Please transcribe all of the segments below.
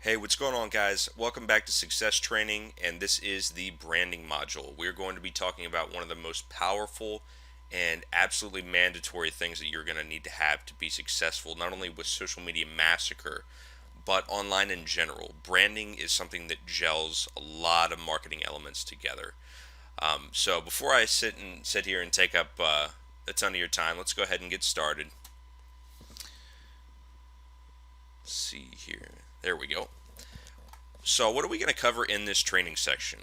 Hey, what's going on, guys? Welcome back to Success Training, and this is the branding module. We're going to be talking about one of the most powerful and absolutely mandatory things that you're going to need to have to be successful, not only with Social Media Massacre, but online in general. Branding is something that gels a lot of marketing elements together. So before I sit here and take up a ton of your time, let's go ahead and get started. Let's see here. There we go. So, what are we going to cover in this training section?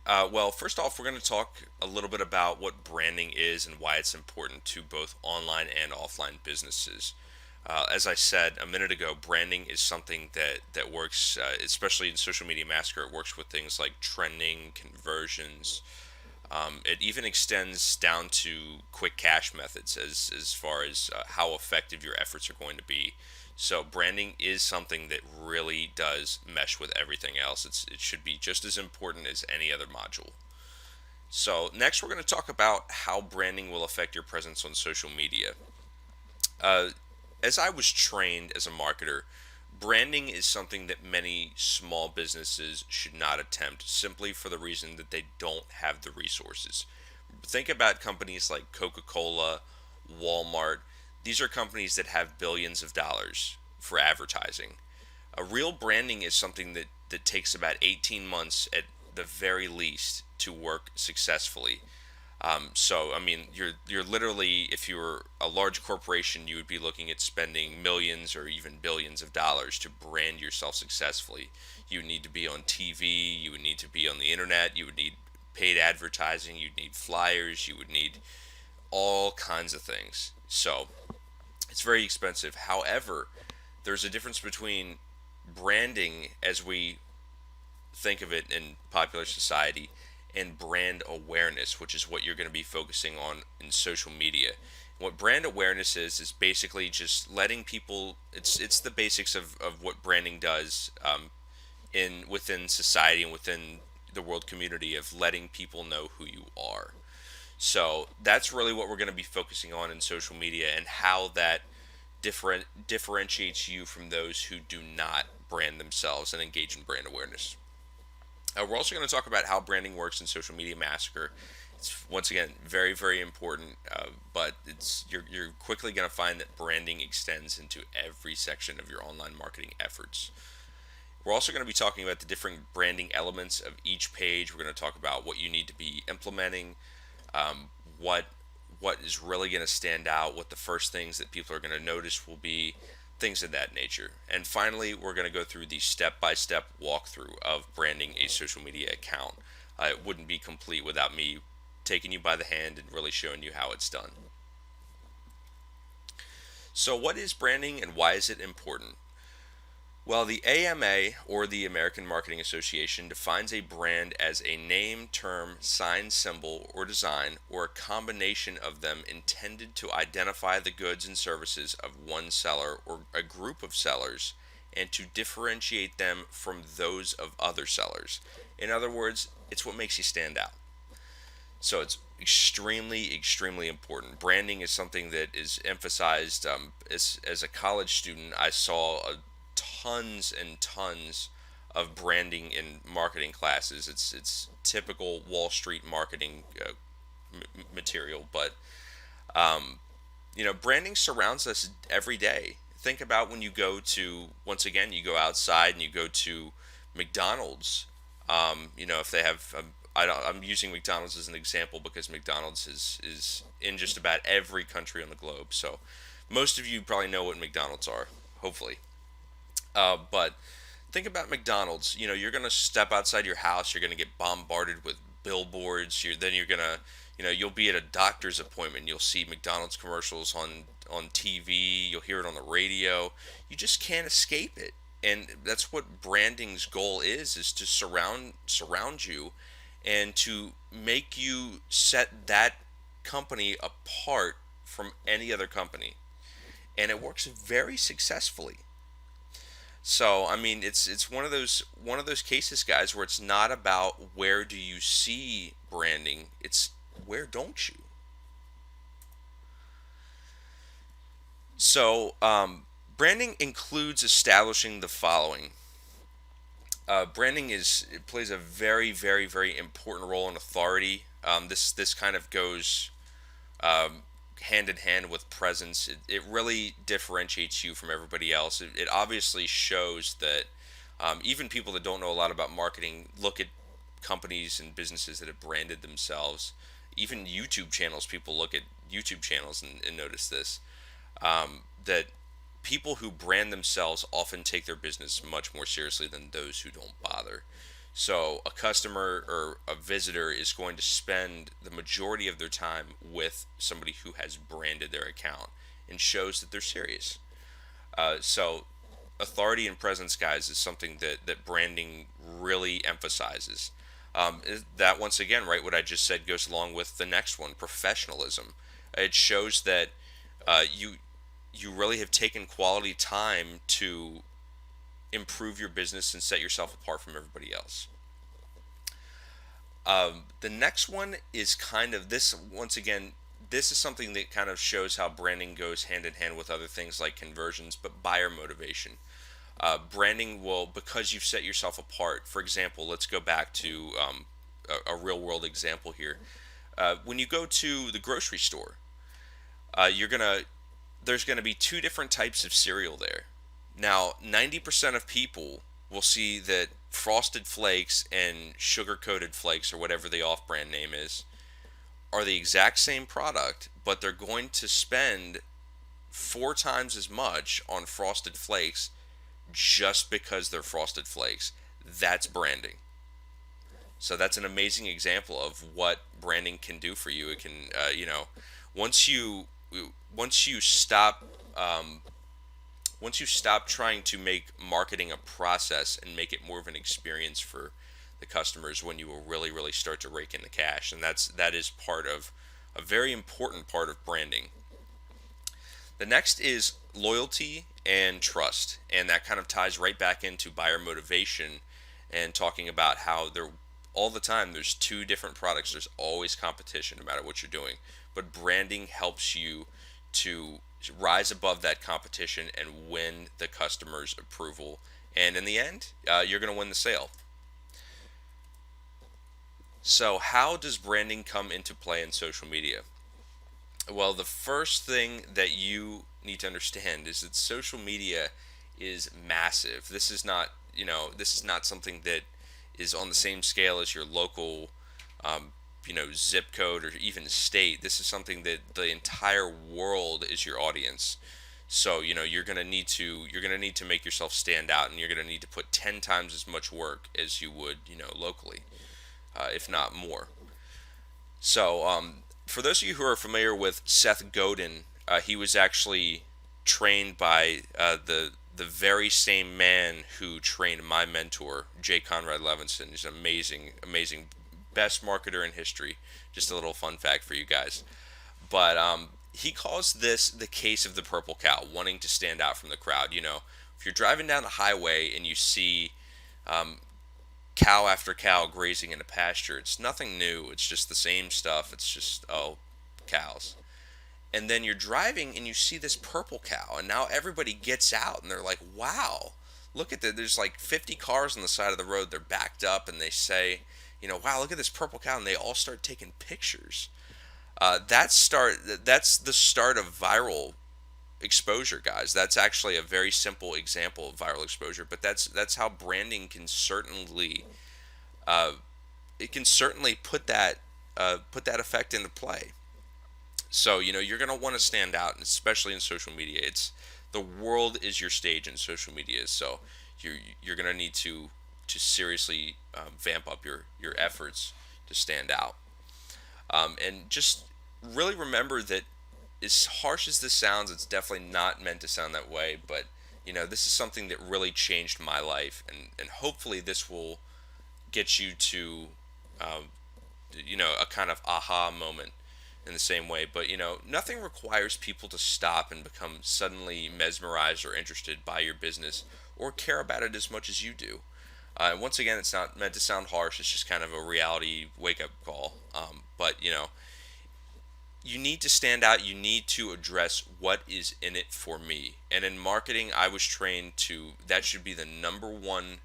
Well, first off, we're going to talk a little bit about what branding is and why it's important to both online and offline businesses. As I said a minute ago, branding is something that works, especially in Social Media Massacre. It works with things like trending, conversions. It even extends down to quick cash methods as far as how effective your efforts are going to be. So branding is something that really does mesh with everything else. It should be just as important as any other module. So next we're going to talk about how branding will affect your presence on social media. Uh, as I was trained as a marketer, branding is something that many small businesses should not attempt simply for the reason that they don't have the resources. Think about companies like Coca-Cola, Walmart. These are companies that have billions of dollars for advertising. A real branding is something that takes about 18 months at the very least to work successfully. So I mean, you're literally, if you were a large corporation, you would be looking at spending millions or even billions of dollars to brand yourself successfully. You would need to be on TV, you would need to be on the internet, you would need paid advertising, you'd need flyers, you would need all kinds of things. So it's very expensive. However, there's a difference between branding as we think of it in popular society and brand awareness, which is what you're going to be focusing on in social media. What brand awareness is basically just letting people. It's the basics of what branding does in within society and within the world community of letting people know who you are. So that's really what we're going to be focusing on in social media and how that differentiates you from those who do not brand themselves and engage in brand awareness. We're also going to talk about how branding works in Social Media Massacre. It's once again very very important, but you're quickly going to find that branding extends into every section of your online marketing efforts. We're also going to be talking about the different branding elements of each page. We're going to talk about what you need to be implementing, um, what what is really going to stand out, what the first things that people are going to notice will be, things of that nature. And finally, we're going to go through the step-by-step walkthrough of branding a social media account. It wouldn't be complete without me taking you by the hand and really showing you how it's done. So, what is branding and why is it important? Well, the AMA, or the American Marketing Association, defines a brand as a name, term, sign, symbol, or design, or a combination of them intended to identify the goods and services of one seller or a group of sellers and to differentiate them from those of other sellers. In other words, it's what makes you stand out. So it's extremely important. Branding is something that is emphasized. As a college student, I saw tons and tons of branding in marketing classes. It's typical Wall Street marketing material, but branding surrounds us every day. Think about when you go to, once again, you go outside and you go to McDonald's. If they have, I'm using McDonald's as an example because McDonald's is in just about every country on the globe. So most of you probably know what McDonald's are, hopefully. But think about McDonald's. You're gonna step outside your house. You're gonna get bombarded with billboards. Then you're gonna, you'll be at a doctor's appointment. You'll see McDonald's commercials on TV. You'll hear it on the radio. You just can't escape it. And that's what branding's goal is to surround you, and to make you set that company apart from any other company. And it works very successfully. So I mean, it's one of those cases, guys, where it's not about where do you see branding, it's where don't you. So Branding includes establishing the following. Branding it plays a very, very, very important role in authority. This kind of goes um, hand in hand with presence. It really differentiates you from everybody else. It obviously shows that even people that don't know a lot about marketing look at companies and businesses that have branded themselves. Even YouTube channels, people look at YouTube channels and notice this, that people who brand themselves often take their business much more seriously than those who don't bother. So a customer or a visitor is going to spend the majority of their time with somebody who has branded their account and shows that they're serious. So authority and presence, guys, is something that branding really emphasizes. That once again, right, what I just said goes along with the next one, professionalism. It shows that you really have taken quality time to improve your business and set yourself apart from everybody else. The next one is kind of this, once again, this is something that kind of shows how branding goes hand in hand with other things like conversions, but buyer motivation. Branding will, because you've set yourself apart, for example, let's go back to a real world example here. When you go to the grocery store, you're gonna there's gonna be two different types of cereal there. Now, 90% of people will see that Frosted Flakes and Sugar Coated Flakes, or whatever the off brand name is, are the exact same product, but they're going to spend four times as much on Frosted Flakes just because they're Frosted Flakes. That's branding. So that's an amazing example of what branding can do for you. It can, once you once you stop um, once you stop trying to make marketing a process and make it more of an experience for the customers, when you will really, really start to rake in the cash, and that is part of a very important part of branding. The next is loyalty and trust, and that kind of ties right back into buyer motivation and talking about how there all the time there's two different products. There's always competition no matter what you're doing, but branding helps you to rise above that competition and win the customer's approval. And in the end, you're going to win the sale. So, how does branding come into play in social media? Well, the first thing that you need to understand is that social media is massive. This is not something that is on the same scale as your local, zip code or even state. This is something that the entire world is your audience. So, you're gonna need to make yourself stand out, and you're gonna need to put 10 times as much work as you would, locally, if not more. So, for those of you who are familiar with Seth Godin, he was actually trained by the very same man who trained my mentor, J. Conrad Levinson. He's an amazing, amazing, best marketer in history. Just a little fun fact for you guys. But he calls this the case of the purple cow, wanting to stand out from the crowd. If you're driving down the highway and you see cow after cow grazing in a pasture, it's nothing new. It's just the same stuff. It's just, oh, cows. And then you're driving and you see this purple cow, and now everybody gets out and they're like, wow, look at that. There's like 50 cars on the side of the road. They're backed up and they say, wow, look at this purple cow. And they all start taking pictures. That's the start of viral exposure, guys. That's actually a very simple example of viral exposure, but that's how branding can certainly uh, it can certainly put that effect into play. So you're gonna want to stand out, especially in social media. It's the world is your stage in social media, so you're gonna need to seriously vamp up your efforts to stand out. And just really remember that, as harsh as this sounds, it's definitely not meant to sound that way. But this is something that really changed my life, and hopefully this will get you to um, a kind of aha moment in the same way. But nothing requires people to stop and become suddenly mesmerized or interested by your business or care about it as much as you do. Once again, it's not meant to sound harsh. It's just kind of a reality wake up call. But you need to stand out. You need to address what is in it for me. And in marketing, I was trained to that should be the number one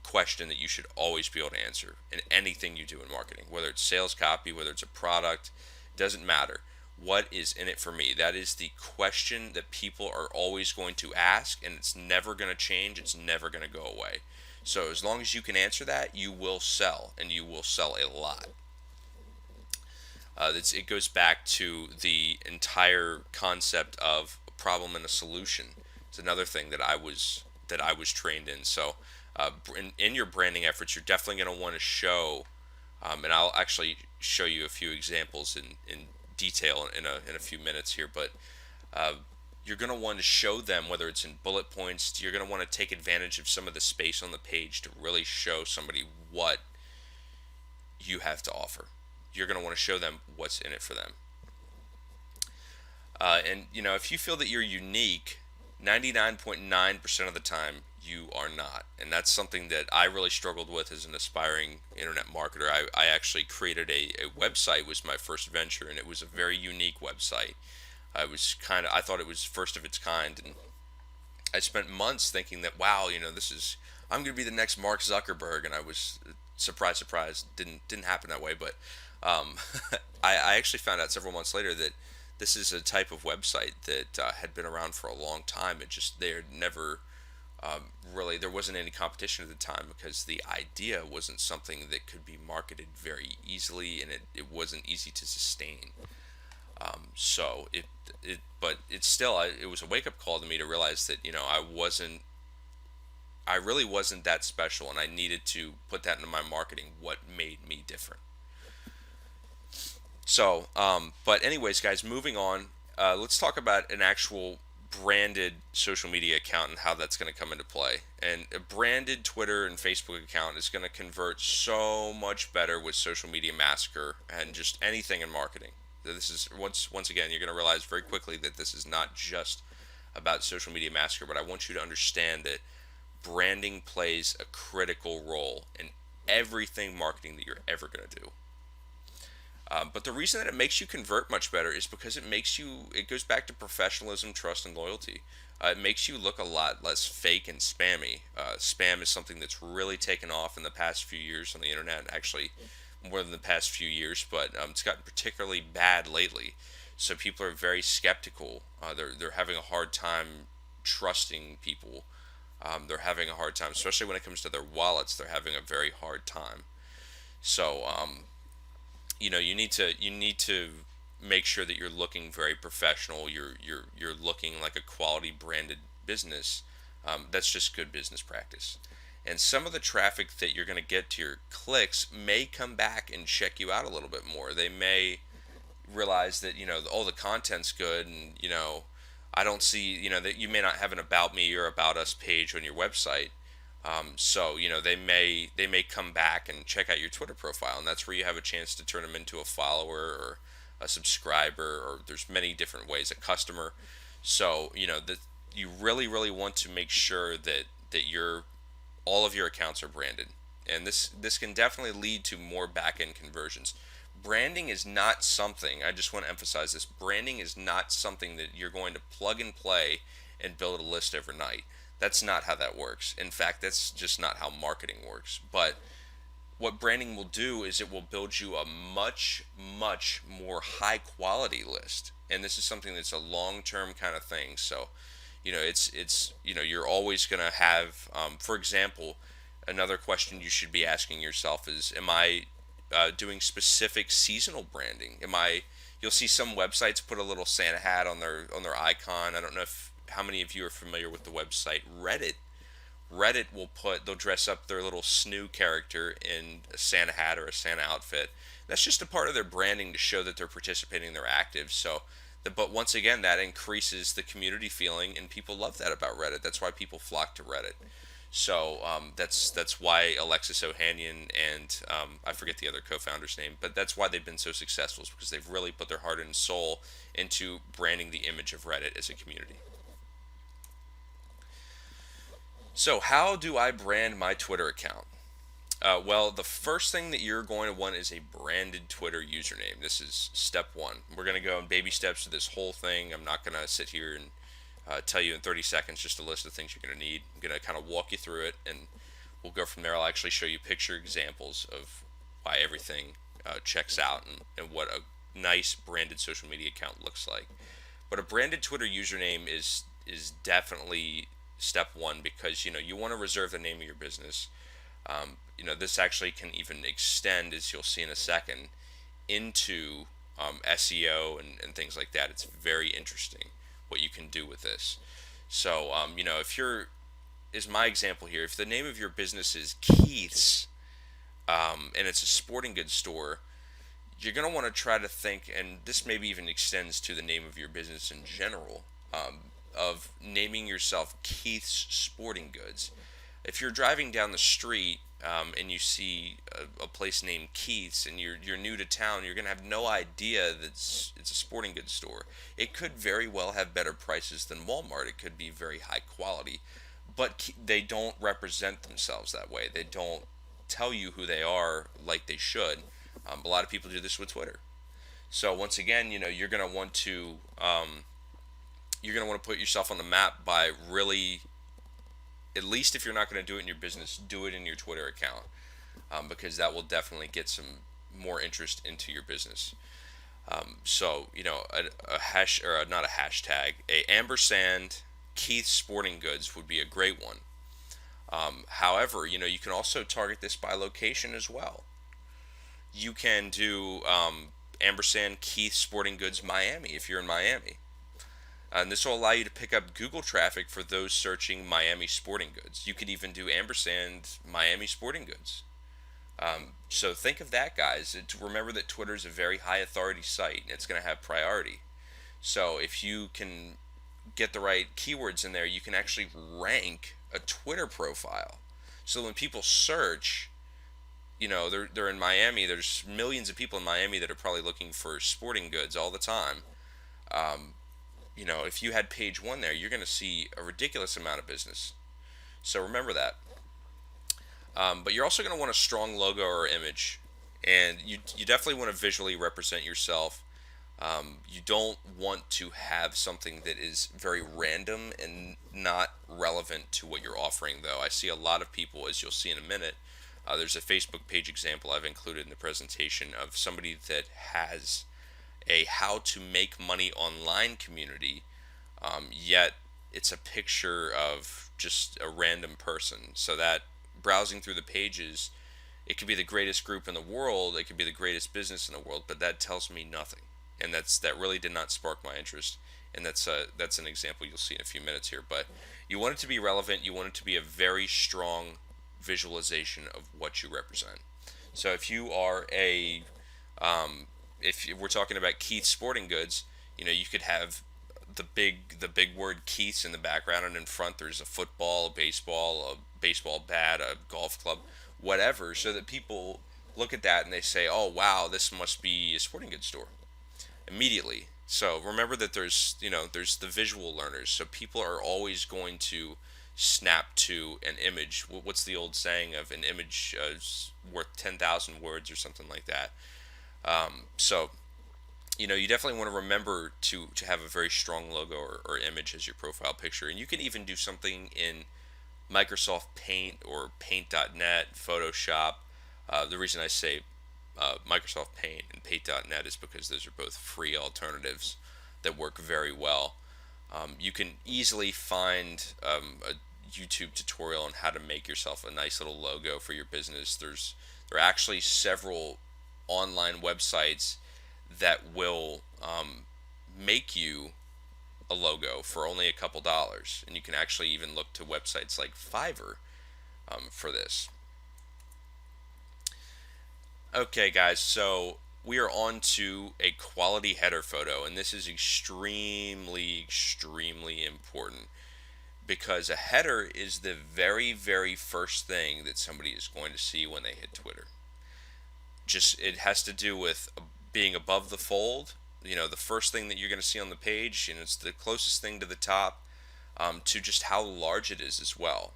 question that you should always be able to answer in anything you do in marketing, whether it's sales copy, whether it's a product, doesn't matter. What is in it for me? That is the question that people are always going to ask, and it's never going to change. It's never going to go away. So as long as you can answer that, you will sell, and you will sell a lot. It goes back to the entire concept of a problem and a solution. It's another thing that I was trained in. So, in your branding efforts, you're definitely going to want to show, and I'll actually show you a few examples in detail in a few minutes here. But uh, you're going to want to show them, whether it's in bullet points. You're going to want to take advantage of some of the space on the page to really show somebody what you have to offer. You're going to want to show them what's in it for them. And if you feel that you're unique, 99.9% of the time you are not. And that's something that I really struggled with as an aspiring internet marketer. I actually created a website, was my first venture, and it was a very unique website. I thought it was first of its kind, and I spent months thinking that, wow, I'm going to be the next Mark Zuckerberg, and I was surprised, didn't happen that way. But um, I actually found out several months later that this is a type of website that had been around for a long time. It just there never really there wasn't any competition at the time because the idea wasn't something that could be marketed very easily, and it wasn't easy to sustain. But it's still, it was a wake up call to me to realize that I really wasn't that special, and I needed to put that into my marketing. What made me different? So, but anyways, guys, moving on. Let's talk about an actual branded social media account and how that's going to come into play. And a branded Twitter and Facebook account is going to convert so much better with Social Media Massacre and just anything in marketing. This is once again, you're going to realize very quickly that this is not just about Social Media Massacre, but I want you to understand that branding plays a critical role in everything marketing that you're ever going to do. But the reason that it makes you convert much better is because it goes back to professionalism, trust, and loyalty. It makes you look a lot less fake and spammy. Spam is something that's really taken off in the past few years on the internet, actually more than the past few years, but it's gotten particularly bad lately. So people are very skeptical. They're having a hard time trusting people. They're having a hard time, especially when it comes to their wallets. They're having a very hard time. So you need to make sure that you're looking very professional. You're looking like a quality branded business. That's just good business practice. And some of the traffic that you're going to get to your clicks may come back and check you out a little bit more. They may realize that the content's good, and I don't see that you may not have an about me or about us page on your website. So they may come back and check out your Twitter profile, and that's where you have a chance to turn them into a follower or a subscriber, or there's many different ways, a customer. So that you really want to make sure that all of your accounts are branded, and this can definitely lead to more back end conversions. Branding is not something, I just want to emphasize this, branding is not something that you're going to plug and play and build a list overnight. That's not how that works. In fact, that's just not how marketing works. But what branding will do is it will build you a much, much more high quality list. And this is something that's a long term kind of thing. So, you're always going to have, for example, another question you should be asking yourself is, am I doing specific seasonal branding? You'll see some websites put a little Santa hat on their icon. I don't know how many of you are familiar with the website Reddit. They'll dress up their little snoo character in a Santa hat or a Santa outfit. That's just a part of their branding to show that they're participating, they're active. But once again, that increases the community feeling, and people love that about Reddit. That's why people flock to Reddit. So that's why Alexis Ohanian and I forget the other co-founder's name, but that's why they've been so successful, is because they've really put their heart and soul into branding the image of Reddit as a community. So how do I brand my Twitter account? Well, the first thing that you're going to want is a branded Twitter username. This is step one. We're going to go in baby steps to this whole thing. I'm not going to sit here and tell you in 30 seconds just a list of things you're going to need. I'm going to kind of walk you through it, and we'll go from there. I'll actually show you picture examples of why everything checks out and what a nice branded social media account looks like. But a branded Twitter username is definitely step one because you want to reserve the name of your business. This actually can even extend, as you'll see in a second, into SEO and things like that. It's very interesting what you can do with this. So, if you're, is my example here, if the name of your business is Keith's and it's a sporting goods store, you're going to want to try to think, and this maybe even extends to the name of your business in general, of naming yourself Keith's Sporting Goods. If you're driving down the street and you see a place named Keith's and you're new to town, you're going to have no idea that it's a sporting goods store. It could very well have better prices than Walmart. It could be very high quality, but they don't represent themselves that way. They don't tell you who they are like they should. A lot of people do this with Twitter. So once again, you're going to want to put yourself on the map by really, at least if you're not going to do it in your business, do it in your Twitter account, because that will definitely get some more interest into your business. A hash or not a hashtag, a ampersand Keith Sporting Goods would be a great one. However, you can also target this by location as well. You can do ampersand Keith Sporting Goods Miami if you're in Miami. And this will allow you to pick up Google traffic for those searching Miami sporting goods. You could even do ampersand Miami sporting goods. So think of that, guys. Remember that Twitter is a very high authority site and it's going to have priority. So if you can get the right keywords in there, you can actually rank a Twitter profile. So when people search, they're in Miami. There's millions of people in Miami that are probably looking for sporting goods all the time. If you had page one there, you're going to see a ridiculous amount of business. So remember that. But you're also going to want a strong logo or image, and you definitely want to visually represent yourself. You don't want to have something that is very random and not relevant to what you're offering, though. I see a lot of people, as you'll see in a minute, there's a Facebook page example I've included in the presentation of somebody that has a how to make money online community, yet it's a picture of just a random person. So that browsing through the pages, it could be the greatest group in the world, it could be the greatest business in the world, but that tells me nothing. And that really did not spark my interest. And that's an example you'll see in a few minutes here. But you want it to be relevant. You want it to be a very strong visualization of what you represent. So if you are if we're talking about Keith Sporting Goods, you could have the big word Keith's in the background, and in front there's a football, a baseball bat, a golf club, whatever, so that people look at that and they say, "Oh wow, this must be a sporting goods store." Immediately. So remember that there's the visual learners. So people are always going to snap to an image. What's the old saying of an image is worth 10,000 words or something like that? So you definitely want to remember to have a very strong logo or image as your profile picture. And you can even do something in Microsoft Paint or Paint.net, Photoshop. The reason I say Microsoft Paint and Paint.net is because those are both free alternatives that work very well. You can easily find a YouTube tutorial on how to make yourself a nice little logo for your business. There are actually several online websites that will make you a logo for only a couple dollars, and you can actually even look to websites like Fiverr for this. Okay, guys, so we are on to a quality header photo, and this is extremely important because a header is the very, very first thing that somebody is going to see when they hit Twitter. It has to do with being above the fold, the first thing that you're going to see on the page, and it's the closest thing to the top, to just how large it is as well.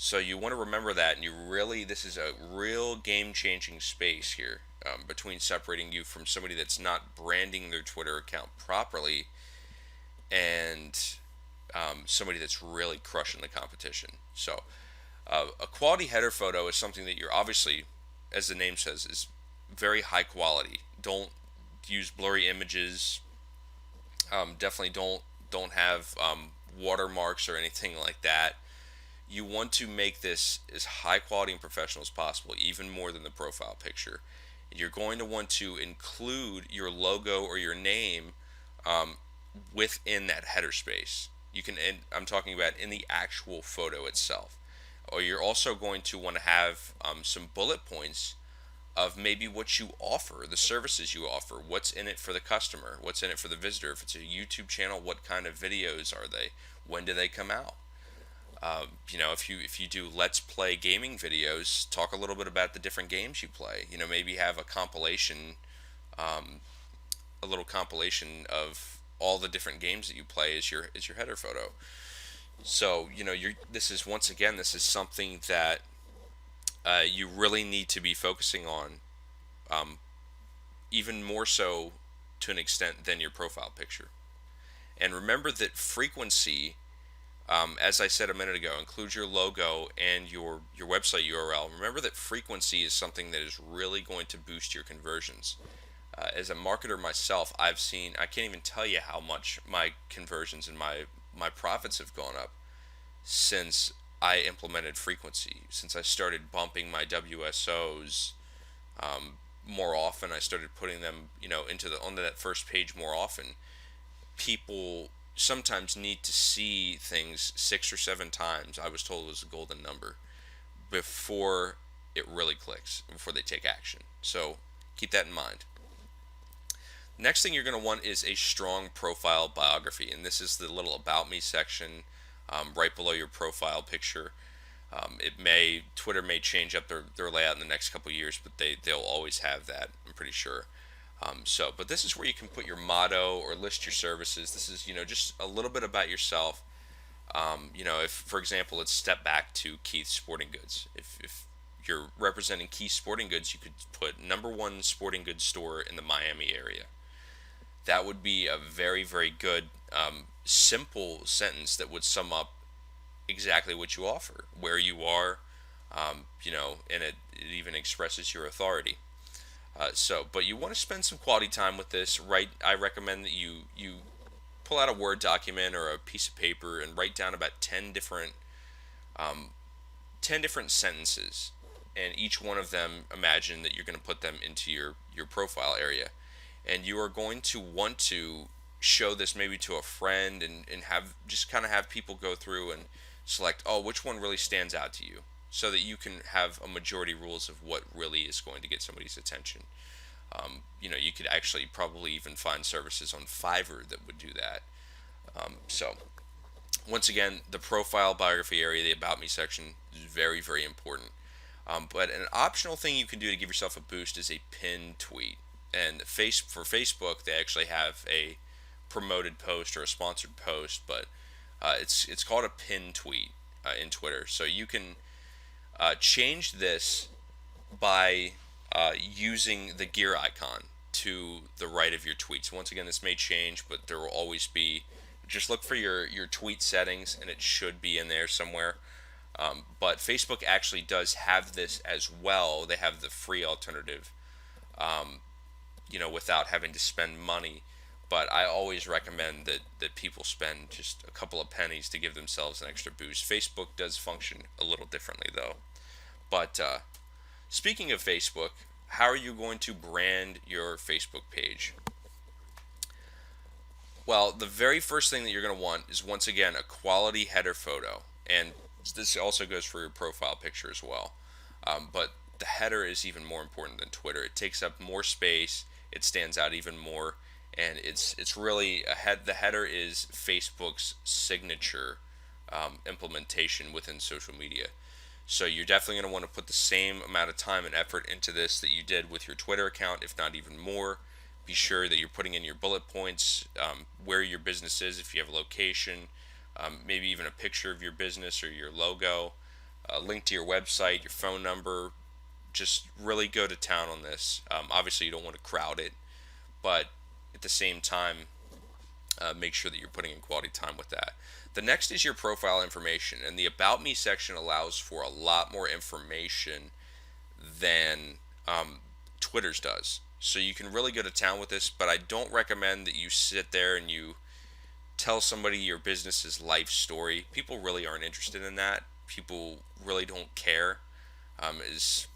So you want to remember that, and this is a real game-changing space here, between separating you from somebody that's not branding their Twitter account properly and somebody that's really crushing the competition. So a quality header photo is something that you're obviously, as the name says, is very high quality. Don't use blurry images. Definitely don't have watermarks or anything like that. You want to make this as high quality and professional as possible, even more than the profile picture. You're going to want to include your logo or your name um, within that header space. You can, and I'm talking about in the actual photo itself. Or you're also going to want to have some bullet points of maybe what you offer, the services you offer, what's in it for the customer, what's in it for the visitor. If it's a YouTube channel, what kind of videos are they? When do they come out? If you do let's play gaming videos, talk a little bit about the different games you play. Maybe have um, a little compilation of all the different games that you play as your header photo. So you're this is something that you really need to be focusing on, um, even more so to an extent than your profile picture. And remember that frequency, as I said a minute ago, includes your logo and your website URL. Remember that frequency is something that is really going to boost your conversions. As a marketer myself, I can't even tell you how much my conversions and my profits have gone up since I implemented frequency. Since I started bumping my WSOs more often, I started putting them, onto that first page more often. People sometimes need to see things 6 or 7 times. I was told it was a golden number before it really clicks, before they take action. So keep that in mind. Next thing you're going to want is a strong profile biography, and this is the little about me section right below your profile picture. Twitter may change up their layout in the next couple of years, but they'll always have that, I'm pretty sure. But this is where you can put your motto or list your services. This is, just a little bit about yourself. If, for example, let's step back to Keith's Sporting Goods. If you're representing Keith Sporting Goods, you could put #1 sporting goods store in the Miami area. That would be a very, very good, simple sentence that would sum up exactly what you offer, where you are, and it even expresses your authority. But you want to spend some quality time with this. Right, I recommend that you pull out a Word document or a piece of paper and write down about um, 10 different sentences, and each one of them, imagine that you're going to put them into your profile area, and you are going to want to show this maybe to a friend and have just kind of have people go through and select, oh, which one really stands out to you, so that you can have a majority rules of what really is going to get somebody's attention. You could actually probably even find services on Fiverr that would do that. So once again, the profile biography area, the about me section, is very, very important. But an optional thing you can do to give yourself a boost is a pinned tweet. And for Facebook, they actually have a promoted post or a sponsored post, but it's called a pinned tweet in Twitter. So you can change this by using the gear icon to the right of your tweets. Once again, this may change, but there will always be. Just look for your tweet settings, and it should be in there somewhere. But Facebook actually does have this as well. They have the free alternative, without having to spend money. But I always recommend that people spend just a couple of pennies to give themselves an extra boost. Facebook does function a little differently, though. But speaking of Facebook, how are you going to brand your Facebook page? Well, the very first thing that you're going to want is, once again, a quality header photo. And this also goes for your profile picture as well. But the header is even more important than Twitter. It takes up more space. It stands out even more. And it's really the header is Facebook's signature implementation within social media. So you're definitely going to want to put the same amount of time and effort into this that you did with your Twitter account, if not even more. Be sure that you're putting in your bullet points, where your business is, if you have a location, maybe even a picture of your business or your logo. a link to your website, your phone number. Just really go to town on this. Obviously, you don't want to crowd it, but at the same time, make sure that you're putting in quality time with that. The next is your profile information, and the About Me section allows for a lot more information than Twitter's does. So you can really go to town with this, but I don't recommend that you sit there and you tell somebody your business's life story. People really aren't interested in that. People really don't care. As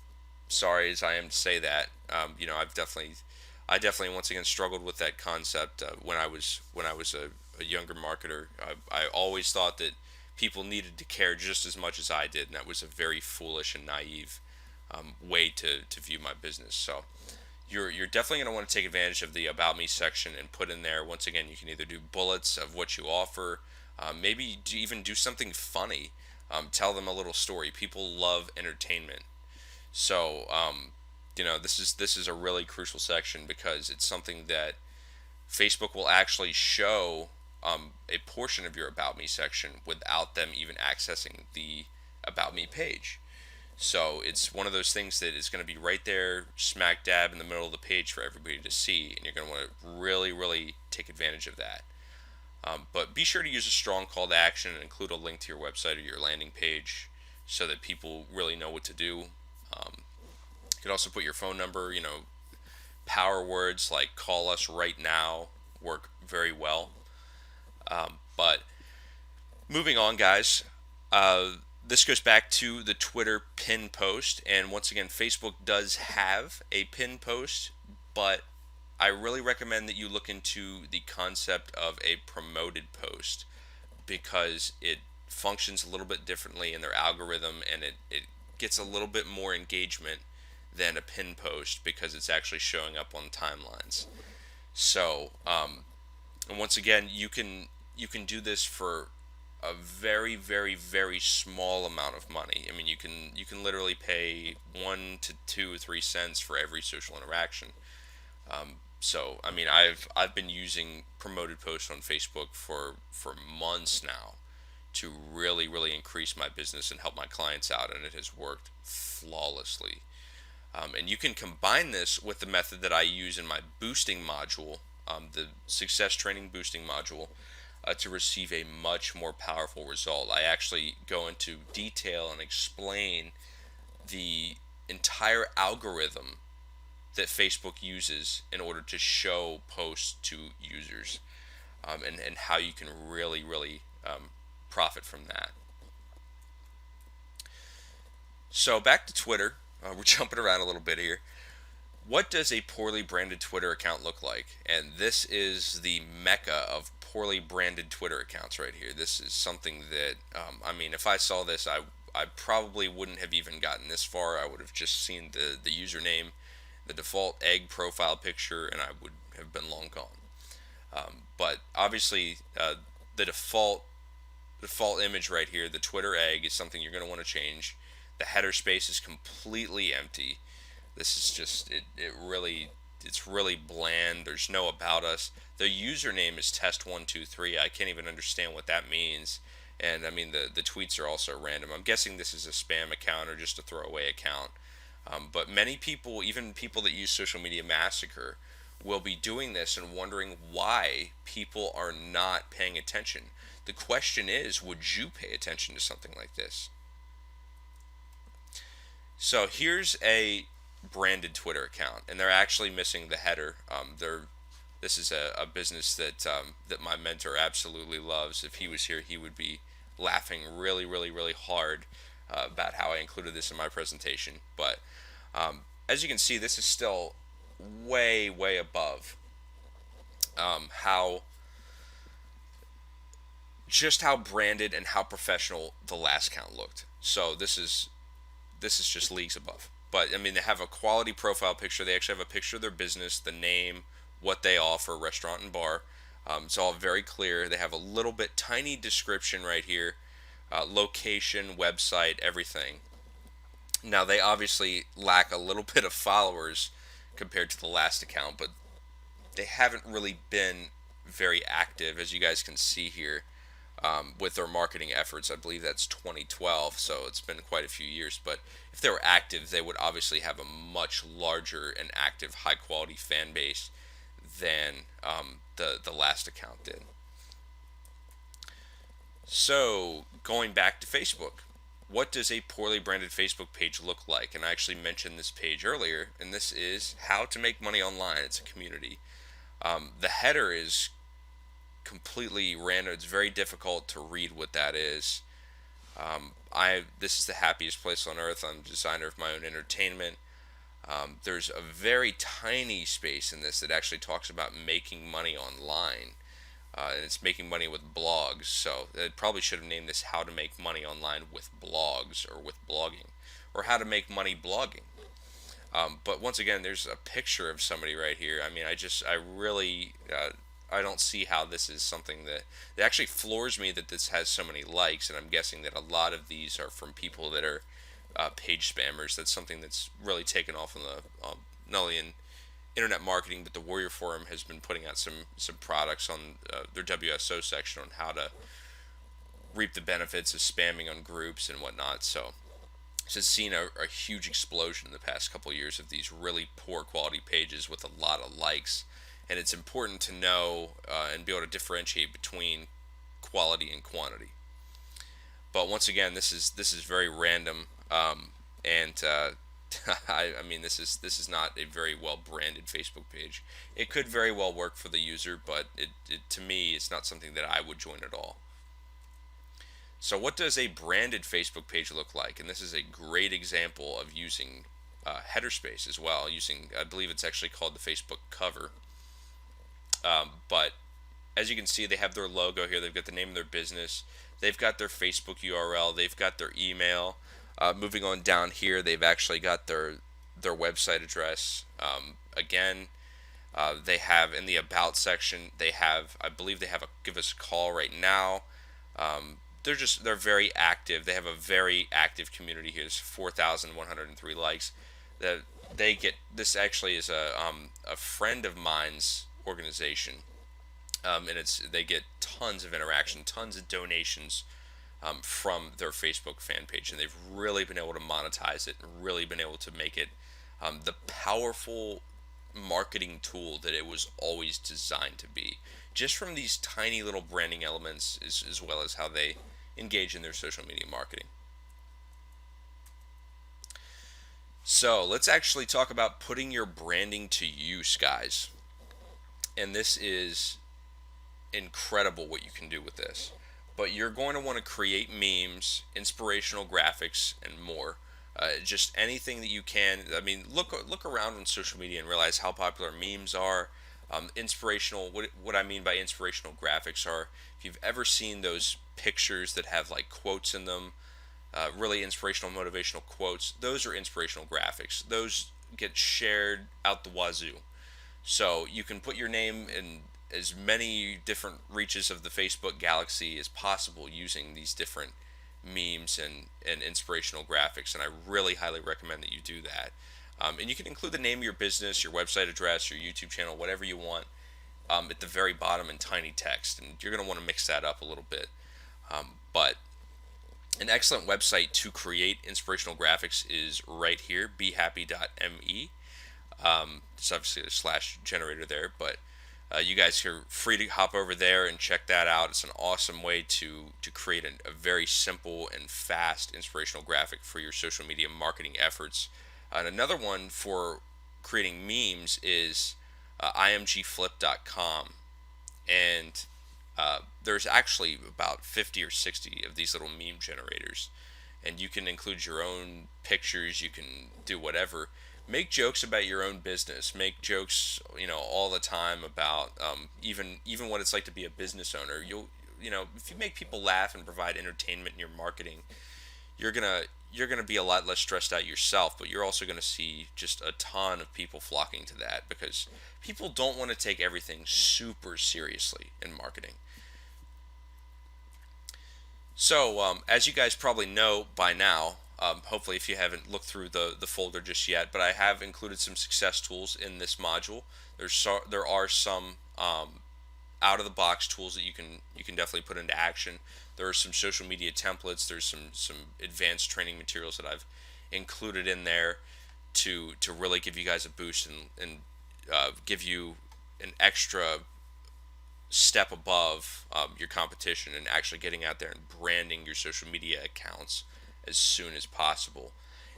sorry as I am to say that, I definitely once again struggled with that concept when I was a younger marketer. I always thought that people needed to care just as much as I did, and that was a very foolish and naive way to view my business. So you're definitely going to want to take advantage of the About Me section and put in there. Once again, you can either do bullets of what you offer, maybe even do something funny. Tell them a little story. People love entertainment. So this is a really crucial section because it's something that Facebook will actually show a portion of your About Me section without them even accessing the About Me page. So it's one of those things that is going to be right there, smack dab in the middle of the page for everybody to see, and you're going to want to really, really take advantage of that. But be sure to use a strong call to action and include a link to your website or your landing page so that people really know what to do. You could also put your phone number, power words like call us right now work very well. But moving on, guys, this goes back to the Twitter pin post. And once again, Facebook does have a pin post, but I really recommend that you look into the concept of a promoted post because it functions a little bit differently in their algorithm, and it gets a little bit more engagement than a pin post because it's actually showing up on timelines. So, and once again, you can do this for a very, very, very small amount of money. I mean, you can literally pay 1 to 2 or 3 cents for every social interaction. So, I mean, I've been using promoted posts on Facebook for months now to really, really increase my business and help my clients out, and it has worked flawlessly. And you can combine this with the method that I use in my boosting module, the success training boosting module, to receive a much more powerful result. I actually go into detail and explain the entire algorithm that Facebook uses in order to show posts to users, and how you can really, really profit from that. So back to Twitter. We're jumping around a little bit here. What does a poorly branded Twitter account look like? And this is the mecca of poorly branded Twitter accounts right here. This is something that, I mean, if I saw this, I probably wouldn't have even gotten this far. I would have just seen the username, the default egg profile picture, and I would have been long gone. But obviously, the default image right here, the Twitter egg, is something you're going to want to change. The header space is completely empty. This is just it's really bland. There's no about us. The username is test123. I can't even understand what that means. And I mean the tweets are also random. I'm guessing this is a spam account or just a throwaway account. But many people, even people that use Social Media Massacre, will be doing this and wondering why people are not paying attention. The question is, would you pay attention to something like this? So here's a branded Twitter account, and they're actually missing the header. This is a business that my mentor absolutely loves. If he was here, he would be laughing really, really, really hard about how I included this in my presentation. But as you can see, this is still way, way above how branded and how professional the last count looked. So this is just leagues above. But I mean, they have a quality profile picture. They actually have a picture of their business, the name, what they offer, restaurant and bar. It's all very clear. They have a little bit tiny description right here, location, website, everything. Now they obviously lack a little bit of followers compared to the last account, but they haven't really been very active, as you guys can see here. with their marketing efforts. I believe that's 2012, so it's been quite a few years. But if they were active, they would obviously have a much larger and active, high quality fan base than the last account did. So going back to Facebook, what does a poorly branded Facebook page look like? And I actually mentioned this page earlier, and this is how to make money online. It's a community. The header is completely random. It's very difficult to read what that is. I This is the happiest place on earth. I'm a designer of my own entertainment. There's a very tiny space in this that actually talks about making money online, and it's making money with blogs. So it probably should have named this "How to Make Money Online with Blogs" or with blogging, or "How to Make Money Blogging." But once again, there's a picture of somebody right here. I mean, I really, I don't see how this is something that it actually floors me that this has so many likes, and I'm guessing that a lot of these are from people that are page spammers. That's something that's really taken off in the not only in internet marketing, but the Warrior Forum has been putting out some products on their WSO section on how to reap the benefits of spamming on groups and whatnot. So it's seen a huge explosion in the past couple of years of these really poor quality pages with a lot of likes, and it's important to know and be able to differentiate between quality and quantity. But once again, this is very random, and I mean this is not a very well branded Facebook page. It could very well work for the user, but to me it's not something that I would join at all. So what does a branded Facebook page look like? And this is a great example of using header space as well. Using, I believe it's actually called the Facebook cover. But as you can see, they have their logo here. They've got the name of their business. They've got their Facebook URL. They've got their email. Moving on down here, they've actually got their website address. Again, they have in the about section. They have, I believe, they have a give us a call right now. They're very active. They have a very active community here. There's 4,103 likes. That they get this actually is a friend of mine's organization, and they get tons of interaction, tons of donations from their Facebook fan page, and they've really been able to monetize it and really been able to make it the powerful marketing tool that it was always designed to be, just from these tiny little branding elements as well as how they engage in their social media marketing. So let's actually talk about putting your branding to use, guys. And this is incredible what you can do with this. But you're going to want to create memes, inspirational graphics, and more. Just anything that you can. I mean, look around on social media and realize how popular memes are. Inspirational. What I mean by inspirational graphics are, if you've ever seen those pictures that have like quotes in them, really inspirational, motivational quotes. Those are inspirational graphics. Those get shared out the wazoo. So you can put your name in as many different reaches of the Facebook galaxy as possible using these different memes and inspirational graphics. And I really highly recommend that you do that. And you can include the name of your business, your website address, your YouTube channel, whatever you want, at the very bottom in tiny text. And you're going to want to mix that up a little bit. But an excellent website to create inspirational graphics is right here, behappy.me. It's obviously a slash generator there, but you guys are free to hop over there and check that out. It's an awesome way to create a very simple and fast inspirational graphic for your social media marketing efforts. And another one for creating memes is imgflip.com. And there's actually about 50 or 60 of these little meme generators. And you can include your own pictures, you can do whatever. Make jokes about your own business. Make jokes, all the time about even what it's like to be a business owner. If you make people laugh and provide entertainment in your marketing, you're gonna be a lot less stressed out yourself. But you're also gonna see just a ton of people flocking to that because people don't want to take everything super seriously in marketing. So, as you guys probably know by now, hopefully if you haven't looked through the folder just yet, but I have included some success tools in this module. There are some out of the box tools that you can definitely put into action. There are some social media templates. There's some advanced training materials that I've included in there to really give you guys a boost and give you an extra step above your competition and actually getting out there and branding your social media accounts as soon as possible.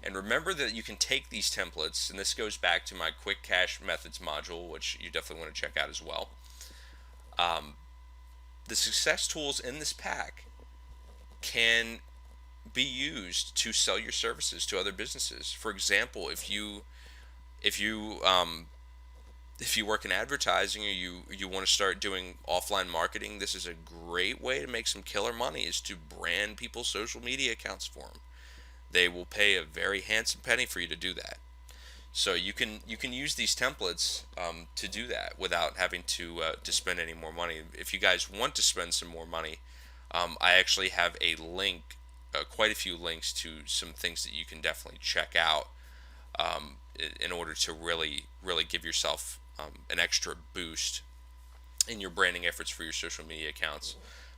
And remember that you can take these templates, and this goes back to my quick cash methods module, which you definitely want to check out as well. The success tools in this pack can be used to sell your services to other businesses. For example, if you if you work in advertising, or you want to start doing offline marketing, this is a great way to make some killer money, is to brand people's social media accounts for them. They will pay a very handsome penny for you to do that. So you can use these templates to do that without having to spend any more money. If you guys want to spend some more money, I actually have a link, quite a few links to some things that you can definitely check out in order to really give yourself an extra boost in your branding efforts for your social media accounts.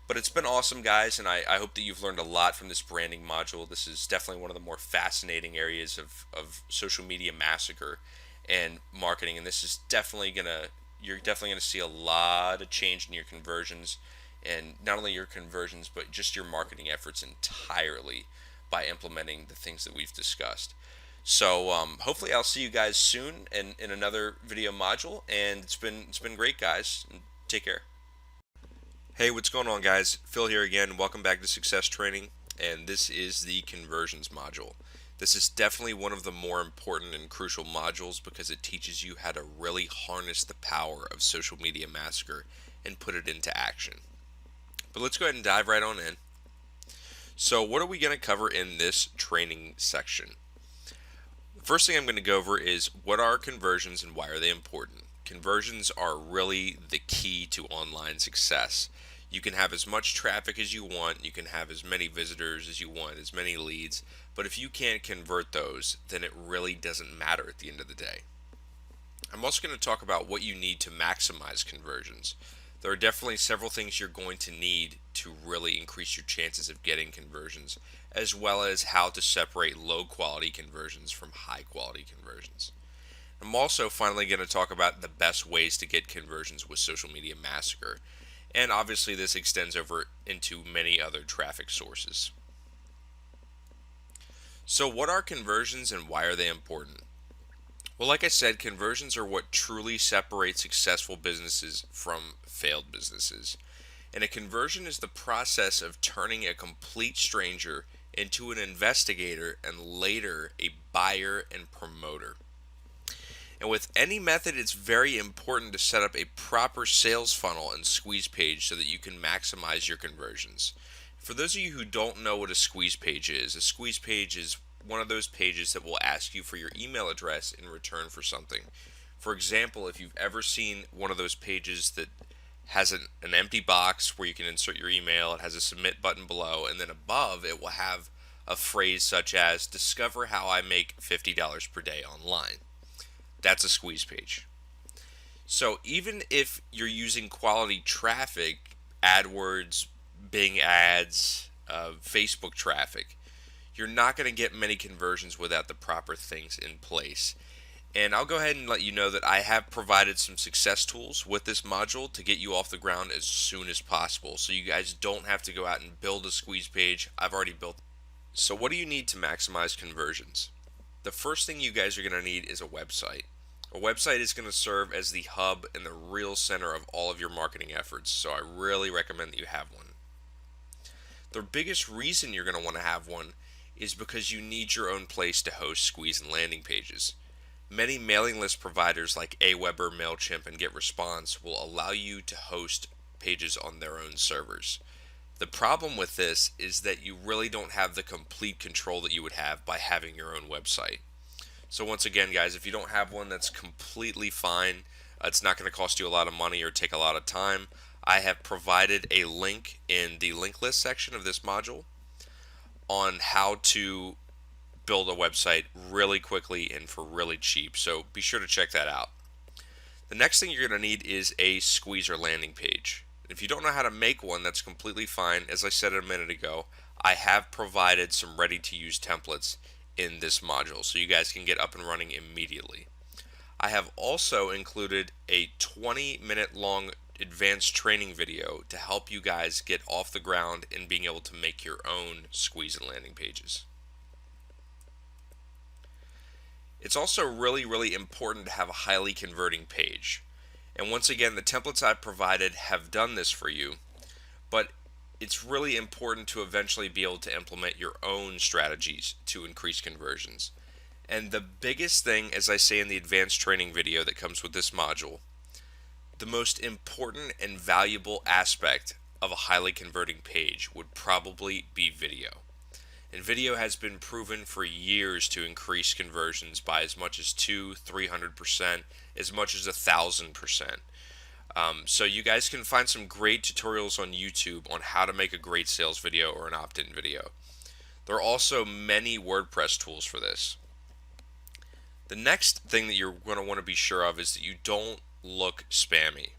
But it's been awesome, guys, and I hope that you've learned a lot from this branding module. This is definitely one of the more fascinating areas of social media massacre and marketing, and this is you're definitely gonna see a lot of change in your conversions, and not only your conversions, but just your marketing efforts entirely by implementing the things that we've discussed. So hopefully I'll see you guys soon in another video module, and it's been great, guys. Take care. Hey, what's going on, guys? Phil here again. Welcome back to Success Training, and this is the conversions module. This is definitely one of the more important and crucial modules because it teaches you how to really harness the power of social media massacre and put it into action. But let's go ahead and dive right on in. So what are we going to cover in this training section? The first thing I'm going to go over is what are conversions and why are they important. Conversions are really the key to online success. You can have as much traffic as you want, you can have as many visitors as you want, as many leads, but if you can't convert those, then it really doesn't matter at the end of the day. I'm also going to talk about what you need to maximize conversions. There are definitely several things you're going to need to really increase your chances of getting conversions, as well as how to separate low quality conversions from high quality conversions. I'm also finally going to talk about the best ways to get conversions with Social Media Massacre, and obviously this extends over into many other traffic sources. So what are conversions and why are they important? Well, like I said, conversions are what truly separates successful businesses from failed businesses. And a conversion is the process of turning a complete stranger into an investigator and later a buyer and promoter. And with any method, it's very important to set up a proper sales funnel and squeeze page so that you can maximize your conversions. For those of you who don't know what a squeeze page is one of those pages that will ask you for your email address in return for something. For example, if you've ever seen one of those pages that has an empty box where you can insert your email, it has a submit button below, and then above it will have a phrase such as, discover how I make $50 per day online. That's a squeeze page. So even if you're using quality traffic, AdWords, Bing ads, Facebook traffic, you're not going to get many conversions without the proper things in place. And I'll go ahead and let you know that I have provided some success tools with this module to get you off the ground as soon as possible, so you guys don't have to go out and build a squeeze page. I've already built. So what do you need to maximize conversions? The first thing you guys are going to need is a website. A website is going to serve as the hub and the real center of all of your marketing efforts, so I really recommend that you have one. The biggest reason you're going to want to have one is because you need your own place to host squeeze and landing pages. Many mailing list providers like Aweber, MailChimp, and GetResponse will allow you to host pages on their own servers. The problem with this is that you really don't have the complete control that you would have by having your own website. So once again, guys, if you don't have one, that's completely fine. It's not going to cost you a lot of money or take a lot of time. I have provided a link in the link list section of this module on how to build a website really quickly and for really cheap. So be sure to check that out. The next thing you're going to need is a squeezer landing page. If you don't know how to make one, that's completely fine. As I said a minute ago, I have provided some ready to use templates in this module so you guys can get up and running immediately. I have also included a 20-minute long advanced training video to help you guys get off the ground and being able to make your own squeeze and landing pages. It's also really important to have a highly converting page. And once again, the templates I've provided have done this for you, but it's really important to eventually be able to implement your own strategies to increase conversions. And the biggest thing, as I say in the advanced training video that comes with this module, the most important and valuable aspect of a highly converting page would probably be video. And video has been proven for years to increase conversions by as much as 200-300%, as much as 1,000%. So you guys can find some great tutorials on YouTube on how to make a great sales video or an opt-in video. There are also many WordPress tools for this. The next thing that you're going to want to be sure of is that you don't look spammy.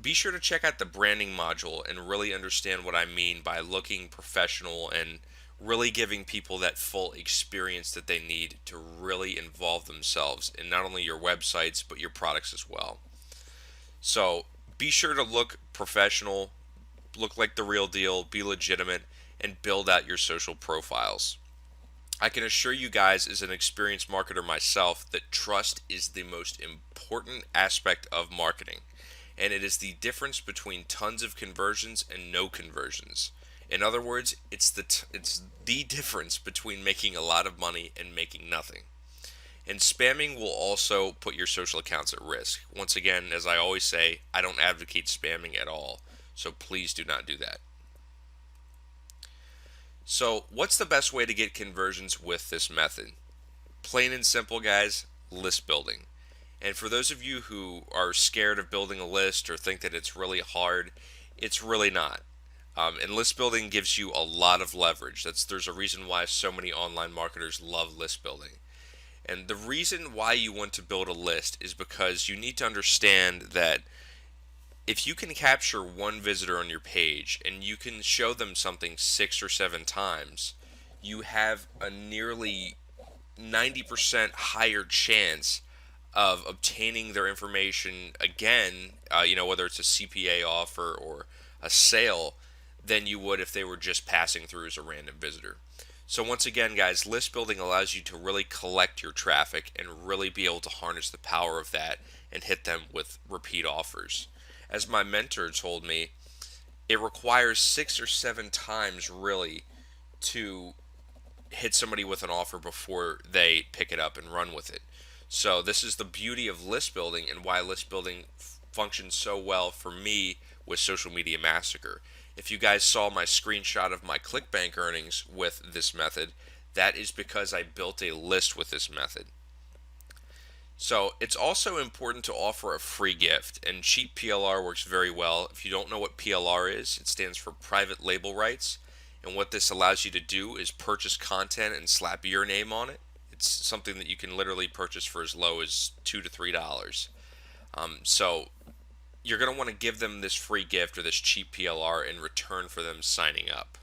Be sure to check out the branding module and really understand what I mean by looking professional and really giving people that full experience that they need to really involve themselves in not only your websites but your products as well. So be sure to look professional, look like the real deal, be legitimate, and build out your social profiles. I can assure you guys, as an experienced marketer myself, that trust is the most important aspect of marketing, and it is the difference between tons of conversions and no conversions. In other words, it's the difference between making a lot of money and making nothing. And spamming will also put your social accounts at risk. Once again, as I always say, I don't advocate spamming at all, so please do not do that. So, what's the best way to get conversions with this method? Plain and simple, guys, list building. And for those of you who are scared of building a list or think that it's really hard, it's really not. And list building gives you a lot of leverage. There's a reason why so many online marketers love list building. And the reason why you want to build a list is because you need to understand that if you can capture one visitor on your page and you can show them something 6 or 7 times, you have a nearly 90% higher chance of obtaining their information again, whether it's a CPA offer or a sale, than you would if they were just passing through as a random visitor. So once again, guys, list building allows you to really collect your traffic and really be able to harness the power of that and hit them with repeat offers. As my mentor told me, it requires 6 or 7 times really to hit somebody with an offer before they pick it up and run with it. So this is the beauty of list building and why list building functions so well for me with Social Media Massacre. If you guys saw my screenshot of my ClickBank earnings with this method, that is because I built a list with this method. So it's also important to offer a free gift, and cheap PLR works very well. If you don't know what PLR is, it stands for private label rights, and what this allows you to do is purchase content and slap your name on it. It's something that you can literally purchase for as low as $2 to $3. So you're going to want to give them this free gift or this cheap PLR in return for them signing up.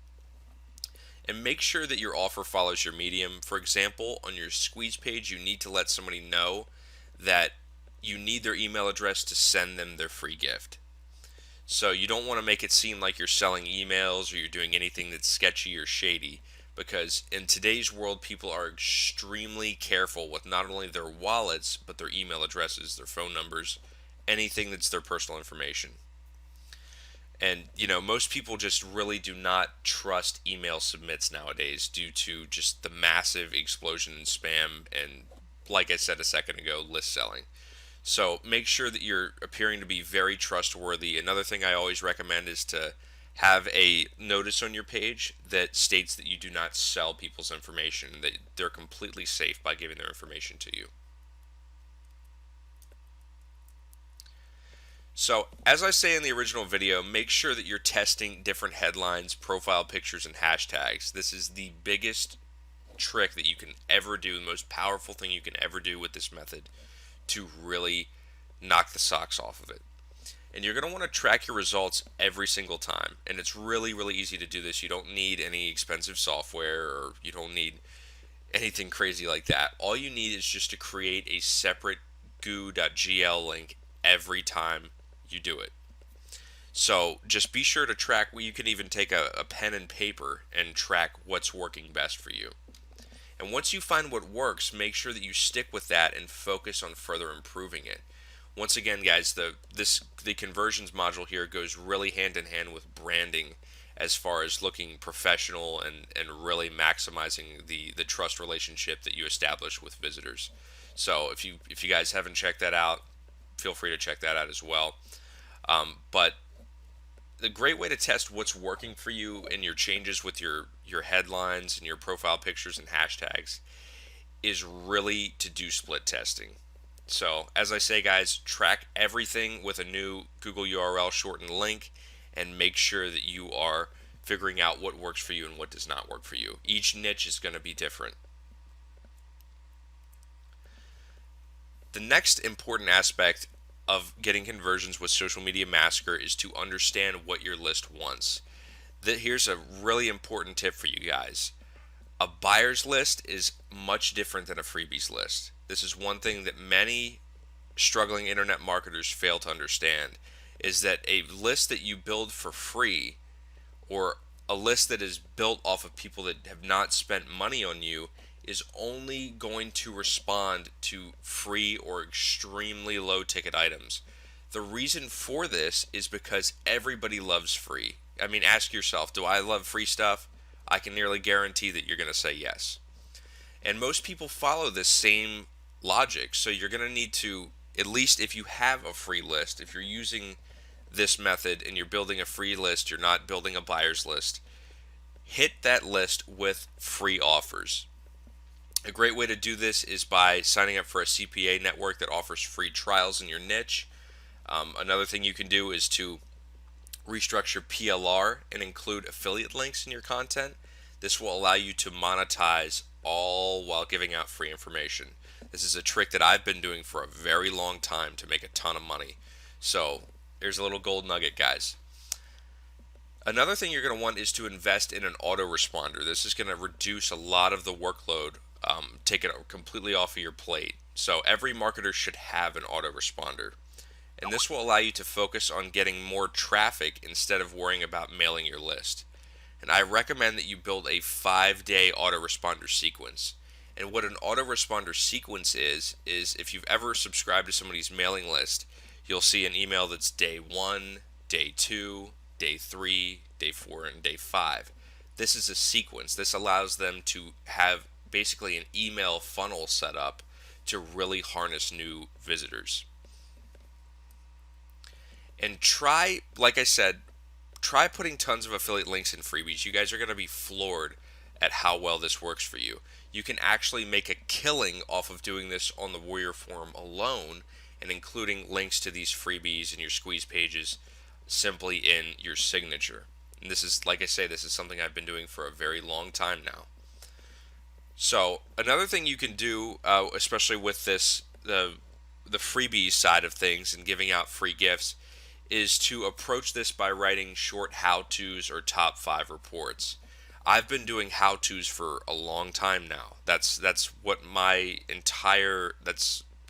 And make sure that your offer follows your medium. For example, on your squeeze page, you need to let somebody know that you need their email address to send them their free gift. So you don't want to make it seem like you're selling emails or you're doing anything that's sketchy or shady, because in today's world, people are extremely careful with not only their wallets, but their email addresses, their phone numbers, anything that's their personal information. And most people just really do not trust email submits nowadays due to just the massive explosion in spam and, like I said a second ago, list selling. So make sure that you're appearing to be very trustworthy. Another thing I always recommend is to have a notice on your page that states that you do not sell people's information, that they're completely safe by giving their information to you. So, as I say in the original video, make sure that you're testing different headlines, profile pictures, and hashtags. This is the biggest trick that you can ever do, the most powerful thing you can ever do with this method to really knock the socks off of it. And you're going to want to track your results every single time. And it's really, really easy to do this. You don't need any expensive software, or you don't need anything crazy like that. All you need is just to create a separate goo.gl link every time you do it. So just be sure to track. You can even take a pen and paper and track what's working best for you. And once you find what works, make sure that you stick with that and focus on further improving it. Once again, guys, the conversions module here goes really hand in hand with branding, as far as looking professional and really maximizing the trust relationship that you establish with visitors. So if you guys haven't checked that out, feel free to check that out as well. But the great way to test what's working for you and your changes with your headlines and your profile pictures and hashtags is really to do split testing. So as I say, guys, track everything with a new Google URL shortened link, and make sure that you are figuring out what works for you and what does not work for you. Each niche is going to be different. The next important aspect of getting conversions with Social Media Massacre is to understand what your list wants. Here's a really important tip for you guys. A buyer's list is much different than a freebies list. This is one thing that many struggling internet marketers fail to understand, is that a list that you build for free, or a list that is built off of people that have not spent money on you, is only going to respond to free or extremely low ticket items. The reason for this is because everybody loves free. I mean, ask yourself, do I love free stuff? I can nearly guarantee that you're going to say yes. And most people follow this same logic. So you're going to need to, at least if you have a free list, if you're using this method and you're building a free list, you're not building a buyer's list, hit that list with free offers. A great way to do this is by signing up for a CPA network that offers free trials in your niche. Another thing you can do is to restructure PLR and include affiliate links in your content. This will allow you to monetize all while giving out free information. This is a trick that I've been doing for a very long time to make a ton of money. So there's a little gold nugget, guys. Another thing you're going to want is to invest in an autoresponder. This is going to reduce a lot of the workload, take it completely off of your plate. So every marketer should have an autoresponder. And this will allow you to focus on getting more traffic instead of worrying about mailing your list. And I recommend that you build a 5-day autoresponder sequence. And what an autoresponder sequence is if you've ever subscribed to somebody's mailing list, you'll see an email that's day 1, day 2, day 3, day 4, and day 5. This is a sequence. This allows them to have basically an email funnel set up to really harness new visitors. And try, like I said, try putting tons of affiliate links in freebies. You guys are going to be floored at how well this works for you. You can actually make a killing off of doing this on the Warrior Forum alone and including links to these freebies and your squeeze pages simply in your signature. And this is, like I say, this is something I've been doing for a very long time now. So another thing you can do, especially with this, the freebies side of things and giving out free gifts, is to approach this by writing short how-tos or top 5 reports. I've been doing how-tos for a long time now. That's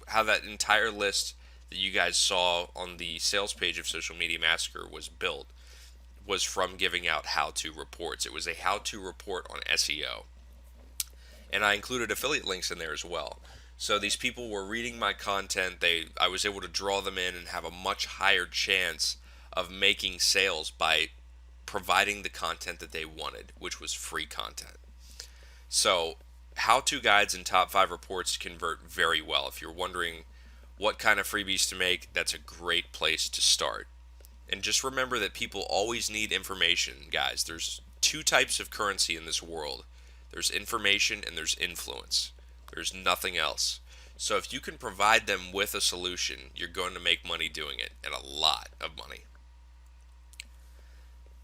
how that entire list that you guys saw on the sales page of Social Media Massacre was built, was from giving out how-to reports. It was a how-to report on SEO. And I included affiliate links in there as well. So these people were reading my content. I was able to draw them in and have a much higher chance of making sales by providing the content that they wanted, which was free content. So how-to guides and top 5 reports convert very well. If you're wondering what kind of freebies to make, that's a great place to start. And just remember that people always need information, guys. There's 2 types of currency in this world. There's information and there's influence. There's nothing else. So if you can provide them with a solution, you're going to make money doing it, and a lot of money.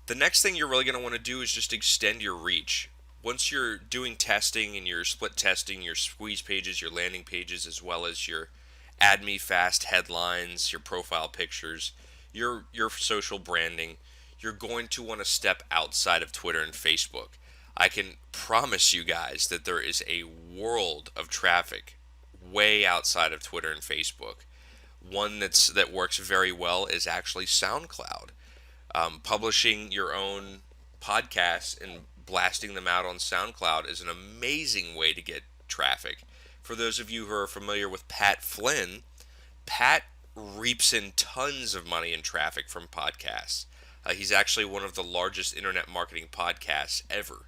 The next thing you're really going to want to do is just extend your reach. Once you're doing testing and you're split testing your squeeze pages, your landing pages, as well as your add me fast headlines, your profile pictures, your social branding, you're going to want to step outside of Twitter and Facebook. I can promise you guys that there is a world of traffic way outside of Twitter and Facebook. One that works very well is actually SoundCloud. Publishing your own podcasts and blasting them out on SoundCloud is an amazing way to get traffic. For those of you who are familiar with Pat Flynn, Pat reaps in tons of money in traffic from podcasts. He's actually one of the largest internet marketing podcasts ever.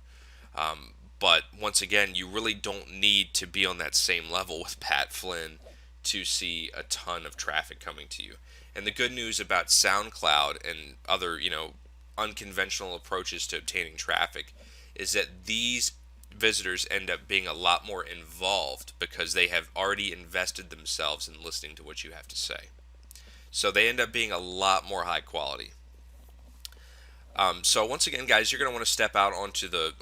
But once again, you really don't need to be on that same level with Pat Flynn to see a ton of traffic coming to you. And the good news about SoundCloud and other, unconventional approaches to obtaining traffic is that these visitors end up being a lot more involved because they have already invested themselves in listening to what you have to say. So they end up being a lot more high quality. So once again, guys, you're going to want to step out onto the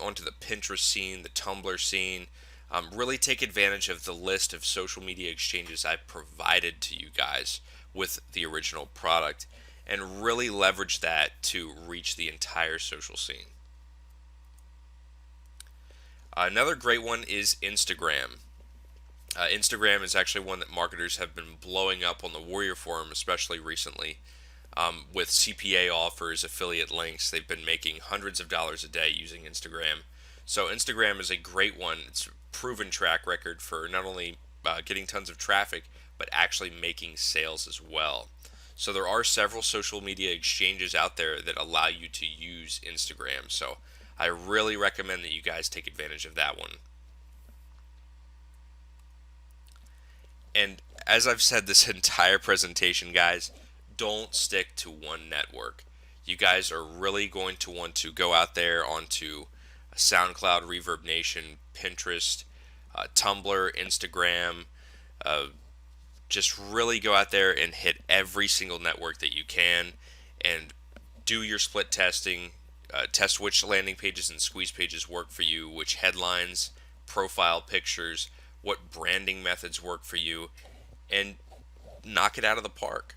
Pinterest scene, the Tumblr scene. Really take advantage of the list of social media exchanges I provided to you guys with the original product, and really leverage that to reach the entire social scene. Another great one is Instagram. Instagram is actually one that marketers have been blowing up on the Warrior Forum, especially recently. With CPA offers, affiliate links, they've been making hundreds of dollars a day using Instagram. So Instagram is a great one. It's a proven track record for not only getting tons of traffic, but actually making sales as well. So there are several social media exchanges out there that allow you to use Instagram. So I really recommend that you guys take advantage of that one. And as I've said this entire presentation, guys, don't stick to one network. You guys are really going to want to go out there onto SoundCloud, Reverb Nation, Pinterest, Tumblr, Instagram. Just really go out there and hit every single network that you can and do your split testing. Test which landing pages and squeeze pages work for you, which headlines, profile pictures, what branding methods work for you, and knock it out of the park.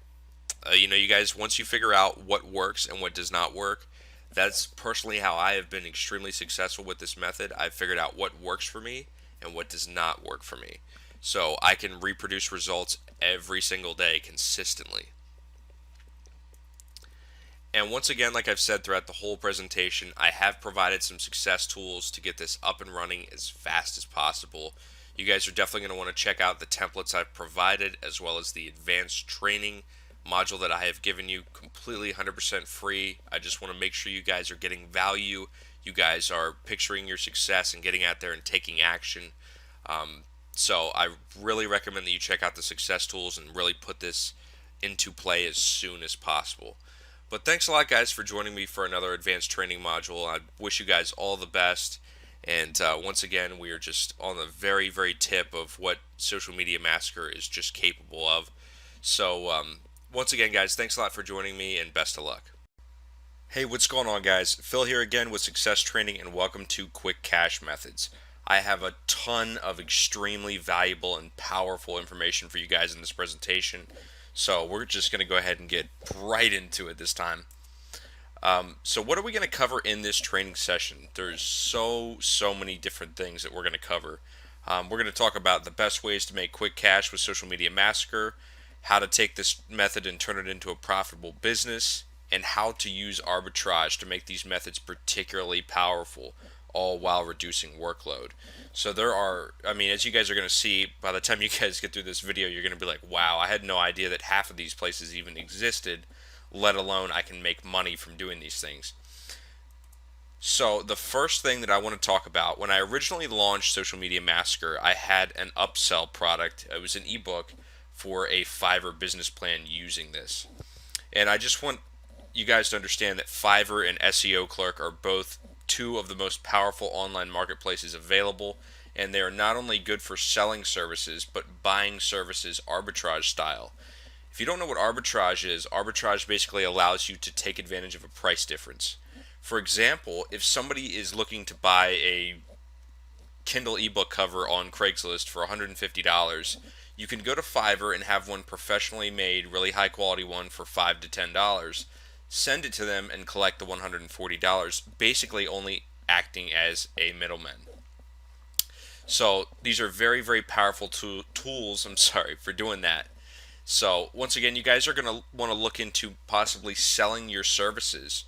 You guys, once you figure out what works and what does not work, that's personally how I have been extremely successful with this method. I've figured out what works for me and what does not work for me. So I can reproduce results every single day consistently. And once again, like I've said throughout the whole presentation, I have provided some success tools to get this up and running as fast as possible. You guys are definitely going to want to check out the templates I've provided, as well as the advanced training module that I have given you, completely 100% free. I just want to make sure you guys are getting value. You guys are picturing your success and getting out there and taking action. So I really recommend that you check out the success tools and really put this into play as soon as possible. But thanks a lot, guys, for joining me for another advanced training module. I wish you guys all the best. And once again, we are just on the very, very tip of what Social Media Massacre is just capable of. So once again, guys, thanks a lot for joining me, and best of luck. Hey, what's going on, guys? Phil here again with Success Training, and welcome to Quick Cash Methods. I have a ton of extremely valuable and powerful information for you guys in this presentation, so we're just going to go ahead and get right into it this time. So what are we going to cover in this training session? There's so many different things that we're going to cover. We're going to talk about the best ways to make quick cash with Social Media Massacre, how to take this method and turn it into a profitable business, and how to use arbitrage to make these methods particularly powerful, all while reducing workload. So there are, as you guys are going to see, by the time you guys get through this video, you're going to be like, wow, I had no idea that half of these places even existed, let alone I can make money from doing these things. So the first thing that I want to talk about, when I originally launched Social Media Massacre, I had an upsell product. It was an ebook for a Fiverr business plan using this. And I just want you guys to understand that Fiverr and SEO Clerk are both two of the most powerful online marketplaces available, and they are not only good for selling services, but buying services arbitrage style. If you don't know what arbitrage is, arbitrage basically allows you to take advantage of a price difference. For example, if somebody is looking to buy a Kindle ebook cover on Craigslist for $150, You can go to Fiverr and have one professionally made, really high quality one for $5 to $10. Send it to them and collect the $140, basically only acting as a middleman. So these are very, very powerful tools. I'm sorry for doing that. So once again, you guys are going to want to look into possibly selling your services.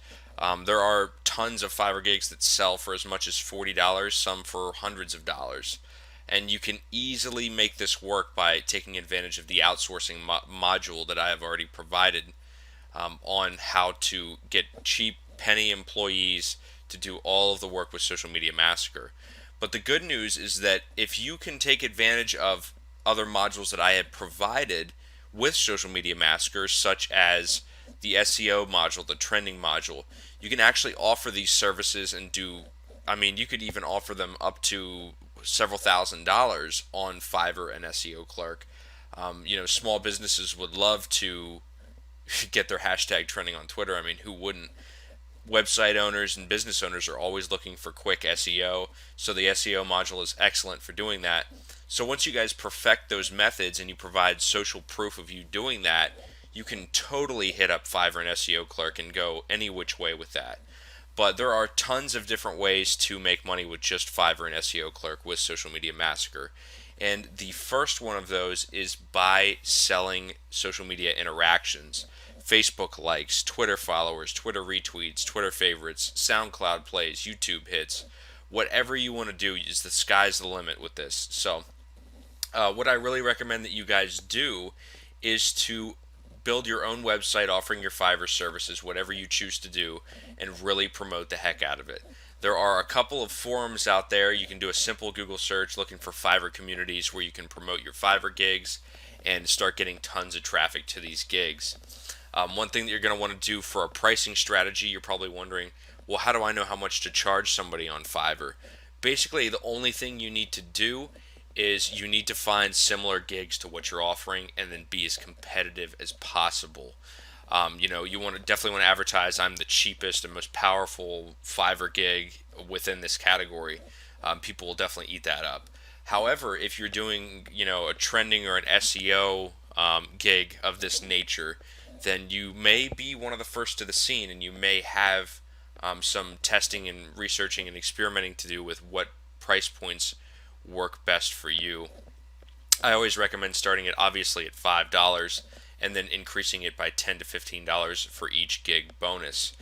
There are tons of Fiverr gigs that sell for as much as $40, some for hundreds of dollars. And you can easily make this work by taking advantage of the outsourcing module that I have already provided on how to get cheap penny employees to do all of the work with Social Media Massacre. But the good news is that if you can take advantage of other modules that I had provided with Social Media Massacre, such as the SEO module, the trending module, you can actually offer these services and do, I mean, you could even offer them up to several $1,000s on Fiverr and SEO Clerk. Small businesses would love to get their hashtag trending on Twitter. I mean, who wouldn't? Website owners and business owners are always looking for quick SEO, so the SEO module is excellent for doing that. So once you guys perfect those methods and you provide social proof of you doing that, you can totally hit up Fiverr and SEO Clerk and go any which way with that. But there are tons of different ways to make money with just Fiverr and SEO Clerk with Social Media Massacre. And the first one of those is by selling social media interactions. Facebook likes, Twitter followers, Twitter retweets, Twitter favorites, SoundCloud plays, YouTube hits. Whatever you want to do, is the sky's the limit with this. So, what I really recommend that you guys do is to build your own website offering your Fiverr services, whatever you choose to do, and really promote the heck out of it. There are a couple of forums out there. You can do a simple Google search looking for Fiverr communities where you can promote your Fiverr gigs and start getting tons of traffic to these gigs. One thing that you're going to want to do for a pricing strategy, you're probably wondering, well, how do I know how much to charge somebody on Fiverr? Basically, the only thing you need to do is you need to find similar gigs to what you're offering and then be as competitive as possible. You definitely want to advertise, I'm the cheapest and most powerful Fiverr gig within this category. People will definitely eat that up. However, if you're doing, a trending or an SEO gig of this nature, then you may be one of the first to the scene, and you may have some testing and researching and experimenting to do with what price points work best for you. I always recommend starting it obviously at $5 and then increasing it by $10 to $15 for each gig bonus.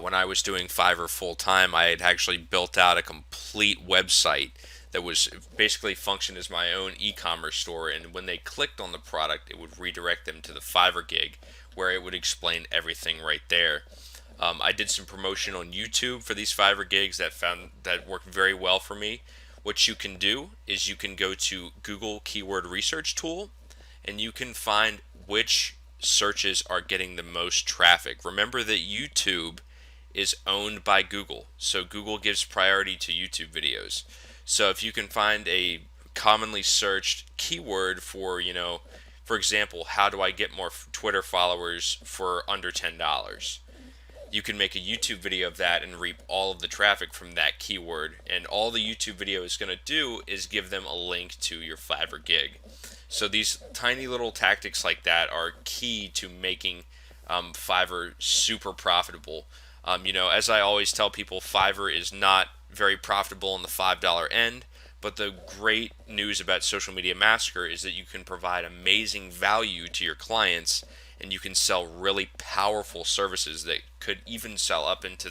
When I was doing Fiverr full time, I had actually built out a complete website that was basically functioned as my own e-commerce store, and when they clicked on the product, it would redirect them to the Fiverr gig where it would explain everything right there. I did some promotion on YouTube for these Fiverr gigs that worked very well for me. What you can do is you can go to Google Keyword Research Tool and you can find which searches are getting the most traffic. Remember that YouTube is owned by Google, so Google gives priority to YouTube videos. So if you can find a commonly searched keyword for, for example, how do I get more Twitter followers for under $10? You can make a YouTube video of that and reap all of the traffic from that keyword. And all the YouTube video is going to do is give them a link to your Fiverr gig. So these tiny little tactics like that are key to making Fiverr super profitable. As I always tell people, Fiverr is not very profitable on the $5 end. But the great news about Social Media Massacre is that you can provide amazing value to your clients, and you can sell really powerful services that could even sell up into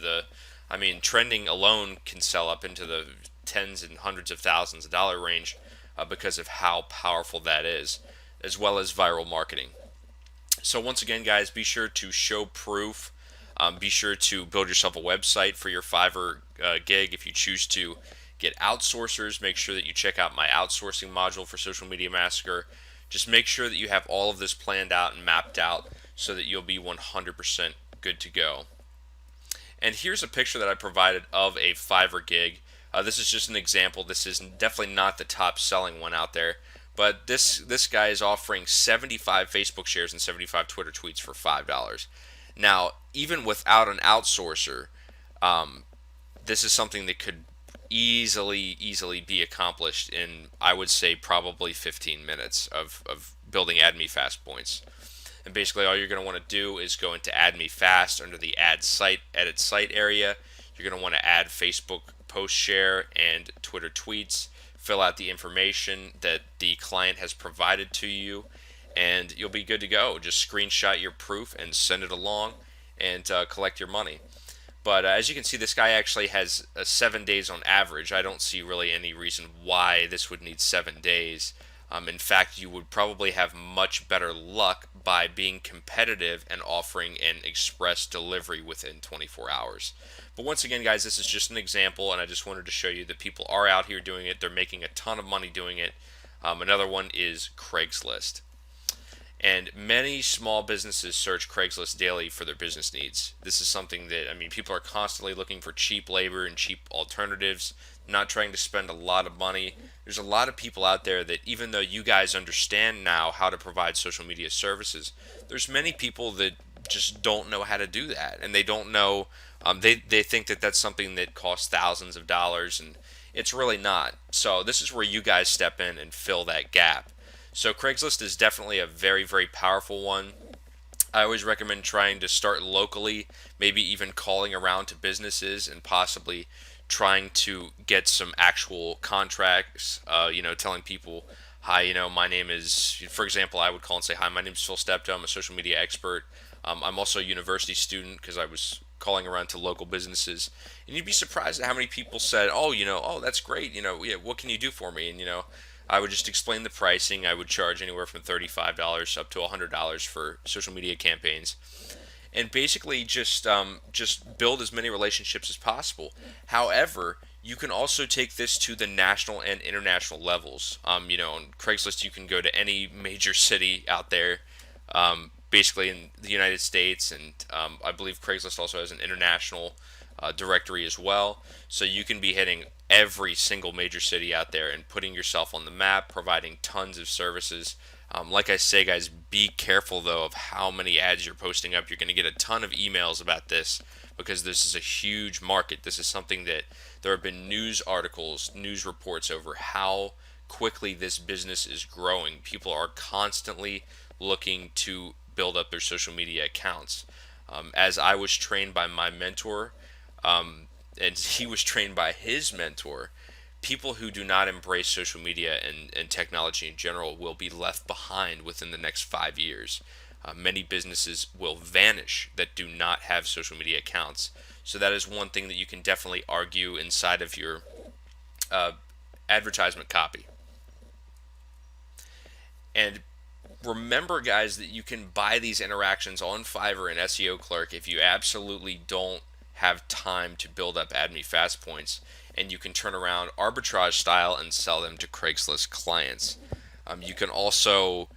trending alone can sell up into the tens and hundreds of thousands of dollar range because of how powerful that is, as well as viral marketing. So once again, guys, be sure to show proof. Be sure to build yourself a website for your Fiverr gig. If you choose to get outsourcers, make sure that you check out my outsourcing module for Social Media Massacre. Just make sure that you have all of this planned out and mapped out so that you'll be 100% good to go. And here's a picture that I provided of a Fiverr gig. This is just an example. This is definitely not the top selling one out there, but this guy is offering 75 Facebook shares and 75 Twitter tweets for $5. Now, even without an outsourcer, this is something that could easily be accomplished in, I would say, probably 15 minutes of building Add Me Fast points. And basically, all you're going to want to do is go into Add Me Fast under the Add Site, Edit Site area. You're going to want to add Facebook post share and Twitter tweets. Fill out the information that the client has provided to you, and you'll be good to go. Just screenshot your proof and send it along, and collect your money. But as you can see, this guy actually has 7 days on average. I don't see really any reason why this would need 7 days. In fact, you would probably have much better luck by being competitive and offering an express delivery within 24 hours. But once again, guys, this is just an example, and I just wanted to show you that people are out here doing it. They're making a ton of money doing it. Another one is Craigslist. And many small businesses search Craigslist daily for their business needs. This is something that, I mean, people are constantly looking for cheap labor and cheap alternatives, not trying to spend a lot of money. There's a lot of people out there that, even though you guys understand now how to provide social media services, there's many people that just don't know how to do that. And they don't know, they think that that's something that costs thousands of dollars, and it's really not. So this is where you guys step in and fill that gap. So Craigslist is definitely a very powerful one. I always recommend trying to start locally, maybe even calling around to businesses and possibly trying to get some actual contracts, telling people, hi, my name is, for example, I would call and say, hi, my name is Phil Stepto, I'm a social media expert. I'm also a university student, because I was calling around to local businesses. And you'd be surprised at how many people said, oh, that's great, yeah, what can you do for me? And, I would just explain the pricing. I would charge anywhere from $35 up to $100 for social media campaigns, and basically just build as many relationships as possible. However, you can also take this to the national and international levels. On Craigslist, you can go to any major city out there, basically in the United States, and I believe Craigslist also has an international directory as well. So you can be hitting every single major city out there and putting yourself on the map, providing tons of services. Like I say, guys, be careful though of how many ads you're posting up. You're going to get a ton of emails about this, because this is a huge market. This is something that there have been news articles, news reports over how quickly this business is growing. People are constantly looking to build up their social media accounts. As I was trained by my mentor, and he was trained by his mentor, people who do not embrace social media and technology in general will be left behind within the next 5 years. Many businesses will vanish that do not have social media accounts. So that is one thing that you can definitely argue inside of your advertisement copy. And remember, guys, that you can buy these interactions on Fiverr and SEO Clerk if you absolutely don't have time to build up Add Me Fast points, and you can turn around arbitrage style and sell them to Craigslist clients. You can also,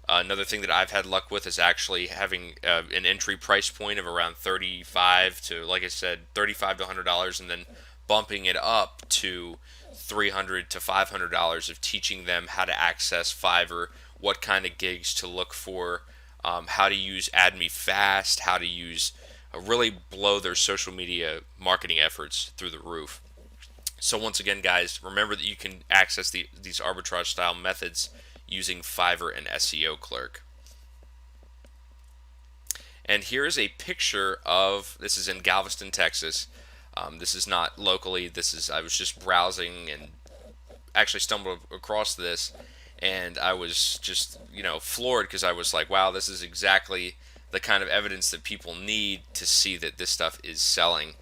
another thing that I've had luck with is actually having an entry price point of around 35 to, like I said, $35 to $100, and then bumping it up to $300 to $500 of teaching them how to access Fiverr, what kind of gigs to look for, how to use Add Me Fast, how to use really blow their social media marketing efforts through the roof. So once again, guys, remember that you can access these arbitrage style methods using Fiverr and SEO Clerk. And here is a picture of, this is in Galveston, Texas. This is not locally. I was just browsing and actually stumbled across this, and I was just floored, because I was like, wow, this is exactly the kind of evidence that people need to see that this stuff is selling.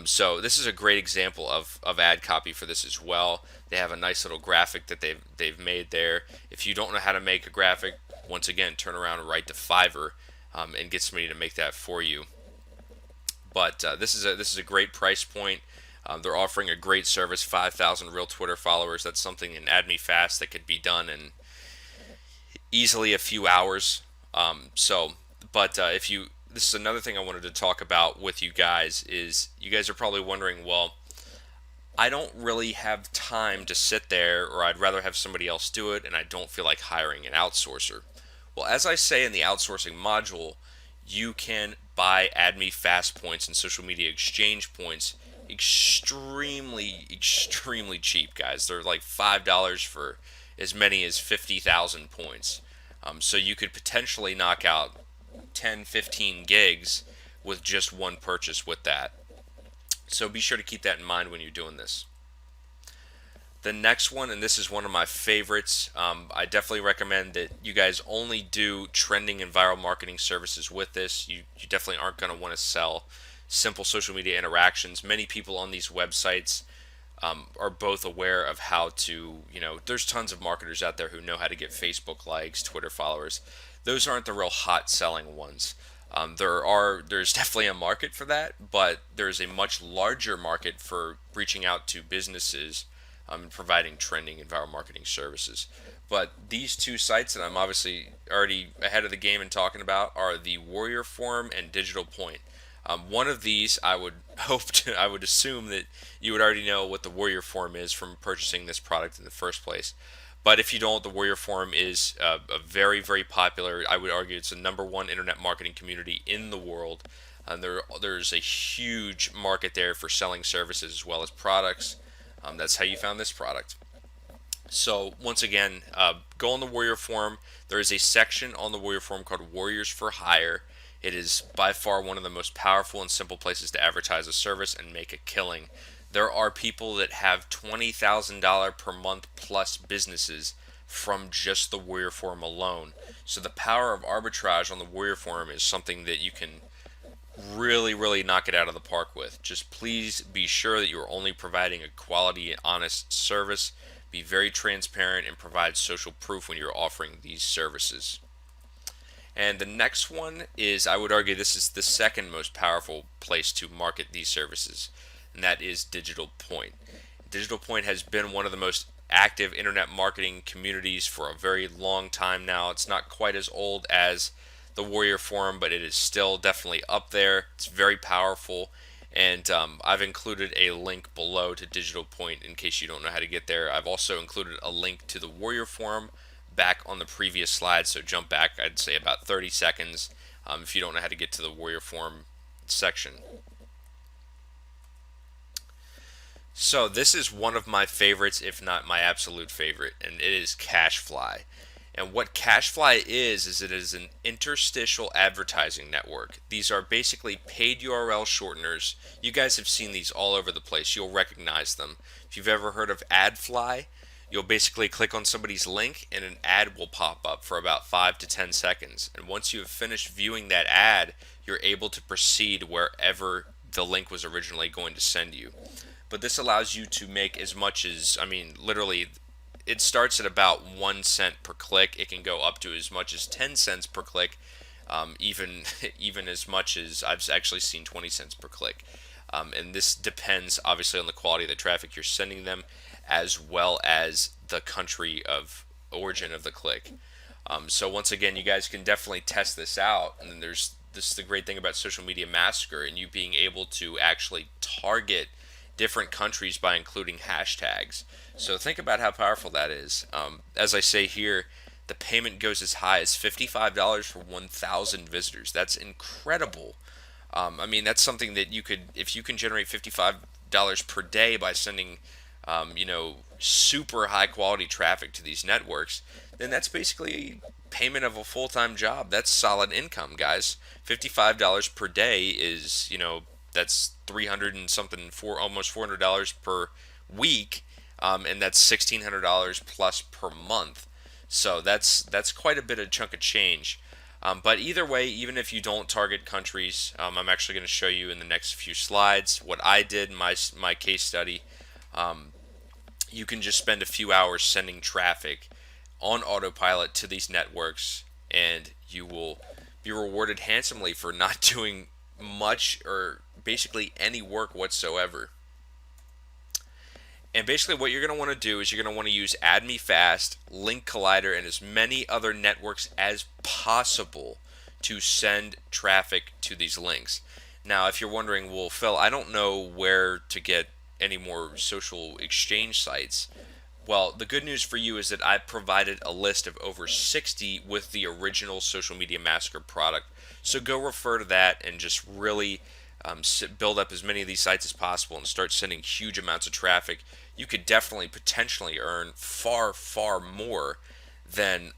So this is a great example of ad copy for this as well. They have a nice little graphic that they've made there. If you don't know how to make a graphic, once again, turn around and write to Fiverr and get somebody to make that for you. But this is a great price point. They're offering a great service, 5,000 real Twitter followers. That's something in Add Me Fast that could be done in easily a few hours. This is another thing I wanted to talk about with you guys, is you guys are probably wondering, well, I don't really have time to sit there, or I'd rather have somebody else do it, and I don't feel like hiring an outsourcer. Well, as I say in the outsourcing module, you can buy Add Me Fast points and social media exchange points extremely cheap, guys. They're like $5 for as many as 50,000 points. So you could potentially knock out 10, 15 gigs with just one purchase with that. So be sure to keep that in mind when you're doing this. The next one, and this is one of my favorites, I definitely recommend that you guys only do trending and viral marketing services with this. You definitely aren't going to want to sell simple social media interactions. Many people on these websites are both aware of how to, there's tons of marketers out there who know how to get Facebook likes, Twitter followers. Those aren't the real hot selling ones. There's definitely a market for that, but there's a much larger market for reaching out to businesses and providing trending and viral marketing services. But these two sites that I'm obviously already ahead of the game in talking about are the Warrior Forum and Digital Point. One of these, I would assume that you would already know what the Warrior Forum is from purchasing this product in the first place. But if you don't, the Warrior Forum is a very, very popular. I would argue it's the number one internet marketing community in the world. And there's a huge market there for selling services as well as products. That's how you found this product. So once again, go on the Warrior Forum. There is a section on the Warrior Forum called Warriors for Hire. It is by far one of the most powerful and simple places to advertise a service and make a killing. There are people that have $20,000 per month plus businesses from just the Warrior Forum alone. So the power of arbitrage on the Warrior Forum is something that you can really knock it out of the park with. Just please be sure that you are only providing a quality and honest service. Be very transparent and provide social proof when you're offering these services. And the next one is, I would argue, this is the second most powerful place to market these services, and that is Digital Point. Digital Point has been one of the most active internet marketing communities for a very long time now. It's not quite as old as the Warrior Forum, but it is still definitely up there. It's very powerful, and I've included a link below to Digital Point in case you don't know how to get there. I've also included a link to the Warrior Forum back on the previous slide, so jump back, I'd say about 30 seconds if you don't know how to get to the Warrior Forum section. So this is one of my favorites, if not my absolute favorite, and it is Cashfly. And what Cashfly is it is an interstitial advertising network. These are basically paid URL shorteners. You guys have seen these all over the place. You'll recognize them. If you've ever heard of AdFly, you'll basically click on somebody's link and an ad will pop up for about 5 to 10 seconds. And once you have finished viewing that ad, you're able to proceed wherever the link was originally going to send you. But this allows you to make as much as, literally, it starts at about 1 cent per click. It can go up to as much as 10 cents per click, even as much as I've actually seen 20 cents per click. And this depends obviously on the quality of the traffic you're sending them, as well as the country of origin of the click. So once again, you guys can definitely test this out. And then this is the great thing about Social Media Massacre and you being able to actually target different countries by including hashtags. So think about how powerful that is. As I say here, the payment goes as high as $55 for 1,000 visitors. That's incredible. That's something that you could, if you can generate $55 per day by sending, super high quality traffic to these networks, then that's basically payment of a full-time job. That's solid income, guys. $55 per day is, that's 300 and something, almost $400 per week, and that's $1,600 plus per month. So that's quite a bit of chunk of change. But either way, even if you don't target countries, I'm actually going to show you in the next few slides what I did in my case study. You can just spend a few hours sending traffic on autopilot to these networks, and you will be rewarded handsomely for not doing much or basically any work whatsoever. And basically what you're going to want to do is you're going to want to use AdMeFast, Link Collider, and as many other networks as possible to send traffic to these links. Now, if you're wondering, well, Phil, I don't know where to get any more social exchange sites. Well, the good news for you is that I've provided a list of over 60 with the original Social Media Massacre product. So go refer to that and just really build up as many of these sites as possible and start sending huge amounts of traffic, you could definitely potentially earn far, far more than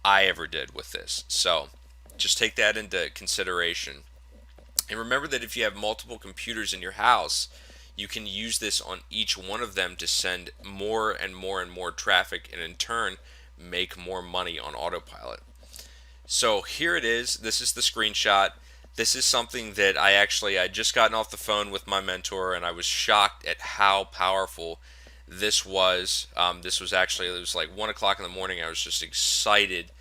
I ever did with this. So just take that into consideration. And remember that if you have multiple computers in your house, you can use this on each one of them to send more and more and more traffic, and in turn make more money on autopilot. So here it is. This is the screenshot. This is something that I just gotten off the phone with my mentor, and I was shocked at how powerful this was. It was like 1 o'clock in the morning. I was just excited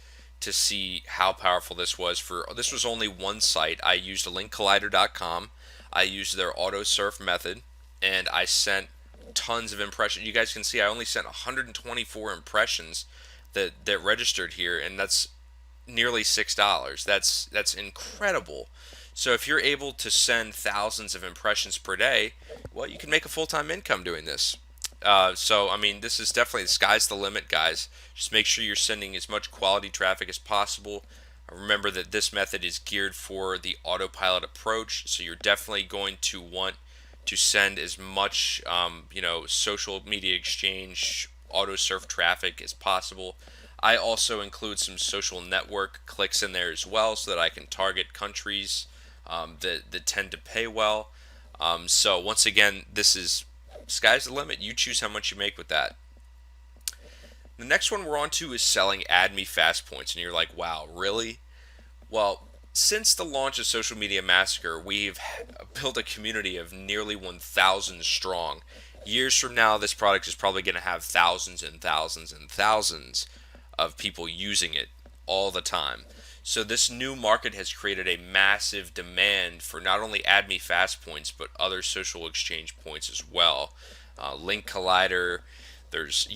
to see how powerful this was. This was only one site. I used linkcollider.com. I used their auto surf method, and I sent tons of impressions. You guys can see I only sent 124 impressions that registered here, and that's nearly $6. That's incredible. So if you're able to send thousands of impressions per day, well, you can make a full-time income doing this. So I mean, this is definitely, the sky's the limit, guys. Just make sure you're sending as much quality traffic as possible. Remember that this method is geared for the autopilot approach, so you're definitely going to want to send as much, social media exchange, auto surf traffic as possible. I also include some social network clicks in there as well, so that I can target countries that tend to pay well. So once again, this is sky's the limit. You choose how much you make with that. The next one we're on to is selling Add Me Fast points, and you're like, wow, really? Well, since the launch of Social Media Massacre, we've built a community of nearly 1,000 strong. Years from now, this product is probably going to have thousands and thousands and thousands of people using it all the time. So this new market has created a massive demand for not only Add Me Fast points, but other social exchange points as well. Link Collider, there's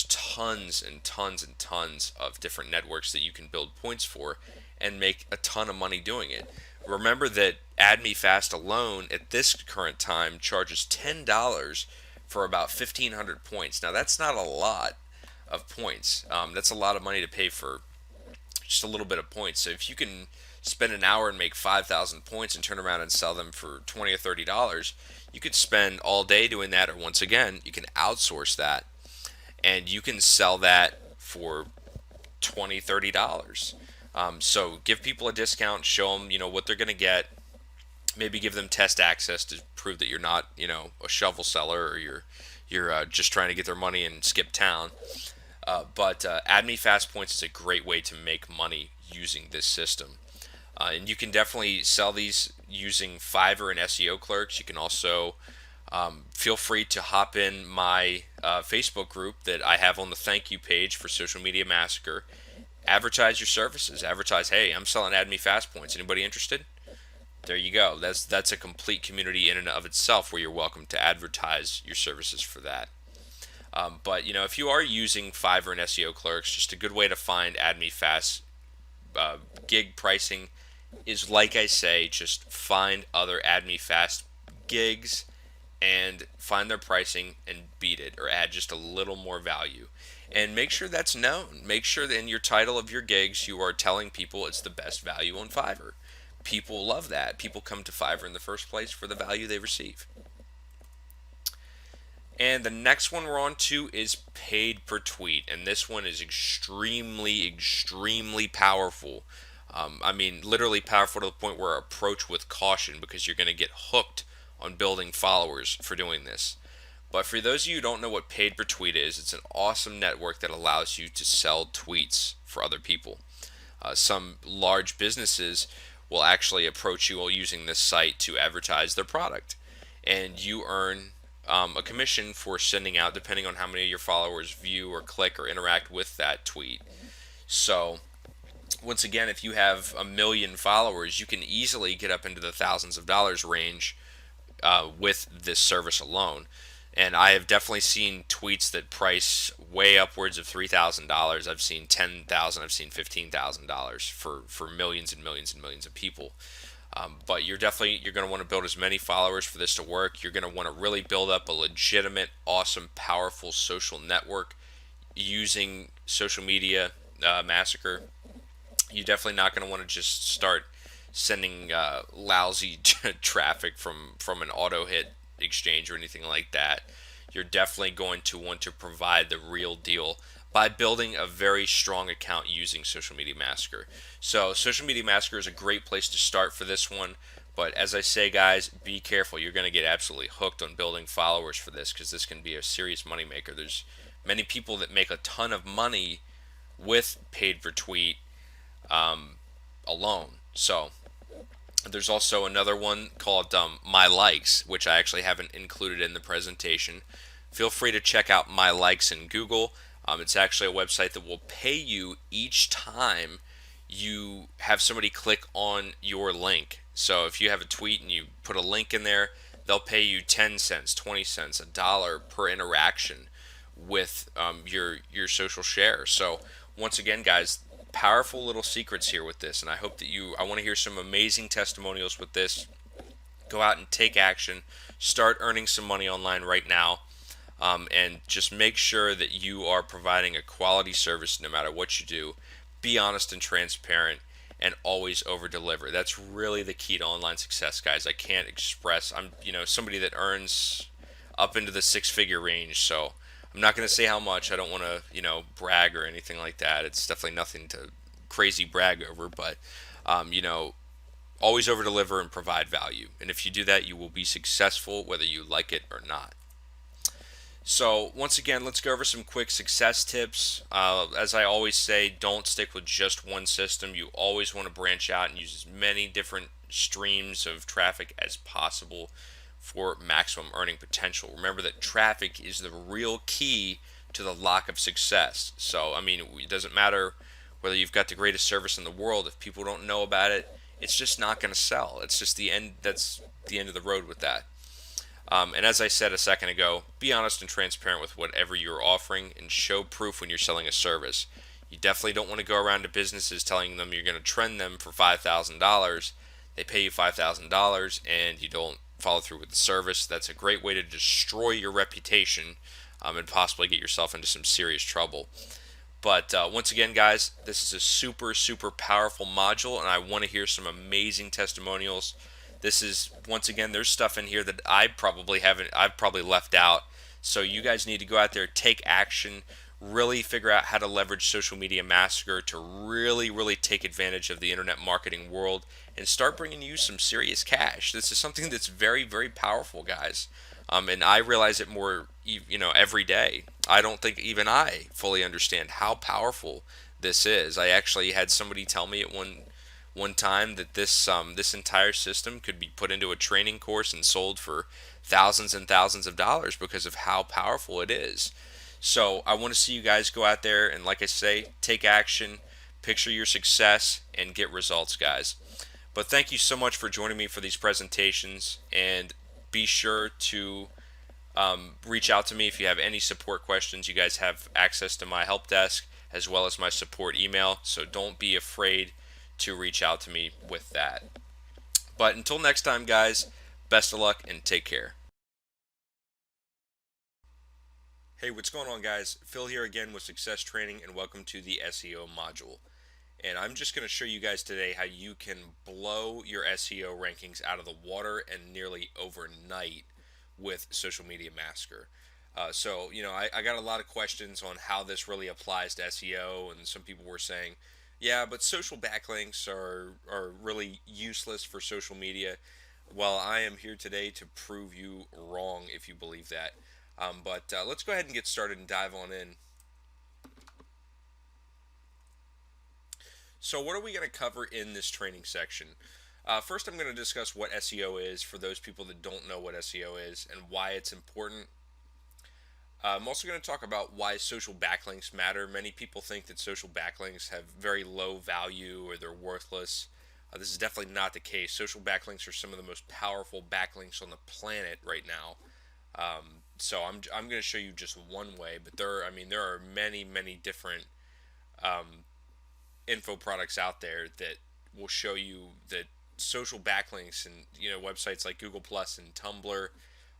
tons and tons and tons of different networks that you can build points for and make a ton of money doing it. Remember that Add Me Fast alone at this current time charges $10 for about 1,500 points. Now that's not a lot of points. That's a lot of money to pay for just a little bit of points. So if you can spend an hour and make 5,000 points and turn around and sell them for $20 or $30, you could spend all day doing that, or once again, you can outsource that and you can sell that for $20, $30. So give people a discount, show them, what they're going to get. Maybe give them test access to prove that you're not, a shovel seller, or you're just trying to get their money and skip town. But Add Me Fast points is a great way to make money using this system. And you can definitely sell these using Fiverr and SEO clerks. You can also feel free to hop in my Facebook group that I have on the thank you page for Social Media Massacre. Advertise your services. Advertise, hey, I'm selling Add Me Fast points. Anybody interested? There you go. That's a complete community in and of itself, where you're welcome to advertise your services for that. But if you are using Fiverr and SEO clerks, just a good way to find Add Me Fast gig pricing is, like I say, just find other Add Me Fast gigs and find their pricing and beat it, or add just a little more value. And make sure that's known. Make sure that in your title of your gigs, you are telling people it's the best value on Fiverr. People love that. People come to Fiverr in the first place for the value they receive. And the next one we're on to is paid per tweet, and this one is extremely, extremely powerful. Literally powerful to the point where approach with caution, because you're going to get hooked on building followers for doing this. But for those of you who don't know what paid per tweet is, it's an awesome network that allows you to sell tweets for other people. Some large businesses will actually approach you while using this site to advertise their product, and you earn a commission for sending out, depending on how many of your followers view or click or interact with that tweet. So once again, if you have 1 million followers, you can easily get up into the thousands of dollars range with this service alone. And I have definitely seen tweets that price way upwards of $3,000. I've seen $10,000. I've seen $15,000 for millions and millions and millions of people. But you're going to want to build as many followers for this to work. You're going to want to really build up a legitimate, awesome, powerful social network using Social Media Massacre. You're definitely not going to want to just start sending lousy traffic from an auto hit exchange or anything like that. You're definitely going to want to provide the real deal by building a very strong account using Social Media Massacre. So, Social Media Massacre is a great place to start for this one. But as I say, guys, be careful. You're going to get absolutely hooked on building followers for this because this can be a serious moneymaker. There's many people that make a ton of money with paid per tweet alone. So, there's also another one called My Likes, which I actually haven't included in the presentation. Feel free to check out My Likes in Google. It's actually a website that will pay you each time you have somebody click on your link. So if you have a tweet and you put a link in there, they'll pay you 10 cents, 20 cents, a dollar per interaction with your social share. So once again, guys, powerful little secrets here with this, and I hope that I want to hear some amazing testimonials with this. Go out and take action, start earning some money online right now, and just make sure that you are providing a quality service no matter what you do. Be honest and transparent, and always over deliver. That's really the key to online success, guys. I can't express. I'm somebody that earns up into the six-figure range, so I'm not going to say how much. I don't want to brag or anything like that. It's definitely nothing to crazy brag over, but always over deliver and provide value. And if you do that, you will be successful whether you like it or not. So once again, let's go over some quick success tips. As I always say, don't stick with just one system. You always want to branch out and use as many different streams of traffic as possible for maximum earning potential. Remember that traffic is the real key to the lock of success. So, I mean, it doesn't matter whether you've got the greatest service in the world. If people don't know about it, it's just not going to sell. It's just the end. That's the end of the road with that. And as I said a second ago, be honest and transparent with whatever you're offering and show proof when you're selling a service. You definitely don't want to go around to businesses telling them you're going to trend them for $5,000. They pay you $5,000 and you don't follow through with the service. That's a great way to destroy your reputation and possibly get yourself into some serious trouble. But once again, guys, this is a super, super powerful module, and I want to hear some amazing testimonials. This is, once again, there's stuff in here that I've probably left out. So you guys need to go out there, take action, really figure out how to leverage Social Media Massacre to really, really take advantage of the internet marketing world and start bringing you some serious cash. This is something that's very, very powerful, guys. And I realize it more, every day. I don't think even I fully understand how powerful this is. I actually had somebody tell me at one time that this entire system could be put into a training course and sold for thousands and thousands of dollars because of how powerful it is. So I want to see you guys go out there and, like I say, take action, picture your success, and get results, guys. But thank you so much for joining me for these presentations, and be sure to reach out to me if you have any support questions. You guys have access to my help desk as well as my support email, so don't be afraid to reach out to me with that. But until next time, guys, best of luck and take care. Hey, what's going on, guys? Phil here again with Success Training, and welcome to the SEO module. And I'm just going to show you guys today how you can blow your SEO rankings out of the water and nearly overnight with Social Media Massacre. So, I got a lot of questions on how this really applies to SEO, and some people were saying, yeah, but social backlinks are really useless for social media. Well, I am here today to prove you wrong if you believe that. But let's go ahead and get started and dive on in. So what are we going to cover in this training section? First, I'm going to discuss what SEO is for those people that don't know what SEO is and why it's important. I'm also going to talk about why social backlinks matter. Many people think that social backlinks have very low value or they're worthless. This is definitely not the case. Social backlinks are some of the most powerful backlinks on the planet right now. So I'm going to show you just one way, but there are many different info products out there that will show you that social backlinks and websites like Google Plus and Tumblr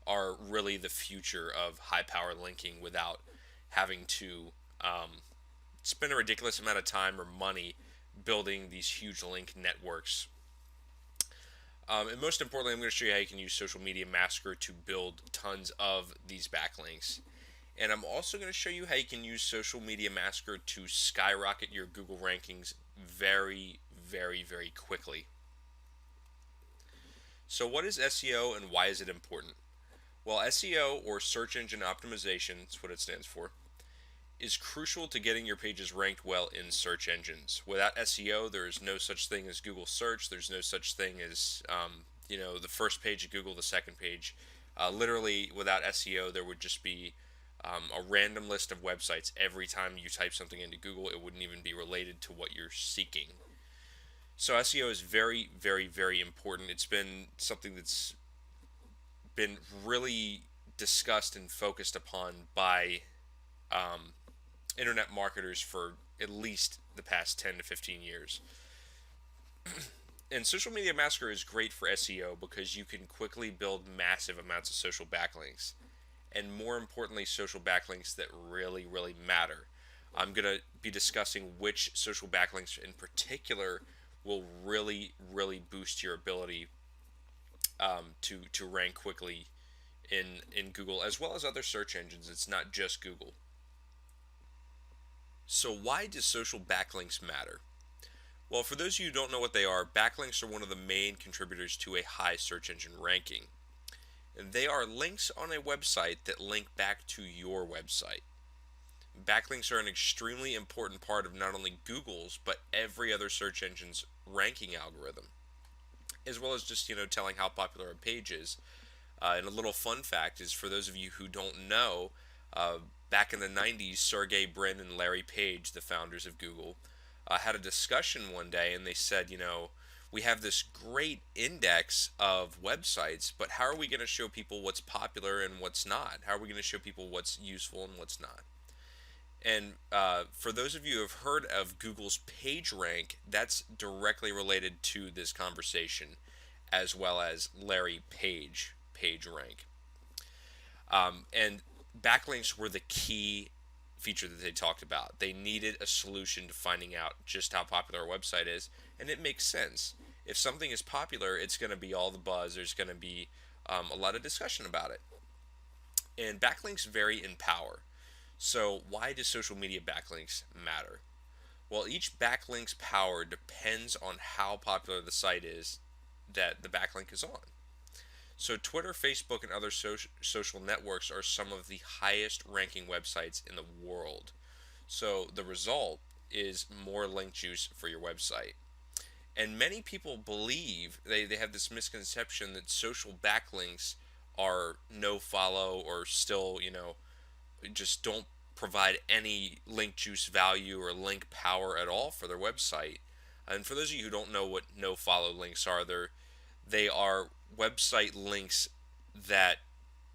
are really the future of high power linking without having to spend a ridiculous amount of time or money building these huge link networks And most importantly, I'm going to show you how you can use Social Media Massacre to build tons of these backlinks. And I'm also going to show you how you can use Social Media Massacre to skyrocket your Google rankings very, very, very quickly. So what is SEO and why is it important? Well, SEO, or search engine optimization, is what it stands for, is crucial to getting your pages ranked well in search engines. Without SEO, there is no such thing as Google search. There's no such thing as the first page of Google, the second page. Literally, without SEO, there would just be a random list of websites. Every time you type something into Google, it wouldn't even be related to what you're seeking. So SEO is very, very, very important. It's been something that's been really discussed and focused upon by um, internet marketers for at least the past 10 to 15 years. And Social Media Massacre is great for SEO because you can quickly build massive amounts of social backlinks. And more importantly, social backlinks that really, really matter. I'm going to be discussing which social backlinks in particular will really, really boost your ability to rank quickly in Google as well as other search engines. It's not just Google. So why do social backlinks matter? Well, for those of you who don't know what they are, backlinks are one of the main contributors to a high search engine ranking. And they are links on a website that link back to your website. Backlinks are an extremely important part of not only Google's, but every other search engine's ranking algorithm, as well as just, telling how popular a page is. And a little fun fact is, for those of you who don't know, uh, back in the 90s, Sergey Brin and Larry Page, the founders of Google, had a discussion one day, and they said, we have this great index of websites, but how are we going to show people what's popular and what's not? How are we going to show people what's useful and what's not? And for those of you who have heard of Google's PageRank, that's directly related to this conversation, as well as Larry Page PageRank. And backlinks were the key feature that they talked about. They needed a solution to finding out just how popular a website is, and it makes sense. If something is popular, it's going to be all the buzz. There's going to be a lot of discussion about it. And backlinks vary in power. So why do social media backlinks matter? Well, each backlink's power depends on how popular the site is that the backlink is on. So Twitter, Facebook, and other social networks are some of the highest ranking websites in the world. So the result is more link juice for your website. And many people believe, they have this misconception that social backlinks are no follow or still, just don't provide any link juice value or link power at all for their website. And for those of you who don't know what no follow links are, they are website links that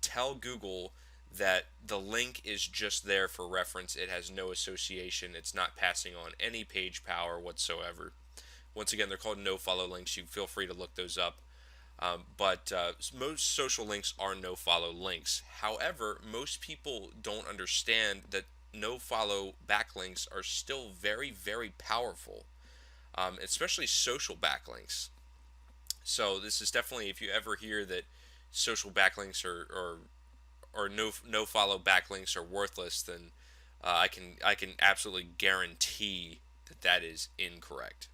tell Google that the link is just there for reference. It has no association. It's not passing on any page power whatsoever. Once again, they're called no follow links. You feel free to look those up. But most social links are no follow links. However, most people don't understand that no follow backlinks are still very, very powerful, especially social backlinks. So this is definitely, if you ever hear that social backlinks or no follow backlinks are worthless, then I can absolutely guarantee that that is incorrect.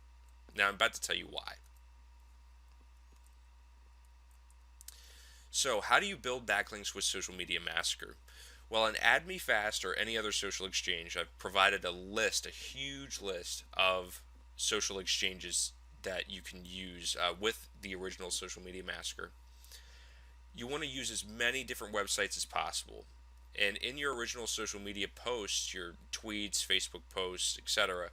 Now I'm about to tell you why. So how do you build backlinks with Social Media Massacre? Well, in AdMeFast or any other social exchange, I've provided a huge list of social exchanges that you can use with the original Social Media Massacre. You want to use as many different websites as possible. And in your original social media posts, your tweets, Facebook posts, etc.,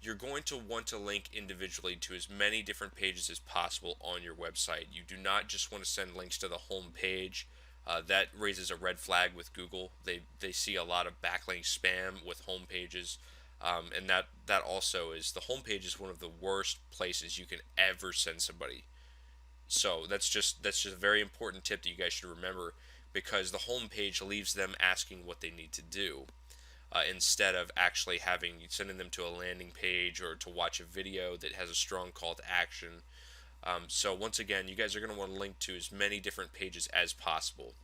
you're going to want to link individually to as many different pages as possible on your website. You do not just want to send links to the home page. That raises a red flag with Google. They see a lot of backlink spam with home pages. And that also is, the home page is one of the worst places you can ever send somebody. So that's just a very important tip that you guys should remember, because the home page leaves them asking what they need to do. Instead of actually sending them to a landing page or to watch a video that has a strong call to action. So once again, you guys are going to want to link to as many different pages as possible.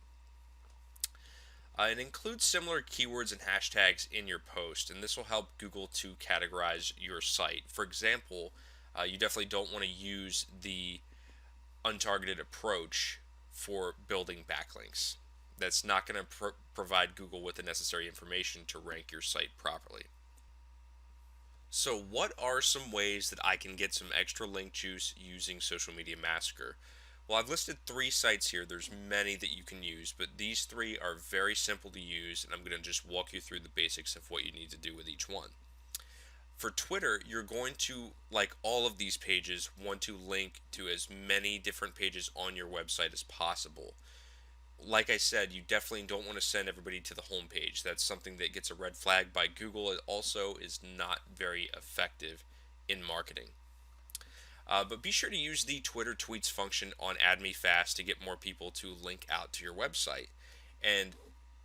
And include similar keywords and hashtags in your post, and this will help Google to categorize your site. For example, you definitely don't want to use the untargeted approach for building backlinks. That's not going to provide Google with the necessary information to rank your site properly. So, what are some ways that I can get some extra link juice using Social Media Massacre? Well, I've listed 3 sites here. There's many that you can use, but these 3 are very simple to use, and I'm going to just walk you through the basics of what you need to do with each one. For Twitter, you're going to, like all of these pages, want to link to as many different pages on your website as possible. Like I said, you definitely don't want to send everybody to the home page. That's something that gets a red flag by Google. It also is not very effective in marketing. But be sure to use the Twitter tweets function on Add Me Fast to get more people to link out to your website. And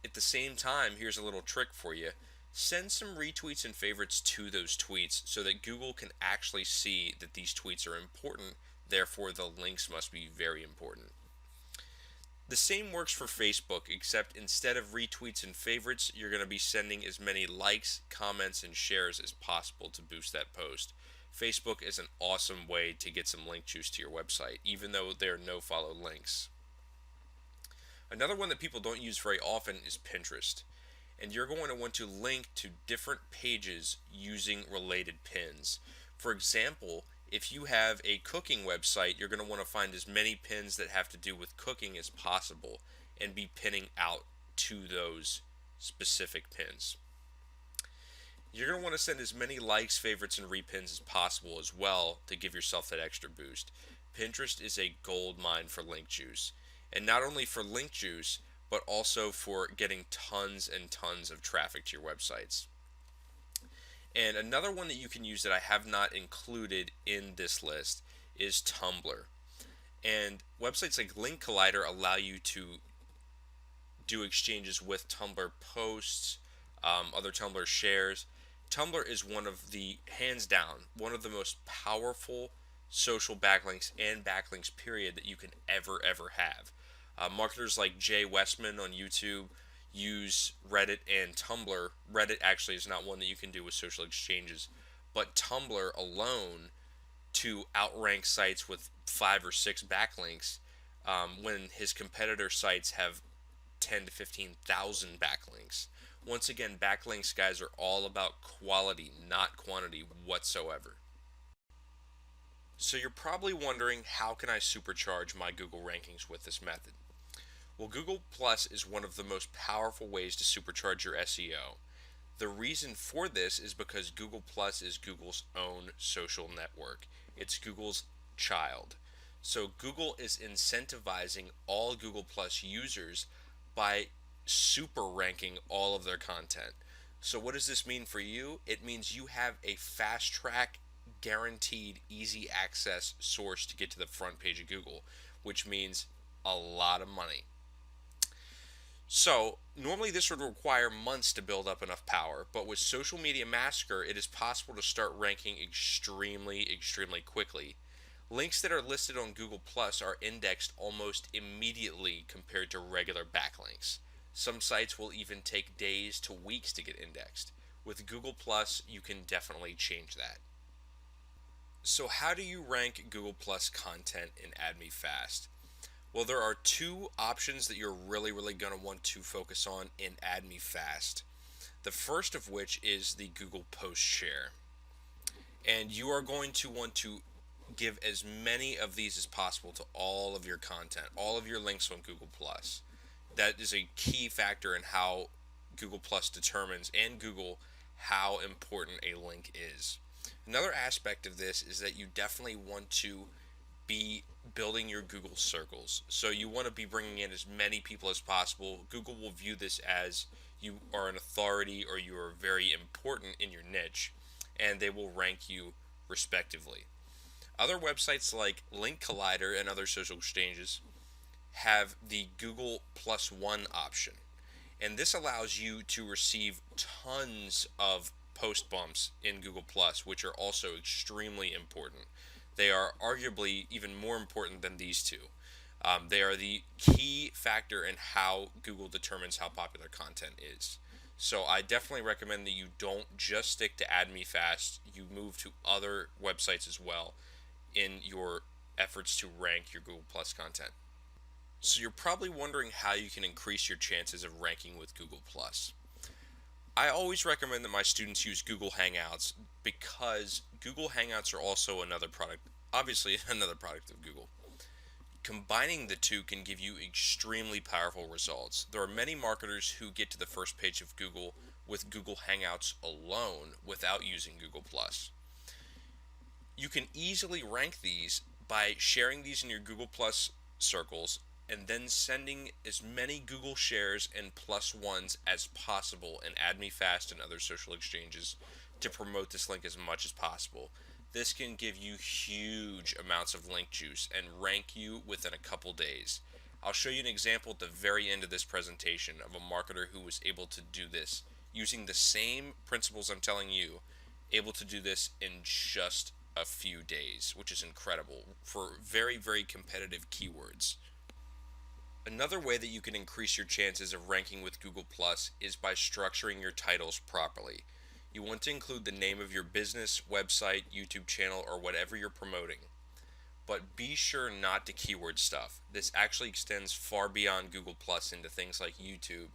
at the same time, here's a little trick for you. Send some retweets and favorites to those tweets so that Google can actually see that these tweets are important. Therefore, the links must be very important. The same works for Facebook, except instead of retweets and favorites, you're going to be sending as many likes, comments, and shares as possible to boost that post. Facebook is an awesome way to get some link juice to your website, even though there are no follow links. Another one that people don't use very often is Pinterest. And you're going to want to link to different pages using related pins. For example, if you have a cooking website, you're going to want to find as many pins that have to do with cooking as possible and be pinning out to those specific pins. You're going to want to send as many likes, favorites, and repins as possible as well to give yourself that extra boost. Pinterest is a gold mine for link juice. And not only for link juice, but also for getting tons and tons of traffic to your websites. And another one that you can use that I have not included in this list is Tumblr. And websites like Link Collider allow you to do exchanges with Tumblr posts, other Tumblr shares. Tumblr is one of the, hands down, one of the most powerful social backlinks and backlinks period that you can ever have. Marketers like Jay Westman on YouTube use Reddit and Tumblr. Reddit actually is not one that you can do with social exchanges, but Tumblr alone to outrank sites with 5 or 6 backlinks when his competitor sites have 10 to 15,000 backlinks. Once again, backlinks, guys, are all about quality, not quantity whatsoever. So you're probably wondering, how can I supercharge my Google rankings with this method? Well, Google Plus is one of the most powerful ways to supercharge your SEO. The reason for this is because Google Plus is Google's own social network. It's Google's child. So Google is incentivizing all Google Plus users by super ranking all of their content. So what does this mean for you? It means you have a fast track, guaranteed, easy access source to get to the front page of Google, which means a lot of money. So normally this would require months to build up enough power, but with Social Media Massacre, it is possible to start ranking extremely quickly. Links that are listed on Google Plus are indexed almost immediately compared to regular backlinks. Some sites will even take days to weeks to get indexed. With Google Plus, you can definitely change that. So how do you rank Google Plus content in Add Me Fast? Well, there are 2 options that you're really going to want to focus on in Add Me Fast. The first of which is the Google Post Share. And you are going to want to give as many of these as possible to all of your content, all of your links on Google Plus. That is a key factor in how Google Plus determines, and Google, how important a link is. Another aspect of this is that you definitely want to be building your Google circles. So you want to be bringing in as many people as possible. Google will view this as you are an authority or you are very important in your niche, and they will rank you respectively. Other websites like Link Collider and other social exchanges have the Google Plus One option, and this allows you to receive tons of post bumps in Google Plus, which are also extremely important. They are arguably even more important than these two. They are the key factor in how Google determines how popular content is. So I definitely recommend that you don't just stick to AdMeFast, you move to other websites as well in your efforts to rank your Google Plus content. So you're probably wondering how you can increase your chances of ranking with Google Plus. I always recommend that my students use Google Hangouts because Google Hangouts are also another product, obviously another product of Google. Combining the two can give you extremely powerful results. There are many marketers who get to the first page of Google with Google Hangouts alone without using Google Plus. You can easily rank these by sharing these in your Google Plus circles and then sending as many Google shares and plus ones as possible in AdMeFast and other social exchanges to promote this link as much as possible. This can give you huge amounts of link juice and rank you within a couple days. I'll show you an example at the very end of this presentation of a marketer who was able to do this using the same principles I'm telling you, able to do this in just a few days, which is incredible for very, very competitive keywords. Another way that you can increase your chances of ranking with Google Plus is by structuring your titles properly. You want to include the name of your business, website, YouTube channel, or whatever you're promoting. But be sure not to keyword stuff. This actually extends far beyond Google Plus into things like YouTube.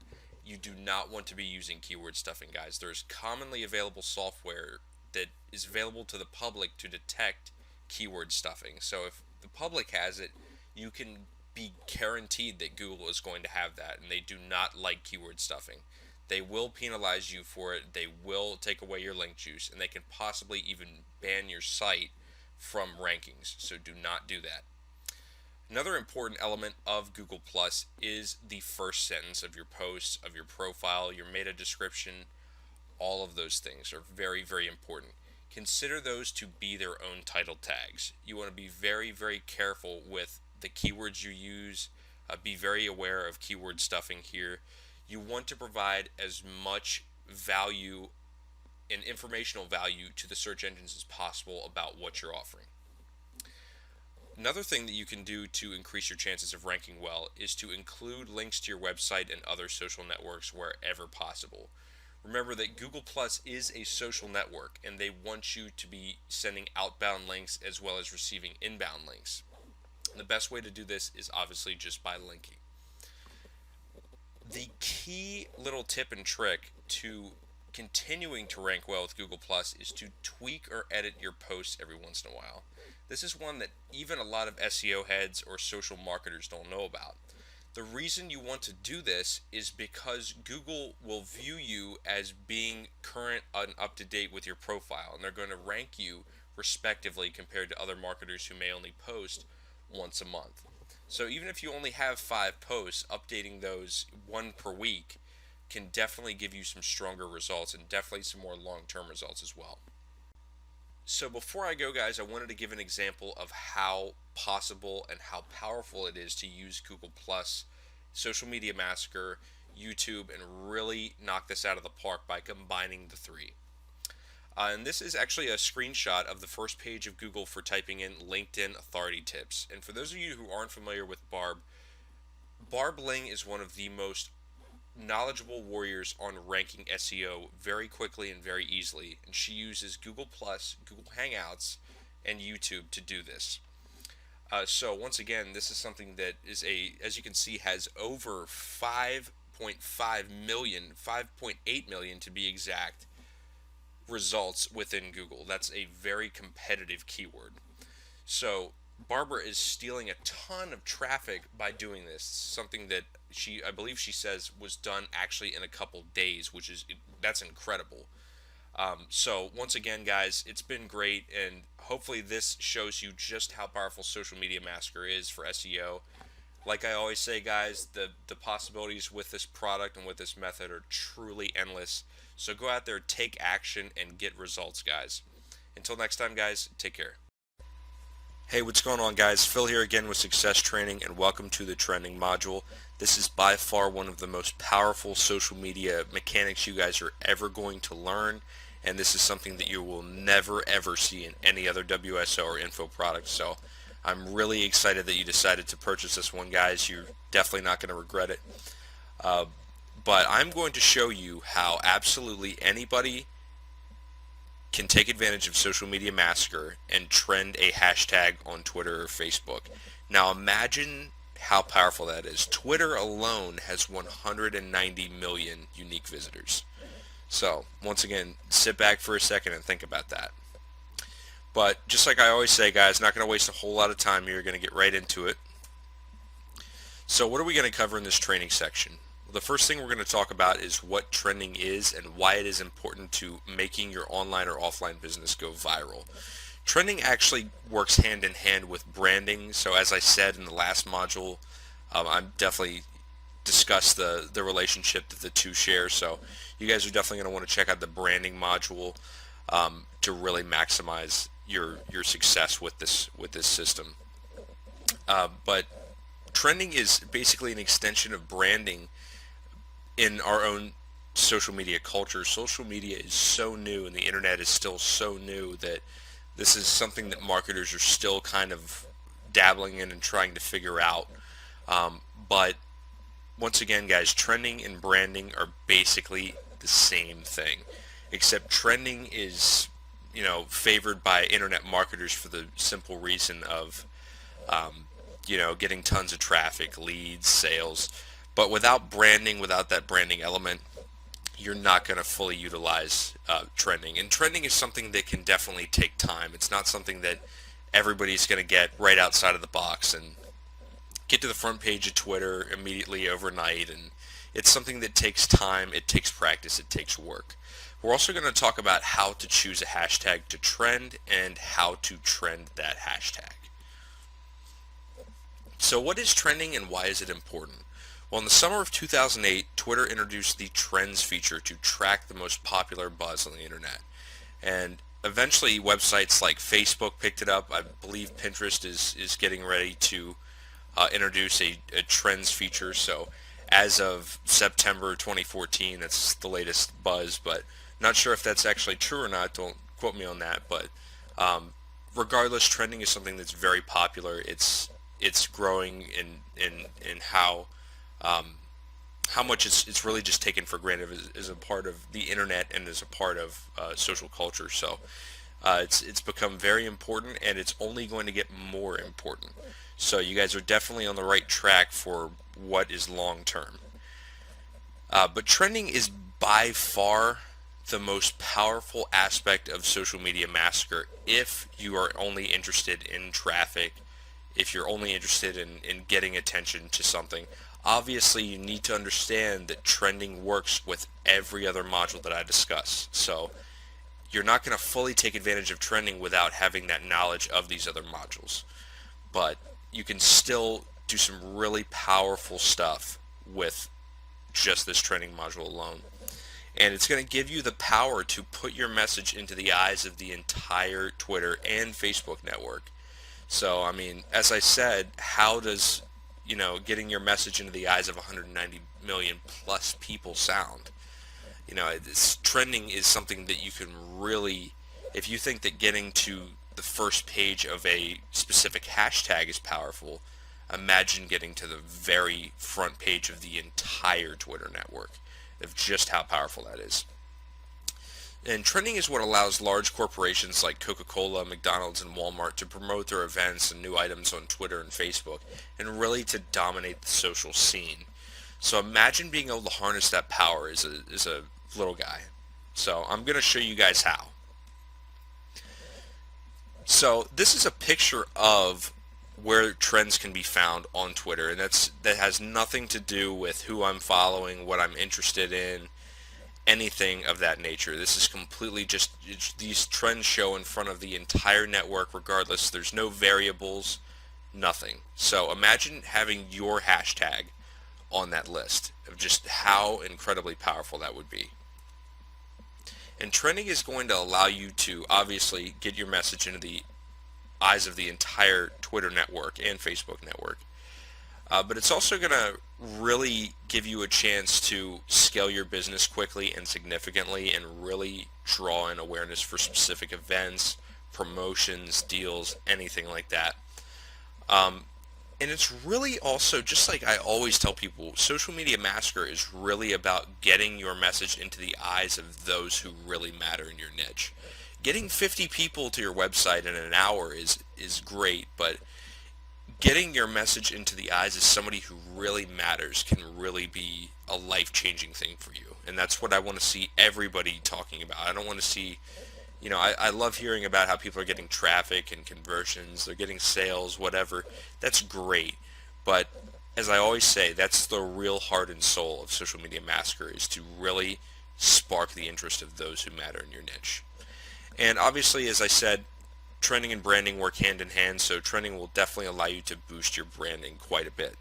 You do not want to be using keyword stuffing, guys. There's commonly available software that is available to the public to detect keyword stuffing. So if the public has it, you can be guaranteed that Google is going to have that, and they do not like keyword stuffing. They will penalize you for it, they will take away your link juice, and they can possibly even ban your site from rankings, so do not do that. Another important element of Google Plus is the first sentence of your posts, of your profile, your meta description. All of those things are very, very important. Consider those to be their own title tags. You want to be very, very careful with the keywords you use. Be very aware of keyword stuffing here. You want to provide as much value and informational value to the search engines as possible about what you're offering. Another thing that you can do to increase your chances of ranking well is to include links to your website and other social networks wherever possible. Remember that Google Plus is a social network, and they want you to be sending outbound links as well as receiving inbound links. The best way to do this is obviously just by linking. The key little tip and trick to continuing to rank well with Google Plus is to tweak or edit your posts every once in a while. This is one that even a lot of SEO heads or social marketers don't know about. The reason you want to do this is because Google will view you as being current and up to date with your profile, and they're going to rank you respectively compared to other marketers who may only post once a month. So even if you only have 5 posts, updating those one per week can definitely give you some stronger results and definitely some more long-term results as well. So before I go, guys, I wanted to give an example of how possible and how powerful it is to use Google Plus, Social Media Massacre, YouTube, and really knock this out of the park by combining the three. And this is actually a screenshot of the first page of Google for typing in LinkedIn authority tips. And for those of you who aren't familiar with Barb Ling is one of the most knowledgeable warriors on ranking SEO very quickly and very easily. And she uses Google Plus, Google Hangouts, and YouTube to do this. So once again, this is something that is as you can see, has over 5.5 million, 5.8 million to be exact, results within Google. That's a very competitive keyword. So Barbara is stealing a ton of traffic by doing this. Something that I believe she says was done actually in a couple days, that's incredible. So once again, guys, it's been great, and hopefully this shows you just how powerful Social Media Massacre is for SEO. Like I always say, guys, the possibilities with this product and with this method are truly endless. So go out there, take action, and get results, guys. Until next time, guys, take care. Hey, what's going on, guys? Phil here again with Success Training, and welcome to the trending module. This is by far one of the most powerful social media mechanics you guys are ever going to learn, and this is something that you will never ever see in any other WSO or info product. So I'm really excited that you decided to purchase this one, guys. You're definitely not going to regret it. Uh, but I'm going to show you how absolutely anybody can take advantage of Social Media Massacre and trend a hashtag on Twitter or Facebook. Now imagine how powerful that is. Twitter alone has 190 million unique visitors. So once again, sit back for a second and think about that. But just like I always say, guys, not going to waste a whole lot of time here. You're going to get right into it. So what are we going to cover in this training section? The first thing we're going to talk about is what trending is and why it is important to making your online or offline business go viral. Trending actually works hand in hand with branding. So as I said in the last module, I'm definitely discussed the relationship that the two share. So you guys are definitely going to want to check out the branding module to really maximize your success with this system. But trending is basically an extension of branding in our own social media culture. Social media is so new and the internet is still so new that this is something that marketers are still kind of dabbling in and trying to figure out. But once again, guys, trending and branding are basically the same thing, except trending is, favored by internet marketers for the simple reason of, getting tons of traffic, leads, sales. But without branding, without that branding element, you're not going to fully utilize trending. And trending is something that can definitely take time. It's not something that everybody's going to get right outside of the box and get to the front page of Twitter immediately overnight. And it's something that takes time, it takes practice, it takes work. We're also going to talk about how to choose a hashtag to trend and how to trend that hashtag. So what is trending and why is it important? Well, in the summer of 2008, Twitter introduced the Trends feature to track the most popular buzz on the internet. And eventually websites like Facebook picked it up. I believe Pinterest is getting ready to introduce a Trends feature. So as of September 2014, that's the latest buzz, but not sure if that's actually true or not. Don't quote me on that. But regardless, trending is something that's very popular. It's growing in how much it's really just taken for granted as a part of the internet and as a part of social culture. So it's become very important, and it's only going to get more important. So you guys are definitely on the right track for what is long term. But trending is by far the most powerful aspect of Social Media Massacre if you are only interested in traffic, if you're only interested in getting attention to something. Obviously, you need to understand that trending works with every other module that I discuss. So you're not going to fully take advantage of trending without having that knowledge of these other modules. But you can still do some really powerful stuff with just this trending module alone. And it's going to give you the power to put your message into the eyes of the entire Twitter and Facebook network. So, I mean, as I said, how does, getting your message into the eyes of 190 million plus people sound? This trending is something that you can really, if you think that getting to the first page of a specific hashtag is powerful, imagine getting to the very front page of the entire Twitter network, of just how powerful that is. And trending is what allows large corporations like Coca-Cola, McDonald's, and Walmart to promote their events and new items on Twitter and Facebook, and really to dominate the social scene. So imagine being able to harness that power as a little guy. So I'm going to show you guys how. So this is a picture of where trends can be found on Twitter, and that has nothing to do with who I'm following, what I'm interested in, anything of that nature. This is completely just these trends show in front of the entire network regardless. There's no variables, nothing. So imagine having your hashtag on that list of just how incredibly powerful that would be. And trending is going to allow you to obviously get your message into the eyes of the entire Twitter network and Facebook network. But it's also going to really give you a chance to scale your business quickly and significantly and really draw in awareness for specific events, promotions, deals, anything like that. Um, and it's really also, just like I always tell people, Social Media Massacre is really about getting your message into the eyes of those who really matter in your niche. Getting 50 people to your website in an hour is great, but getting your message into the eyes of somebody who really matters can really be a life-changing thing for you. And that's what I want to see everybody talking about. I don't want to see, I love hearing about how people are getting traffic and conversions, they're getting sales, whatever. That's great. But as I always say, that's the real heart and soul of Social Media Massacre, is to really spark the interest of those who matter in your niche. And obviously, as I said, trending and branding work hand in hand, so trending will definitely allow you to boost your branding quite a bit.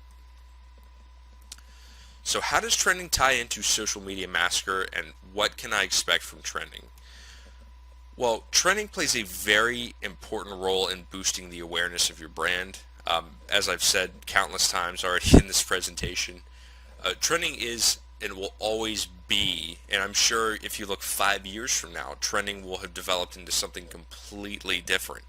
So how does trending tie into Social Media Massacre, and what can I expect from trending? Well, trending plays a very important role in boosting the awareness of your brand. As I've said countless times already in this presentation, trending is and will always be, and I'm sure if you look 5 years from now, trending will have developed into something completely different.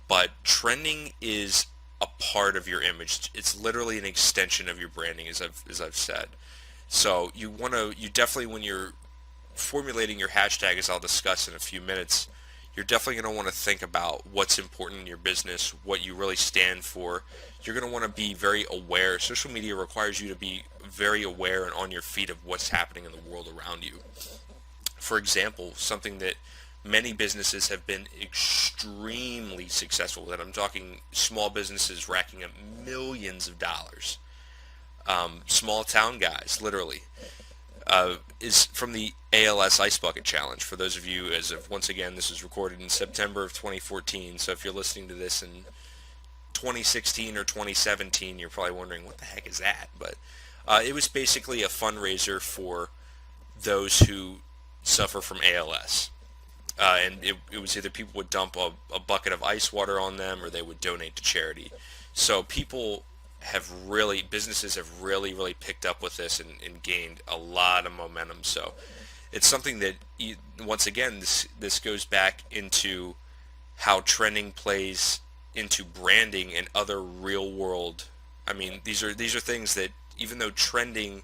But trending is a part of your image. It's literally an extension of your branding, as I've said. So you definitely, when you're formulating your hashtag, as I'll discuss in a few minutes, you're definitely going to want to think about what's important in your business, what you really stand for. You're going to want to be very aware. Social media requires you to be very aware and on your feet of what's happening in the world around you. For example, something that many businesses have been extremely successful with, and I'm talking small businesses racking up millions of dollars, small town guys, literally, is from the ALS Ice Bucket Challenge. For those of you, as of once again, this was recorded in September of 2014, so if you're listening to this in 2016 or 2017, you're probably wondering, what the heck is that? But it was basically a fundraiser for those who suffer from ALS. And it was either people would dump a bucket of ice water on them, or they would donate to charity. So businesses have really picked up with this and gained a lot of momentum. So it's something that, once again, this goes back into how trending plays into branding and other real world. I mean, these are things that, even though trending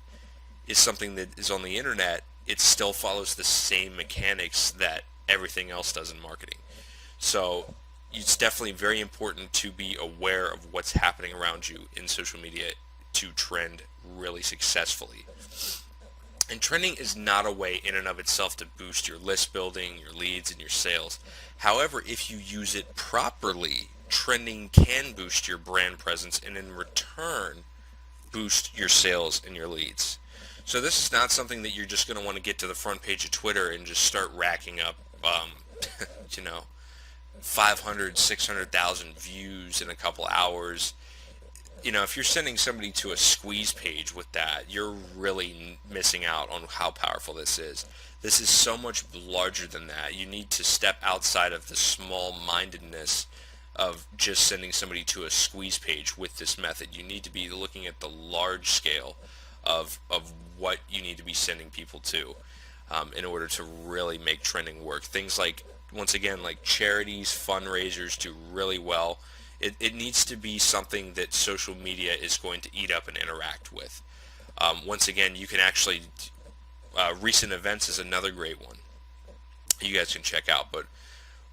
is something that is on the internet, it still follows the same mechanics that everything else does in marketing. So it's definitely very important to be aware of what's happening around you in social media to trend really successfully. And trending is not a way in and of itself to boost your list building, your leads, and your sales. However, if you use it properly, trending can boost your brand presence and in return boost your sales and your leads. So this is not something that you're just going to want to get to the front page of Twitter and just start racking up, you know, 500, 600,000 views in a couple hours. If you're sending somebody to a squeeze page with that, you're really missing out on how powerful this is. This is so much larger than that. You need to step outside of the small-mindedness of just sending somebody to a squeeze page with this method. You need to be looking at the large scale of what you need to be sending people to in order to really make trending work. Things like, once again, like charities, fundraisers do really well. It needs to be something that social media is going to eat up and interact with. Once again, you can actually, recent events is another great one you guys can check out. But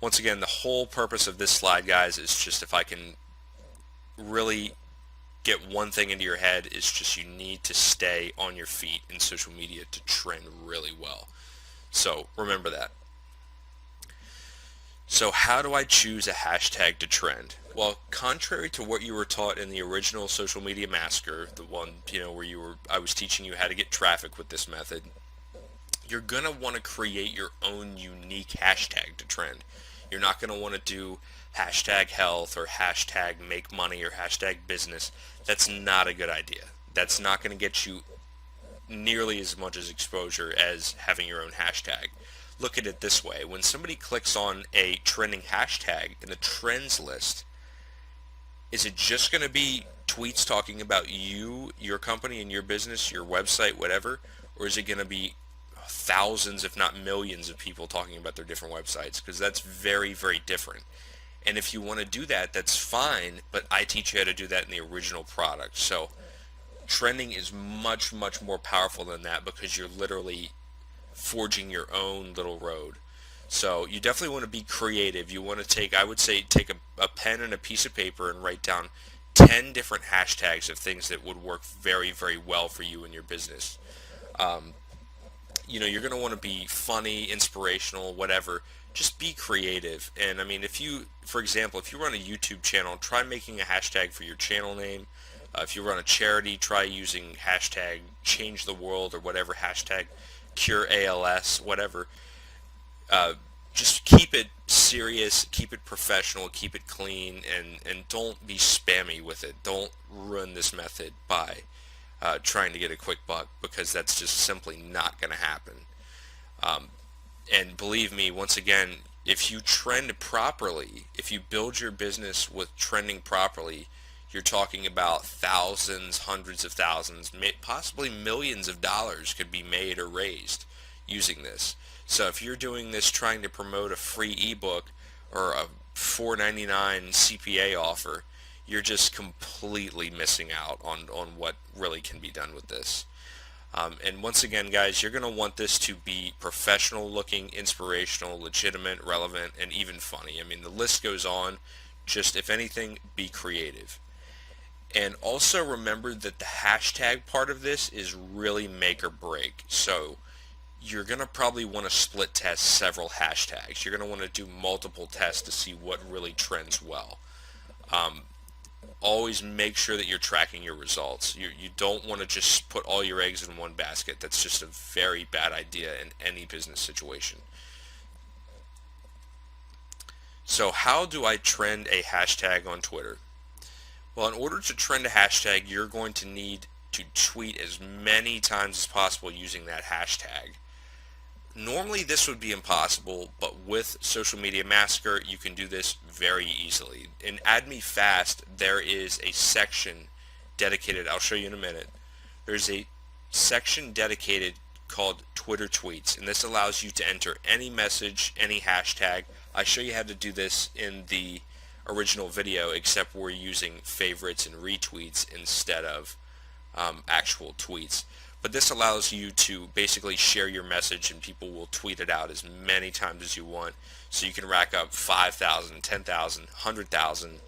once again, the whole purpose of this slide, guys, is just, if I can really get one thing into your head, is just you need to stay on your feet in social media to trend really well. So remember that. So how do I choose a hashtag to trend? Well, contrary to what you were taught in the original Social Media Massacre, the one, where I was teaching you how to get traffic with this method, you're going to want to create your own unique hashtag to trend. You're not going to want to do hashtag health or hashtag make money or hashtag business. That's not a good idea. That's not going to get you nearly as much as exposure as having your own hashtag. Look at it this way. When somebody clicks on a trending hashtag in the trends list, is it just going to be tweets talking about you, your company, and your business, your website, whatever, or is it going to be thousands, if not millions, of people talking about their different websites? Because that's very, very different. And if you want to do that, that's fine, but I teach you how to do that in the original product. So trending is much, much more powerful than that because you're literally forging your own little road. So you definitely want to be creative. You want to take, I would say, take a pen and a piece of paper and write down 10 different hashtags of things that would work very, very well for you and your business. You're going to want to be funny, inspirational, whatever. Just be creative. And I mean, if you, for example, if you run a YouTube channel, try making a hashtag for your channel name. If you run a charity, try using hashtag change the world or whatever, hashtag cure ALS, whatever. Just keep it serious, keep it professional, keep it clean, and don't be spammy with it. Don't ruin this method by trying to get a quick buck, because that's just simply not going to happen. And believe me, once again, if you trend properly, if you build your business with trending properly, you're talking about thousands, hundreds of thousands, possibly millions of dollars could be made or raised using this. So if you're doing this trying to promote a free ebook or a $4.99 CPA offer, you're just completely missing out on what really can be done with this. And once again, guys, you're going to want this to be professional looking, inspirational, legitimate, relevant, and even funny. I mean, the list goes on. Just, if anything, be creative. And also remember that the hashtag part of this is really make or break. So you're going to probably want to split test several hashtags. You're going to want to do multiple tests to see what really trends well. Always make sure that you're tracking your results. You don't want to just put all your eggs in one basket. That's just a very bad idea in any business situation. So how do I trend a hashtag on Twitter? Well, in order to trend a hashtag, you're going to need to tweet as many times as possible using that hashtag. Normally this would be impossible, but with Social Media Massacre, you can do this very easily. In Add Me Fast, there is a section dedicated, I'll show you in a minute. There's a section dedicated called Twitter Tweets, and this allows you to enter any message, any hashtag. I show you how to do this in the original video, except we're using favorites and retweets instead of actual tweets. But this allows you to basically share your message, and people will tweet it out as many times as you want. So you can rack up 5,000, 10,000, 100,000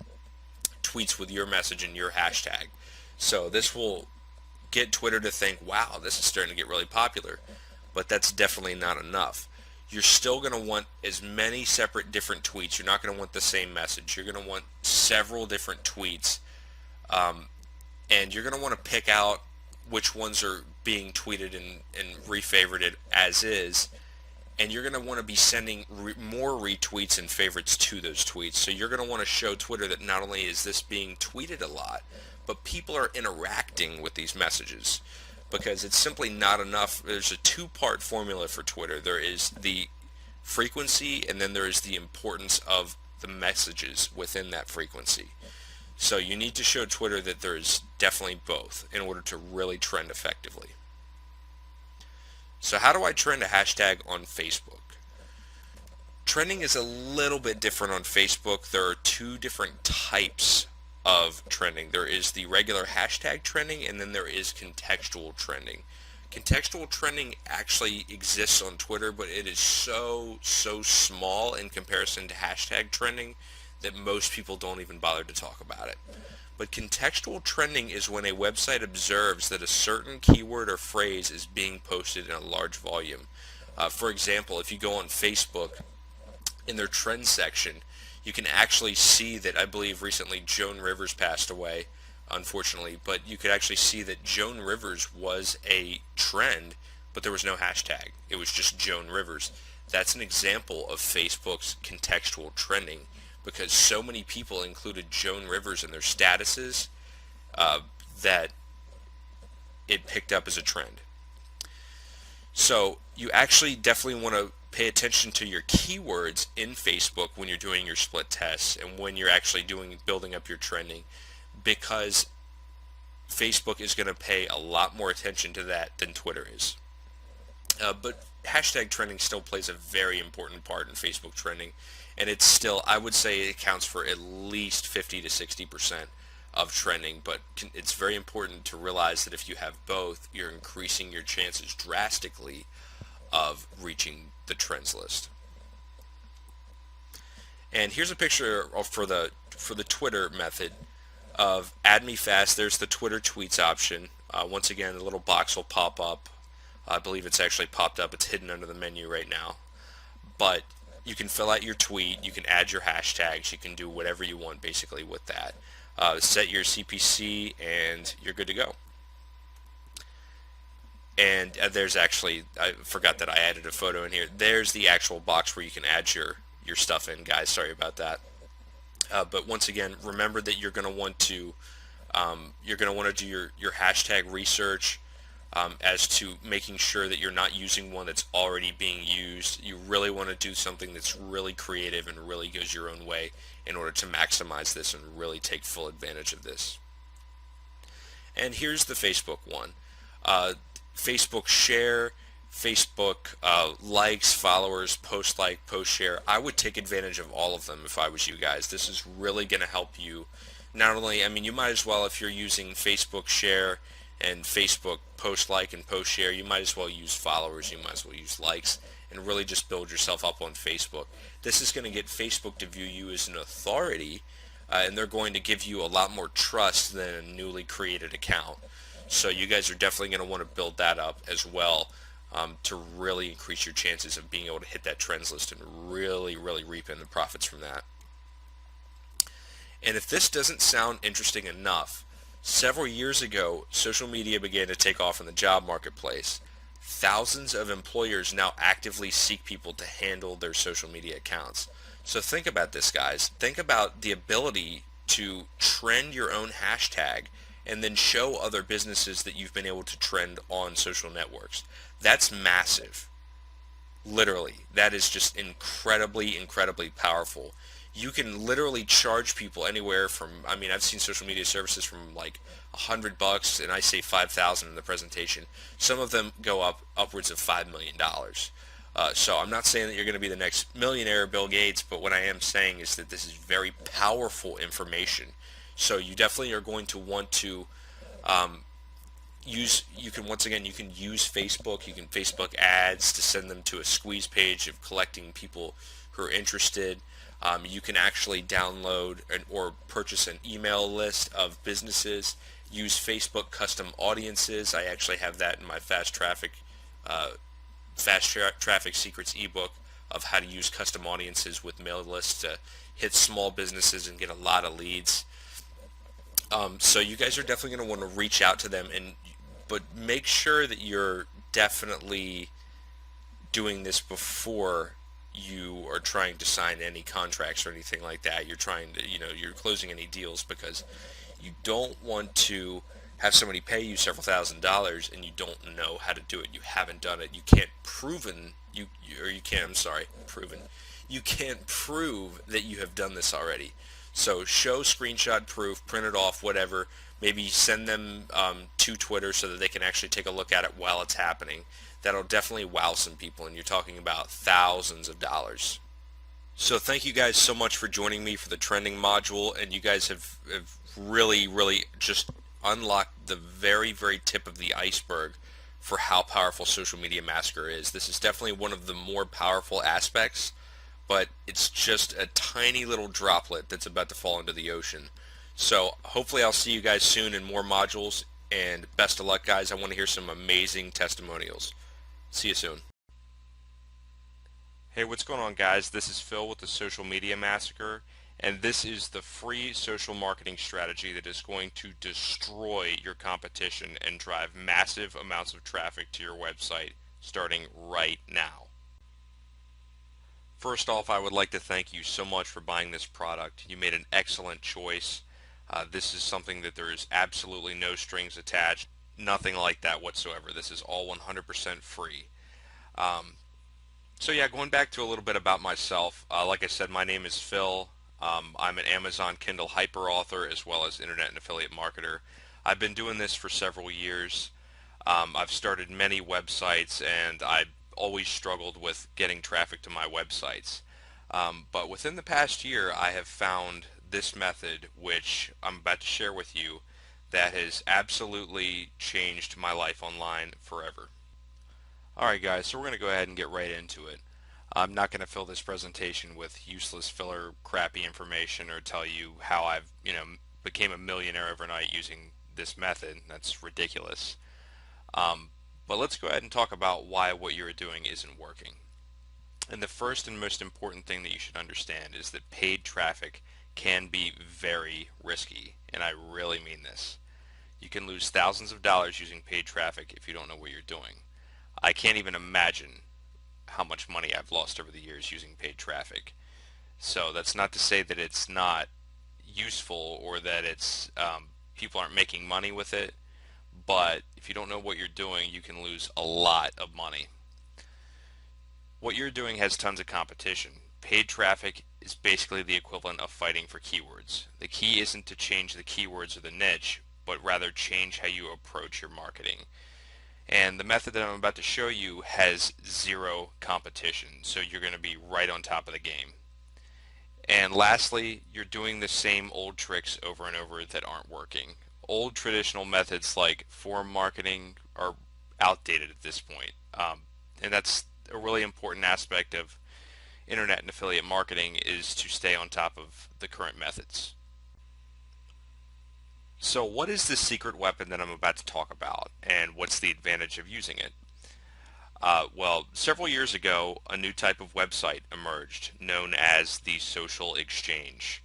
tweets with your message and your hashtag. So this will get Twitter to think, wow, this is starting to get really popular. But that's definitely not enough. You're still going to want as many separate different tweets. You're not going to want the same message. You're going to want several different tweets. And you're going to want to pick out which ones are being tweeted and refavorited as is, and you're going to want to be sending more retweets and favorites to those tweets. So you're going to want to show Twitter that not only is this being tweeted a lot, but people are interacting with these messages, because it's simply not enough. There's a two-part formula for Twitter. There is the frequency, and then there is the importance of the messages within that frequency. So you need to show Twitter that there's definitely both in order to really trend effectively. So how do I trend a hashtag on Facebook? Trending is a little bit different on Facebook. There are two different types of trending. There is the regular hashtag trending, and then there is contextual trending. Contextual trending actually exists on Twitter, but it is so small in comparison to hashtag trending that most people don't even bother to talk about it. But contextual trending is when a website observes that a certain keyword or phrase is being posted in a large volume. For example, if you go on Facebook, in their trends section, you can actually see that, I believe recently Joan Rivers passed away, unfortunately, but you could actually see that Joan Rivers was a trend, but there was no hashtag. It was just Joan Rivers. That's an example of Facebook's contextual trending, because so many people included Joan Rivers in their statuses that it picked up as a trend. So you actually definitely want to pay attention to your keywords in Facebook when you're doing your split tests and when you're actually building up your trending, because Facebook is going to pay a lot more attention to that than Twitter is. But hashtag trending still plays a very important part in Facebook trending, and it's still, I would say, it accounts for at least 50 to 60% of trending. But it's very important to realize that if you have both, you're increasing your chances drastically of reaching the trends list. And here's a picture for the Twitter method of add me fast. There's the Twitter tweets option. Once again, the little box will pop up. I believe it's actually popped up. It's hidden under the menu right now. But you can fill out your tweet. You can add your hashtags. You can do whatever you want basically with that. Set your CPC and you're good to go. And there's actually, I forgot that I added a photo in here. There's the actual box where you can add your stuff in, guys. Sorry about that. But once again, remember that you're going to want to do your hashtag research as to making sure that you're not using one that's already being used. You really want to do something that's really creative and really goes your own way in order to maximize this and really take full advantage of this. And here's the Facebook one. Facebook share, Facebook likes, followers, post like, post share. I would take advantage of all of them if I was you guys. This is really going to help you. Not only, I mean, you might as well, if you're using Facebook share and Facebook post like and post share, you might as well use followers, you might as well use likes, and really just build yourself up on Facebook. This is going to get Facebook to view you as an authority, and they're going to give you a lot more trust than a newly created account. So you guys are definitely going to want to build that up as well to really increase your chances of being able to hit that trends list and really, really reap in the profits from that. And if this doesn't sound interesting enough, several years ago, social media began to take off in the job marketplace. Thousands of employers now actively seek people to handle their social media accounts. So think about this, guys. Think about the ability to trend your own hashtag and then show other businesses that you've been able to trend on social networks. That's massive. Literally. That is just incredibly, incredibly powerful. You can literally charge people anywhere from, I mean, I've seen social media services from like $100, and I say 5,000 in the presentation. Some of them go up upwards of $5 million. So I'm not saying that you're going to be the next millionaire Bill Gates, but what I am saying is that this is very powerful information. So you definitely are going to want to you can use Facebook. You can Facebook ads to send them to a squeeze page of collecting people who are interested. You can actually download or purchase an email list of businesses. Use Facebook custom audiences. I actually have that in my Fast Traffic Secrets ebook of how to use custom audiences with mail lists to hit small businesses and get a lot of leads. So you guys are definitely going to want to reach out to them, but make sure that you're definitely doing this before you are trying to sign any contracts or anything like that. You're trying to, you're closing any deals, because you don't want to have somebody pay you several $1,000s and you don't know how to do it. You haven't done it. You can't prove that you have done this already. So show screenshot proof, print it off, whatever. Maybe send them to Twitter so that they can actually take a look at it while it's happening. That'll definitely wow some people, and you're talking about thousands of dollars. So thank you guys so much for joining me for the trending module, and you guys have really, really just unlocked the very, very tip of the iceberg for how powerful Social Media Massacre is. This is definitely one of the more powerful aspects, but it's just a tiny little droplet that's about to fall into the ocean. So hopefully I'll see you guys soon in more modules, and best of luck, guys. I want to hear some amazing testimonials. See you soon. Hey, what's going on, guys? This is Phil with the Social Media Massacre, and this is the free social marketing strategy that is going to destroy your competition and drive massive amounts of traffic to your website starting right now. First off, I would like to thank you so much for buying this product. You made an excellent choice. This is something that there is absolutely no strings attached, nothing like that whatsoever. This is all 100% free. So yeah, going back to a little bit about myself, like I said, my name is Phil. I'm an Amazon Kindle Hyper author as well as internet and affiliate marketer. I've been doing this for several years. I've started many websites and I always struggled with getting traffic to my websites. But within the past year, I have found this method, which I'm about to share with you, that has absolutely changed my life online forever. Alright guys, so we're going to go ahead and get right into it. I'm not going to fill this presentation with useless filler, crappy information, or tell you how I've, became a millionaire overnight using this method. That's ridiculous. Um, but let's go ahead and talk about why what you're doing isn't working. And the first and most important thing that you should understand is that paid traffic can be very risky, and I really mean this. You can lose thousands of dollars using paid traffic if you don't know what you're doing. I can't even imagine how much money I've lost over the years using paid traffic. So that's not to say that it's not useful or that it's people aren't making money with it, but if you don't know what you're doing, you can lose a lot of money. What you're doing has tons of competition. Paid traffic is basically the equivalent of fighting for keywords. The key isn't to change the keywords or the niche, but rather change how you approach your marketing. And the method that I'm about to show you has zero competition, so you're going to be right on top of the game. And lastly, you're doing the same old tricks over and over that aren't working. Old traditional methods like forum marketing are outdated at this point. And that's a really important aspect of internet and affiliate marketing, is to stay on top of the current methods. So what is the secret weapon that I'm about to talk about, and what's the advantage of using it? Well, several years ago, a new type of website emerged known as the social exchange.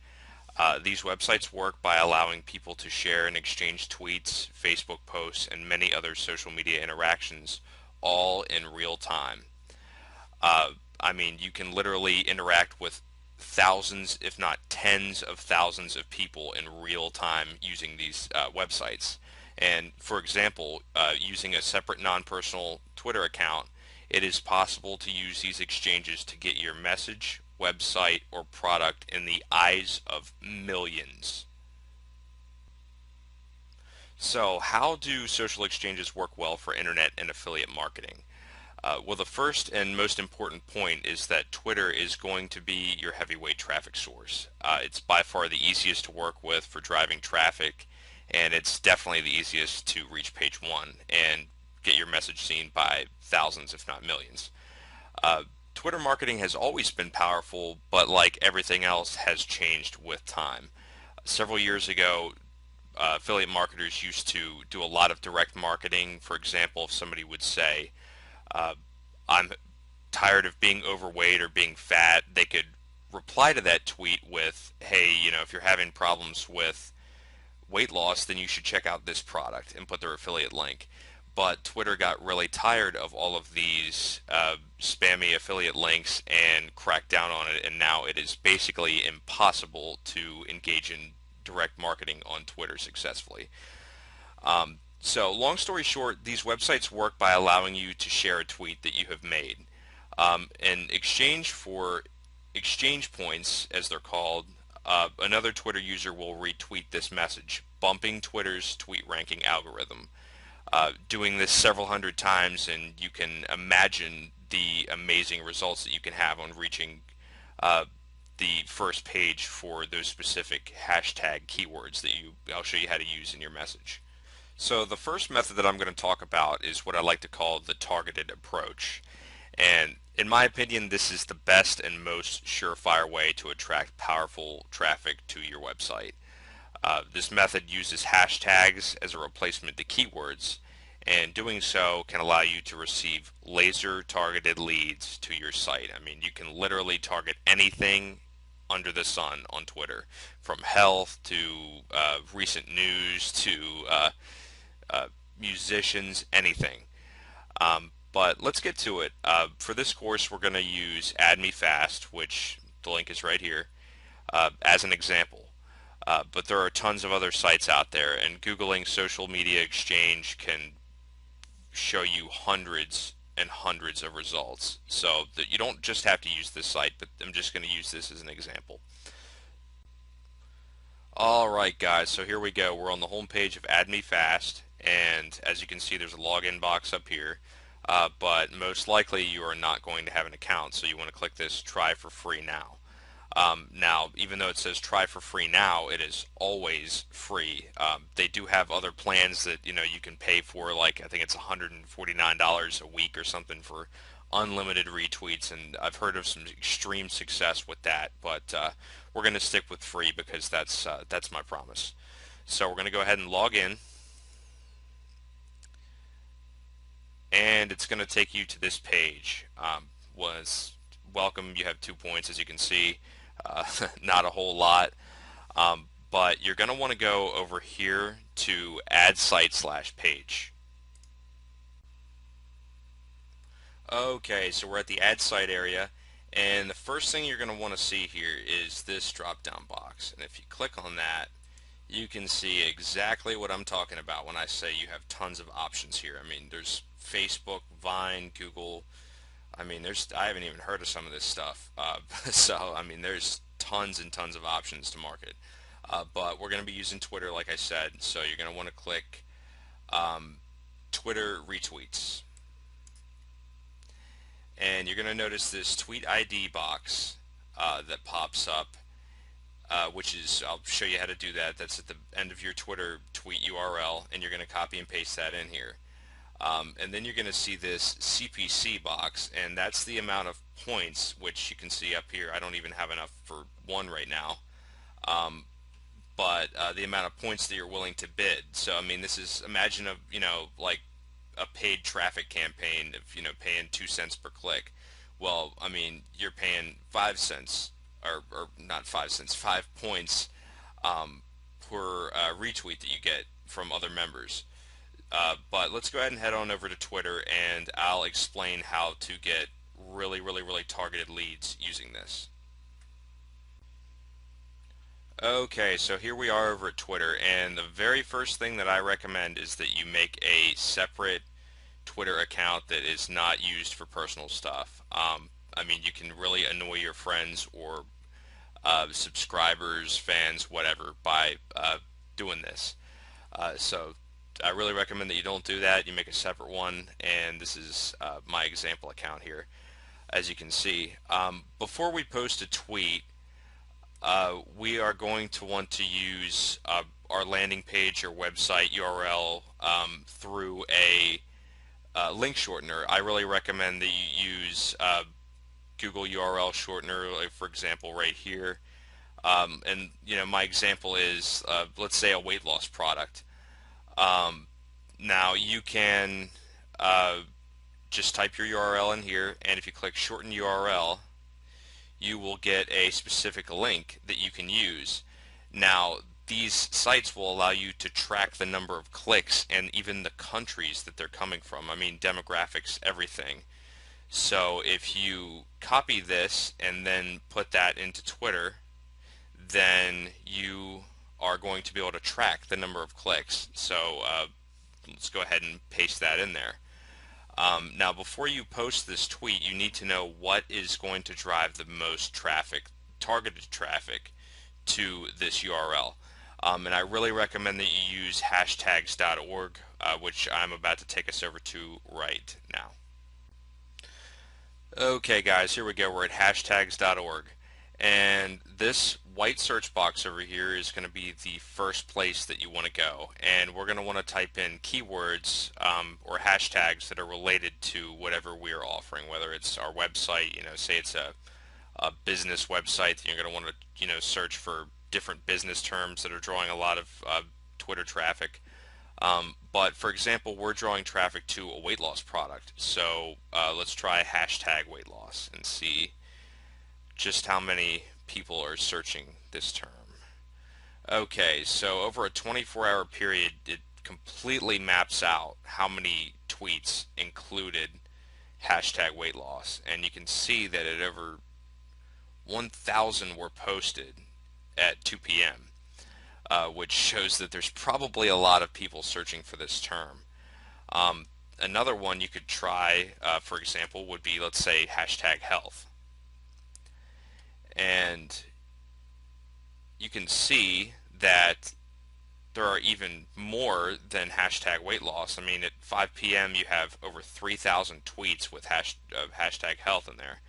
These websites work by allowing people to share and exchange tweets, Facebook posts, and many other social media interactions, all in real time. I mean, you can literally interact with thousands, if not tens of thousands of people in real time using these websites. And for example, using a separate non-personal Twitter account, it is possible to use these exchanges to get your message, website, or product in the eyes of millions. So how do social exchanges work well for internet and affiliate marketing? Well, the first and most important point is that Twitter is going to be your heavyweight traffic source. It's by far the easiest to work with for driving traffic, and it's definitely the easiest to reach page one and get your message seen by thousands, if not millions. Uh, Twitter marketing has always been powerful, but like everything else, has changed with time. Several years ago, affiliate marketers used to do a lot of direct marketing. For example, if somebody would say, uh, I'm tired of being overweight or being fat, they could reply to that tweet with, hey, if you're having problems with weight loss, then you should check out this product, and put their affiliate link. But Twitter got really tired of all of these spammy affiliate links and cracked down on it, and now it is basically impossible to engage in direct marketing on Twitter successfully. So long story short, these websites work by allowing you to share a tweet that you have made. In exchange for exchange points, as they're called, another Twitter user will retweet this message, bumping Twitter's tweet ranking algorithm. Doing this several hundred times, and you can imagine the amazing results that you can have on reaching the first page for those specific hashtag keywords that I'll show you how to use in your message. So the first method that I'm going to talk about is what I like to call the targeted approach. And in my opinion, this is the best and most surefire way to attract powerful traffic to your website. This method uses hashtags as a replacement to keywords, and doing so can allow you to receive laser targeted leads to your site. I mean, you can literally target anything under the sun on Twitter, from health to recent news to musicians, anything. But let's get to it. For this course, we're going to use Add Me Fast, which the link is right here, as an example. But there are tons of other sites out there, and Googling social media exchange can show you hundreds and hundreds of results. So that you don't just have to use this site, but I'm just going to use this as an example. Alright guys, so here we go. We're on the home page of Add Me Fast, and as you can see there's a login box up here, but most likely you are not going to have an account, so you want to click this try for free now. Now, even though it says try for free now, it is always free. They do have other plans that you can pay for, like I think it's $149 a week or something for unlimited retweets, and I've heard of some extreme success with that. But we're going to stick with free because that's my promise. So we're going to go ahead and log in, and it's going to take you to this page. Was welcome. You have 2 points, as you can see. Not a whole lot. But you're going to want to go over here to add site slash page. Okay, so we're at the add site area, and the first thing you're going to want to see here is this drop down box, and if you click on that you can see exactly what I'm talking about when I say you have tons of options here. I mean, there's Facebook, Vine, Google. I mean, I haven't even heard of some of this stuff. So I mean, there's tons and tons of options to market. But we're going to be using Twitter, like I said. So you're going to want to click Twitter retweets, and you're going to notice this tweet ID box that pops up, which is, I'll show you how to do that. That's at the end of your Twitter tweet URL, and you're going to copy and paste that in here. And then you're going to see this CPC box, and that's the amount of points, which you can see up here. I don't even have enough for one right now, but the amount of points that you're willing to bid. So I mean, this is, imagine like a paid traffic campaign of paying 2 cents per click. Well, I mean, you're paying 5 cents, or not 5 cents, 5 points per retweet that you get from other members. But let's go ahead and head on over to Twitter, and I'll explain how to get really targeted leads using this. Okay, so here we are over at Twitter, and the very first thing that I recommend is that you make a separate Twitter account that is not used for personal stuff. I mean, you can really annoy your friends or subscribers, fans, whatever, by doing this. So I really recommend that you don't do that. You make a separate one, and this is my example account here, as you can see. Before we post a tweet, we are going to want to use our landing page or website URL through a link shortener. I really recommend that you use Google URL shortener, like for example right here. And my example is let's say a weight loss product. Now you can just type your URL in here, and if you click shorten URL, you will get a specific link that you can use. Now, these sites will allow you to track the number of clicks and even the countries that they're coming from. I mean, demographics, everything. So if you copy this and then put that into Twitter, then you are going to be able to track the number of clicks. So let's go ahead and paste that in there. Now, before you post this tweet, you need to know what is going to drive the most traffic, targeted traffic, to this URL. And I really recommend that you use hashtags.org, which I'm about to take us over to right now. Okay guys, here we go. We're at hashtags.org, and this white search box over here is going to be the first place that you want to go, and we're going to want to type in keywords or hashtags that are related to whatever we are offering, whether it's our website, say it's a business website, that you're going to want to search for different business terms that are drawing a lot of Twitter traffic. But for example, we're drawing traffic to a weight loss product, so let's try hashtag weight loss and see just how many people are searching this term. Okay, so over a 24-hour period, it completely maps out how many tweets included hashtag weight loss, and you can see that at over 1,000 were posted at 2 p.m. Which shows that there's probably a lot of people searching for this term. Another one you could try, for example, would be, let's say, hashtag health. And you can see that there are even more than hashtag weight loss. I mean, at 5 p.m. you have over 3,000 tweets with hashtag health in there.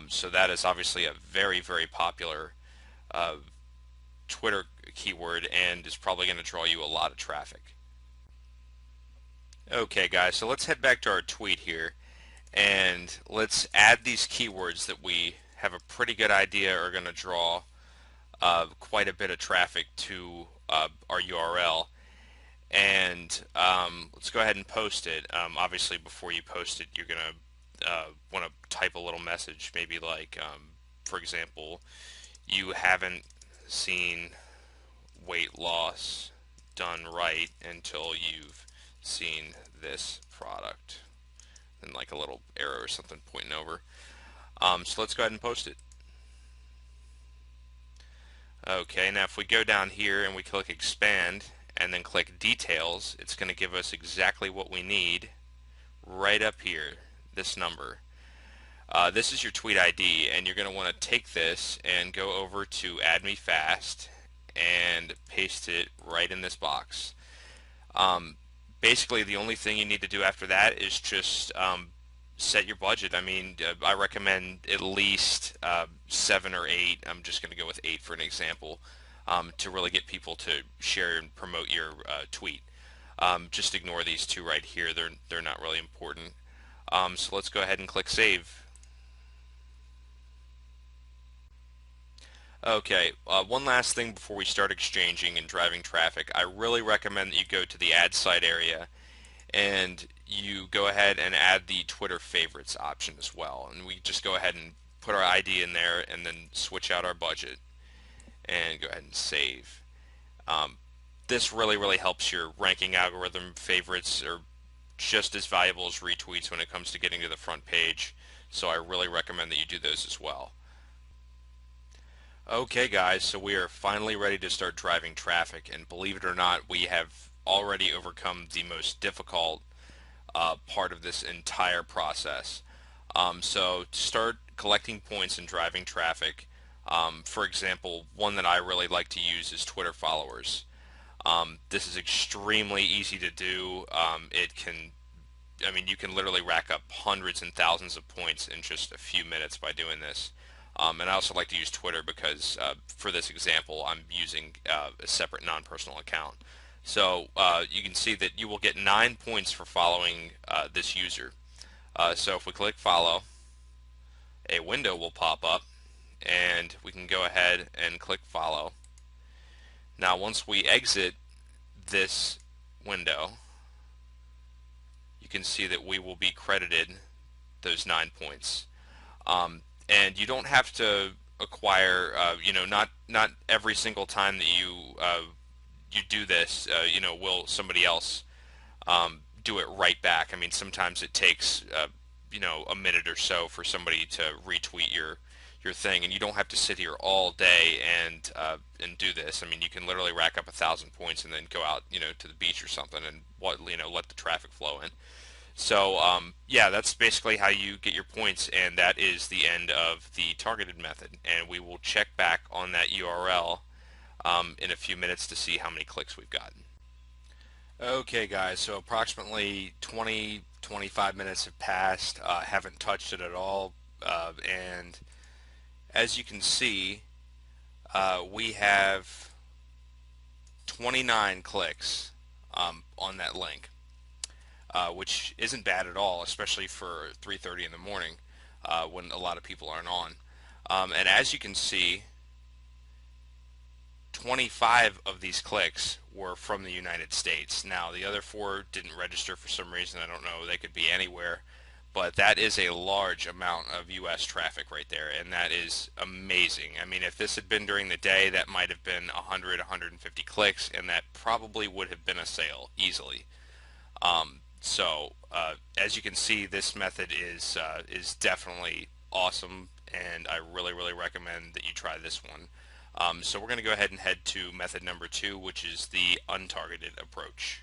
So that is obviously a very, very popular uh, Twitter keyword and is probably going to draw you a lot of traffic. Okay, guys, so let's head back to our tweet here and let's add these keywords that we have a pretty good idea are going to draw quite a bit of traffic to our URL. And let's go ahead and post it. Obviously, before you post it, you're going to want to type a little message, maybe like, for example, you haven't seen weight loss done right until you've seen this product, and like a little arrow or something pointing over. So let's go ahead and post it. Okay, now if we go down here and we click expand and then click details, it's going to give us exactly what we need right up here, this number. This is your tweet ID, and you're going to want to take this and go over to add me fast and paste it right in this box. Um, Basically, the only thing you need to do after that is just set your budget. I mean, I recommend at least 7 or 8. I'm just going to go with 8 for an example, to really get people to share and promote your tweet. Just ignore these two right here. They're not really important. So let's go ahead and click save. Okay, one last thing before we start exchanging and driving traffic. I really recommend that you go to the ad site area and you go ahead and add the Twitter favorites option as well. And we just go ahead and put our ID in there and then switch out our budget and go ahead and save. Um, this really helps your ranking algorithm. Favorites are just as valuable as retweets when it comes to getting to the front page. So I really recommend that you do those as well. Okay guys, so we are finally ready to start driving traffic, and believe it or not, we have already overcome the most difficult part of this entire process. So to start collecting points and driving traffic, for example, one that I really like to use is Twitter followers. This is extremely easy to do. I mean, you can literally rack up hundreds and thousands of points in just a few minutes by doing this. And I also like to use Twitter because for this example, I'm using a separate non-personal account. So you can see that you will get 9 points for following this user. So if we click follow, a window will pop up and we can go ahead and click follow. Now once we exit this window, you can see that we will be credited those 9 points. And you don't have to acquire, not every single time that you do this, will somebody else do it right back. I mean, sometimes it takes, a minute or so for somebody to retweet your thing, and you don't have to sit here all day and do this. I mean, you can literally rack up 1,000 points and then go out, to the beach or something and let the traffic flow in. So yeah, that's basically how you get your points, and that is the end of the targeted method. And we will check back on that URL in a few minutes to see how many clicks we've gotten. Okay guys, so approximately 20-25 minutes have passed. Haven't touched it at all, and as you can see, we have 29 clicks on that link. Which isn't bad at all, especially for 3:30 in the morning when a lot of people aren't on. And as you can see, 25 of these clicks were from the United States. Now, the other 4 didn't register for some reason. I don't know. They could be anywhere. But that is a large amount of U.S. traffic right there, and that is amazing. I mean, if this had been during the day, that might have been 100, 150 clicks, and that probably would have been a sale easily. So as you can see, this method is definitely awesome, and I really recommend that you try this one. So we're going to go ahead and head to method number 2, which is the untargeted approach.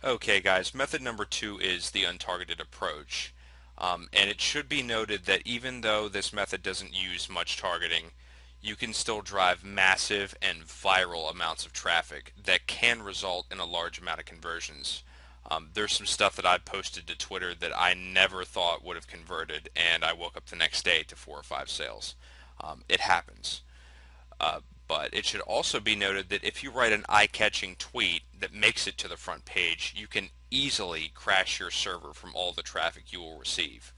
Okay guys, method number 2 is the untargeted approach. And it should be noted that even though this method doesn't use much targeting, you can still drive massive and viral amounts of traffic that can result in a large amount of conversions. There's some stuff that I posted to Twitter that I never thought would have converted, and I woke up the next day to 4 or 5 sales. It happens. Uh, but it should also be noted that if you write an eye-catching tweet that makes it to the front page, you can easily crash your server from all the traffic you will receive.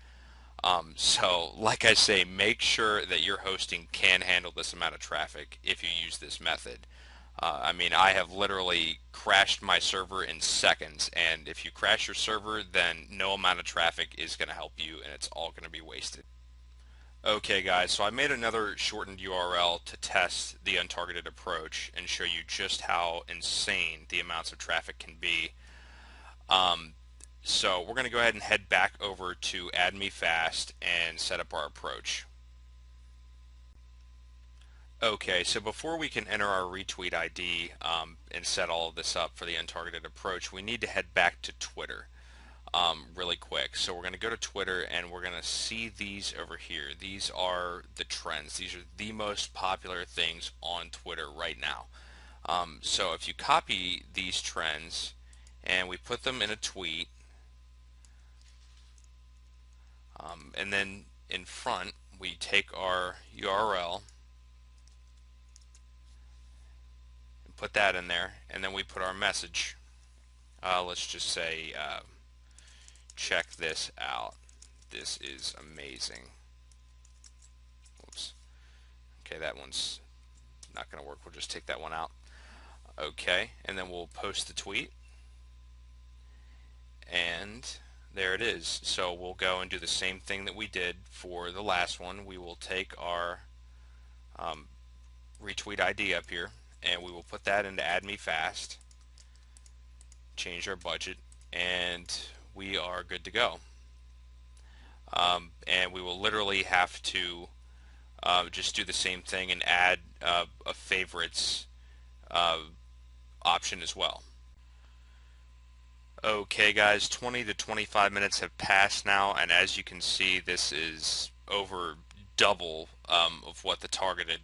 So, like I say, make sure that your hosting can handle this amount of traffic if you use this method. I mean, I have literally crashed my server in seconds, and if you crash your server, then no amount of traffic is going to help you, and it's all going to be wasted. Okay, guys, so I made another shortened URL to test the untargeted approach and show you just how insane the amounts of traffic can be. Um, so we're going to go ahead and head back over to Add Me Fast and set up our approach. Okay, so before we can enter our retweet ID and set all of this up for the untargeted approach, we need to head back to Twitter really quick. So we're going to go to Twitter and we're going to see these over here. These are the trends. These are the most popular things on Twitter right now. So if you copy these trends and we put them in a tweet, and then in front we take our URL and put that in there, and then we put our message. Let's just say, check this out. This is amazing. Oops. Okay, that one's not going to work. We'll just take that one out. Okay, and then we'll post the tweet. And there it is. So we'll go and do the same thing that we did for the last one. We will take our retweet ID up here, and we will put that into Add Me Fast, change our budget, and we are good to go. And we will literally have to just do the same thing and add a favorites option as well. Okay guys, 20 to 25 minutes have passed now, and as you can see, this is over double of what the targeted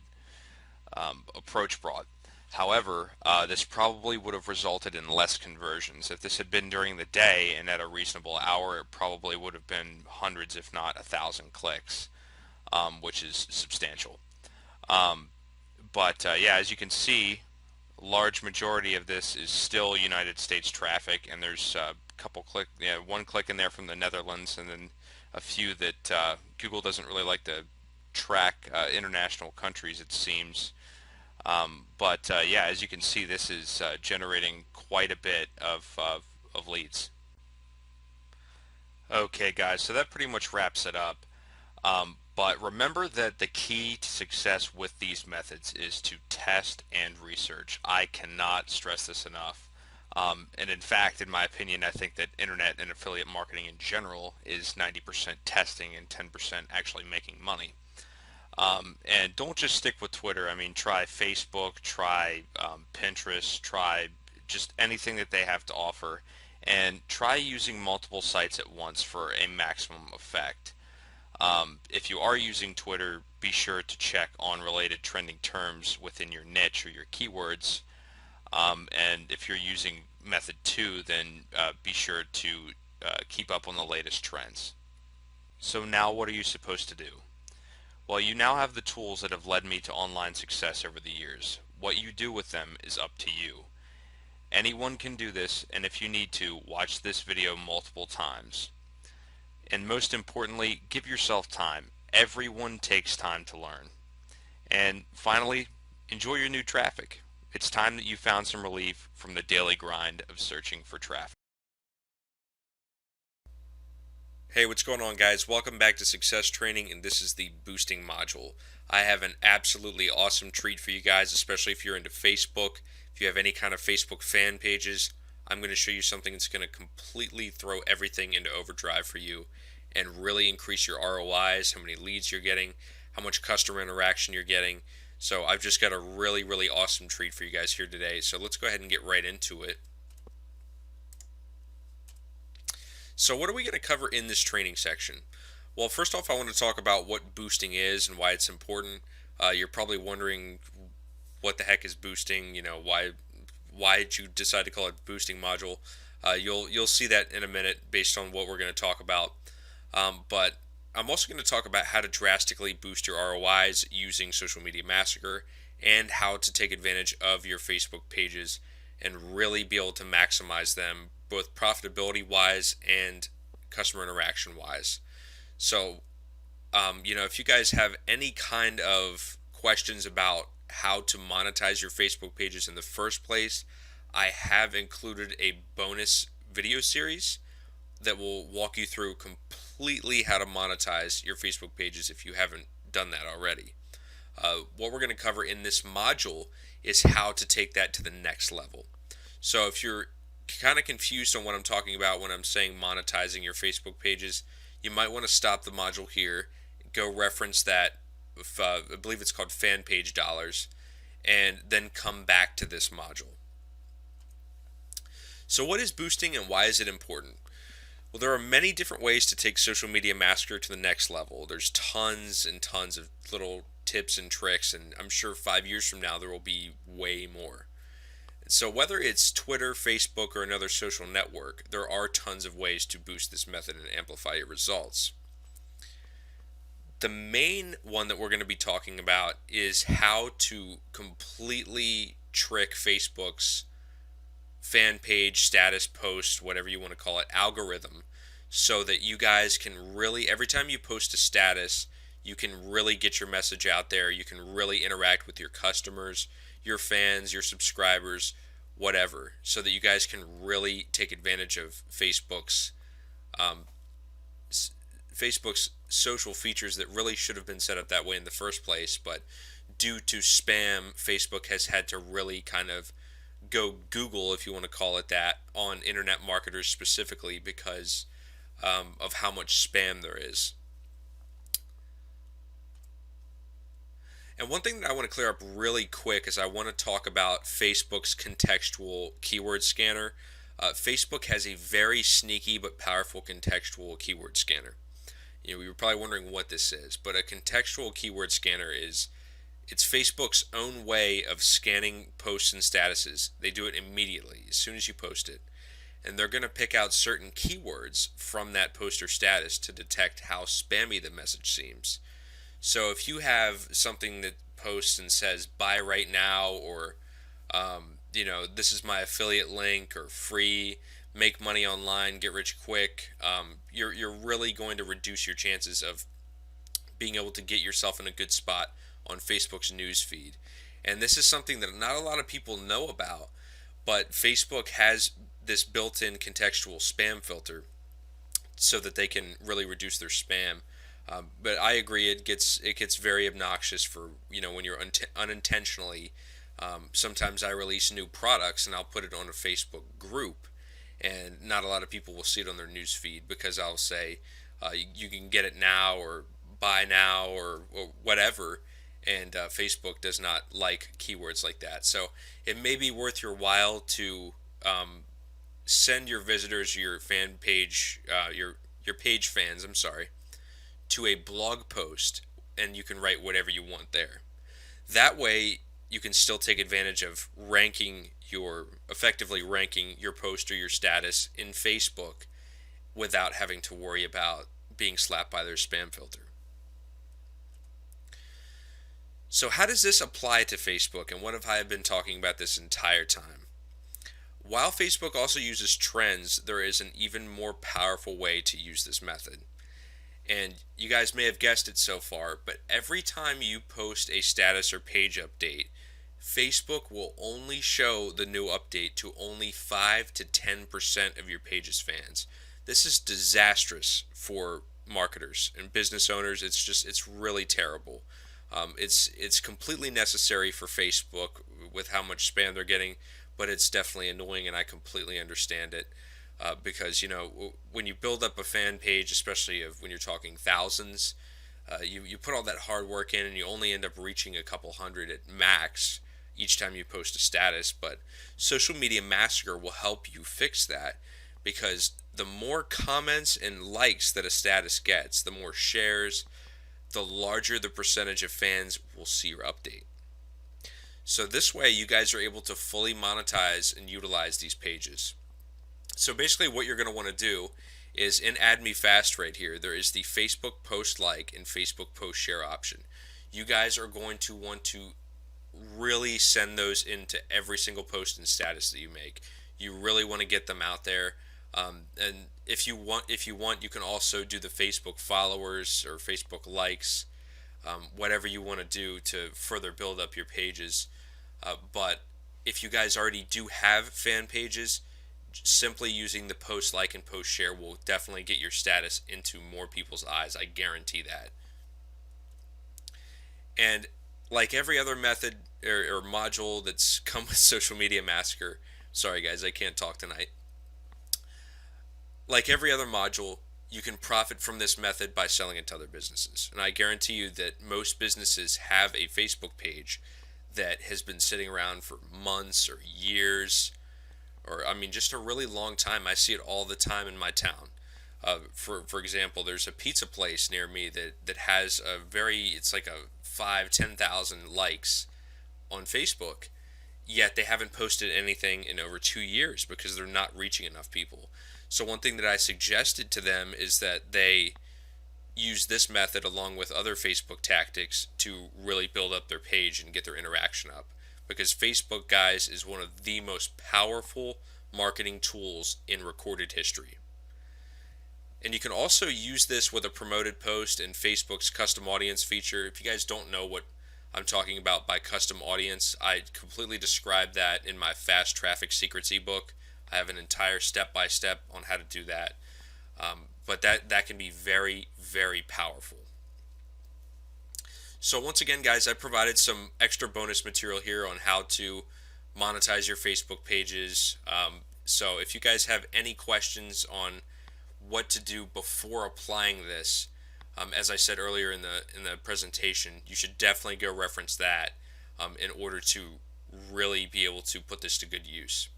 approach brought. However, this probably would have resulted in less conversions. If this had been during the day and at a reasonable hour, it probably would have been hundreds, if not 1,000 clicks, which is substantial. But yeah, as you can see, large majority of this is still United States traffic, and there's a couple one click in there from the Netherlands, and then a few that Google doesn't really like to track international countries, it seems. But yeah, as you can see, this is generating quite a bit of leads. Okay guys, so that pretty much wraps it up. But remember that the key to success with these methods is to test and research. I cannot stress this enough. And in fact, in my opinion, I think that internet and affiliate marketing in general is 90% testing and 10% actually making money. And don't just stick with Twitter. I mean, try Facebook, try Pinterest, try just anything that they have to offer, and try using multiple sites at once for a maximum effect. If you are using Twitter, be sure to check on related trending terms within your niche or your keywords. And if you're using method 2, then be sure to keep up on the latest trends. So now what are you supposed to do? Well, you now have the tools that have led me to online success over the years. What you do with them is up to you. Anyone can do this, and if you need to, watch this video multiple times. And most importantly, give yourself time. Everyone takes time to learn. And finally, enjoy your new traffic. It's time that you found some relief from the daily grind of searching for traffic. Hey, what's going on, guys? Welcome back to Success Training, and this is the boosting module. I have an absolutely awesome treat for you guys, especially if you're into Facebook. If you have any kind of Facebook fan pages, I'm going to show you something that's going to completely throw everything into overdrive for you and really increase your ROIs, how many leads you're getting, how much customer interaction you're getting. So I've just got a really, really awesome treat for you guys here today. So let's go ahead and get right into it. So what are we going to cover in this training section? Well, first off, I want to talk about what boosting is and why it's important. You're probably wondering what the heck is boosting. Why did you decide to call it boosting module? You'll see that in a minute based on what we're going to talk about. But I'm also going to talk about how to drastically boost your ROIs using Social Media Massacre, and how to take advantage of your Facebook pages and really be able to maximize them both profitability wise and customer interaction wise. So, if you guys have any kind of questions about how to monetize your Facebook pages in the first place, I have included a bonus video series that will walk you through completely how to monetize your Facebook pages if you haven't done that already. What we're going to cover in this module is how to take that to the next level. So if you're kind of confused on what I'm talking about when I'm saying monetizing your Facebook pages, you might want to stop the module here, go reference that, I believe it's called fan page dollars, and then come back to this module. So what is boosting and why is it important? Well, there are many different ways to take Social Media Massacre to the next level. There's tons and tons of little tips and tricks, and I'm sure 5 years from now there will be way more. So whether it's Twitter, Facebook, or another social network, there are tons of ways to boost this method and amplify your results. The main one that we're going to be talking about is how to completely trick Facebook's fan page, status post, whatever you want to call it, algorithm, so that you guys can really, every time you post a status, you can really get your message out there. You can really interact with your customers, your fans, your subscribers, whatever, so that you guys can really take advantage of um, Facebook's social features that really should have been set up that way in the first place, but due to spam, Facebook has had to really kind of go Google, if you want to call it that, on internet marketers specifically because of how much spam there is. And one thing that I want to clear up really quick is I want to talk about Facebook's contextual keyword scanner. Facebook has a very sneaky but powerful contextual keyword scanner. You were probably wondering what this is, but a contextual keyword scanner it's Facebook's own way of scanning posts and statuses. They do it immediately as soon as you post it, and they're going to pick out certain keywords from that post or status to detect how spammy the message seems. So if you have something that posts and says buy right now, or this is my affiliate link, or free, make money online, get rich quick, you're really going to reduce your chances of being able to get yourself in a good spot on Facebook's news feed. And this is something that not a lot of people know about, but Facebook has this built-in contextual spam filter so that they can really reduce their spam. But I agree, it gets very obnoxious for when you're unintentionally. Sometimes I release new products and I'll put it on a Facebook group, and not a lot of people will see it on their news feed because I'll say you can get it now, or buy now, or whatever. And Facebook does not like keywords like that. So it may be worth your while to send your visitors, your fan page, your page fans, I'm sorry, to a blog post, and you can write whatever you want there. That way, you can still take advantage of effectively ranking your post or your status in Facebook without having to worry about being slapped by their spam filter. So how does this apply to Facebook, and what have I been talking about this entire time? While Facebook also uses trends, there is an even more powerful way to use this method. And you guys may have guessed it so far, but every time you post a status or page update, Facebook will only show the new update to only 5 to 10% of your page's fans. This is disastrous for marketers and business owners. It's really terrible. It's completely necessary for Facebook with how much spam they're getting, but it's definitely annoying, and I completely understand it. Because when you build up a fan page, especially when you're talking thousands, you put all that hard work in, and you only end up reaching a couple hundred at max each time you post a status. But Social Media Massacre will help you fix that, because the more comments and likes that a status gets, the more shares, the larger the percentage of fans will see your update. So this way you guys are able to fully monetize and utilize these pages. So basically what you're going to want to do is in Add Me Fast right here, there is the Facebook post like and Facebook post share option. You guys are going to want to really send those into every single post and status that you make. You really want to get them out there. And if you want, you can also do the Facebook followers or Facebook likes, whatever you want to do to further build up your pages. But if you guys already do have fan pages, simply using the post like and post share will definitely get your status into more people's eyes. I guarantee that. And like every other method or module that's come with Social Media Massacre, sorry guys, I can't talk tonight. Like every other module, you can profit from this method by selling it to other businesses. And I guarantee you that most businesses have a Facebook page that has been sitting around for months or years, or I mean just a really long time. I see it all the time in my town. For example, there's a pizza place near me that has it's like a 5-10,000 likes on Facebook, yet they haven't posted anything in over 2 years because they're not reaching enough people. So one thing that I suggested to them is that they use this method along with other Facebook tactics to really build up their page and get their interaction up. Because Facebook, guys, is one of the most powerful marketing tools in recorded history. And you can also use this with a promoted post in Facebook's custom audience feature. If you guys don't know what I'm talking about by custom audience, I completely describe that in my Fast Traffic Secrets ebook. I have an entire step-by-step on how to do that. But that can be very, very powerful. So once again, guys, I provided some extra bonus material here on how to monetize your Facebook pages. So if you guys have any questions on what to do before applying this, as I said earlier in the presentation, you should definitely go reference that in order to really be able to put this to good use.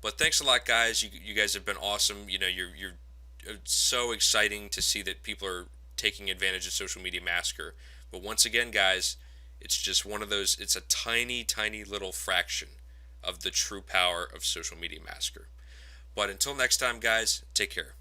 But thanks a lot, guys. You guys have been awesome. You know, you're so exciting to see that people are taking advantage of Social Media Massacre. But once again, guys, it's just one of those. It's a tiny, tiny little fraction of the true power of Social Media Massacre. But until next time, guys, take care.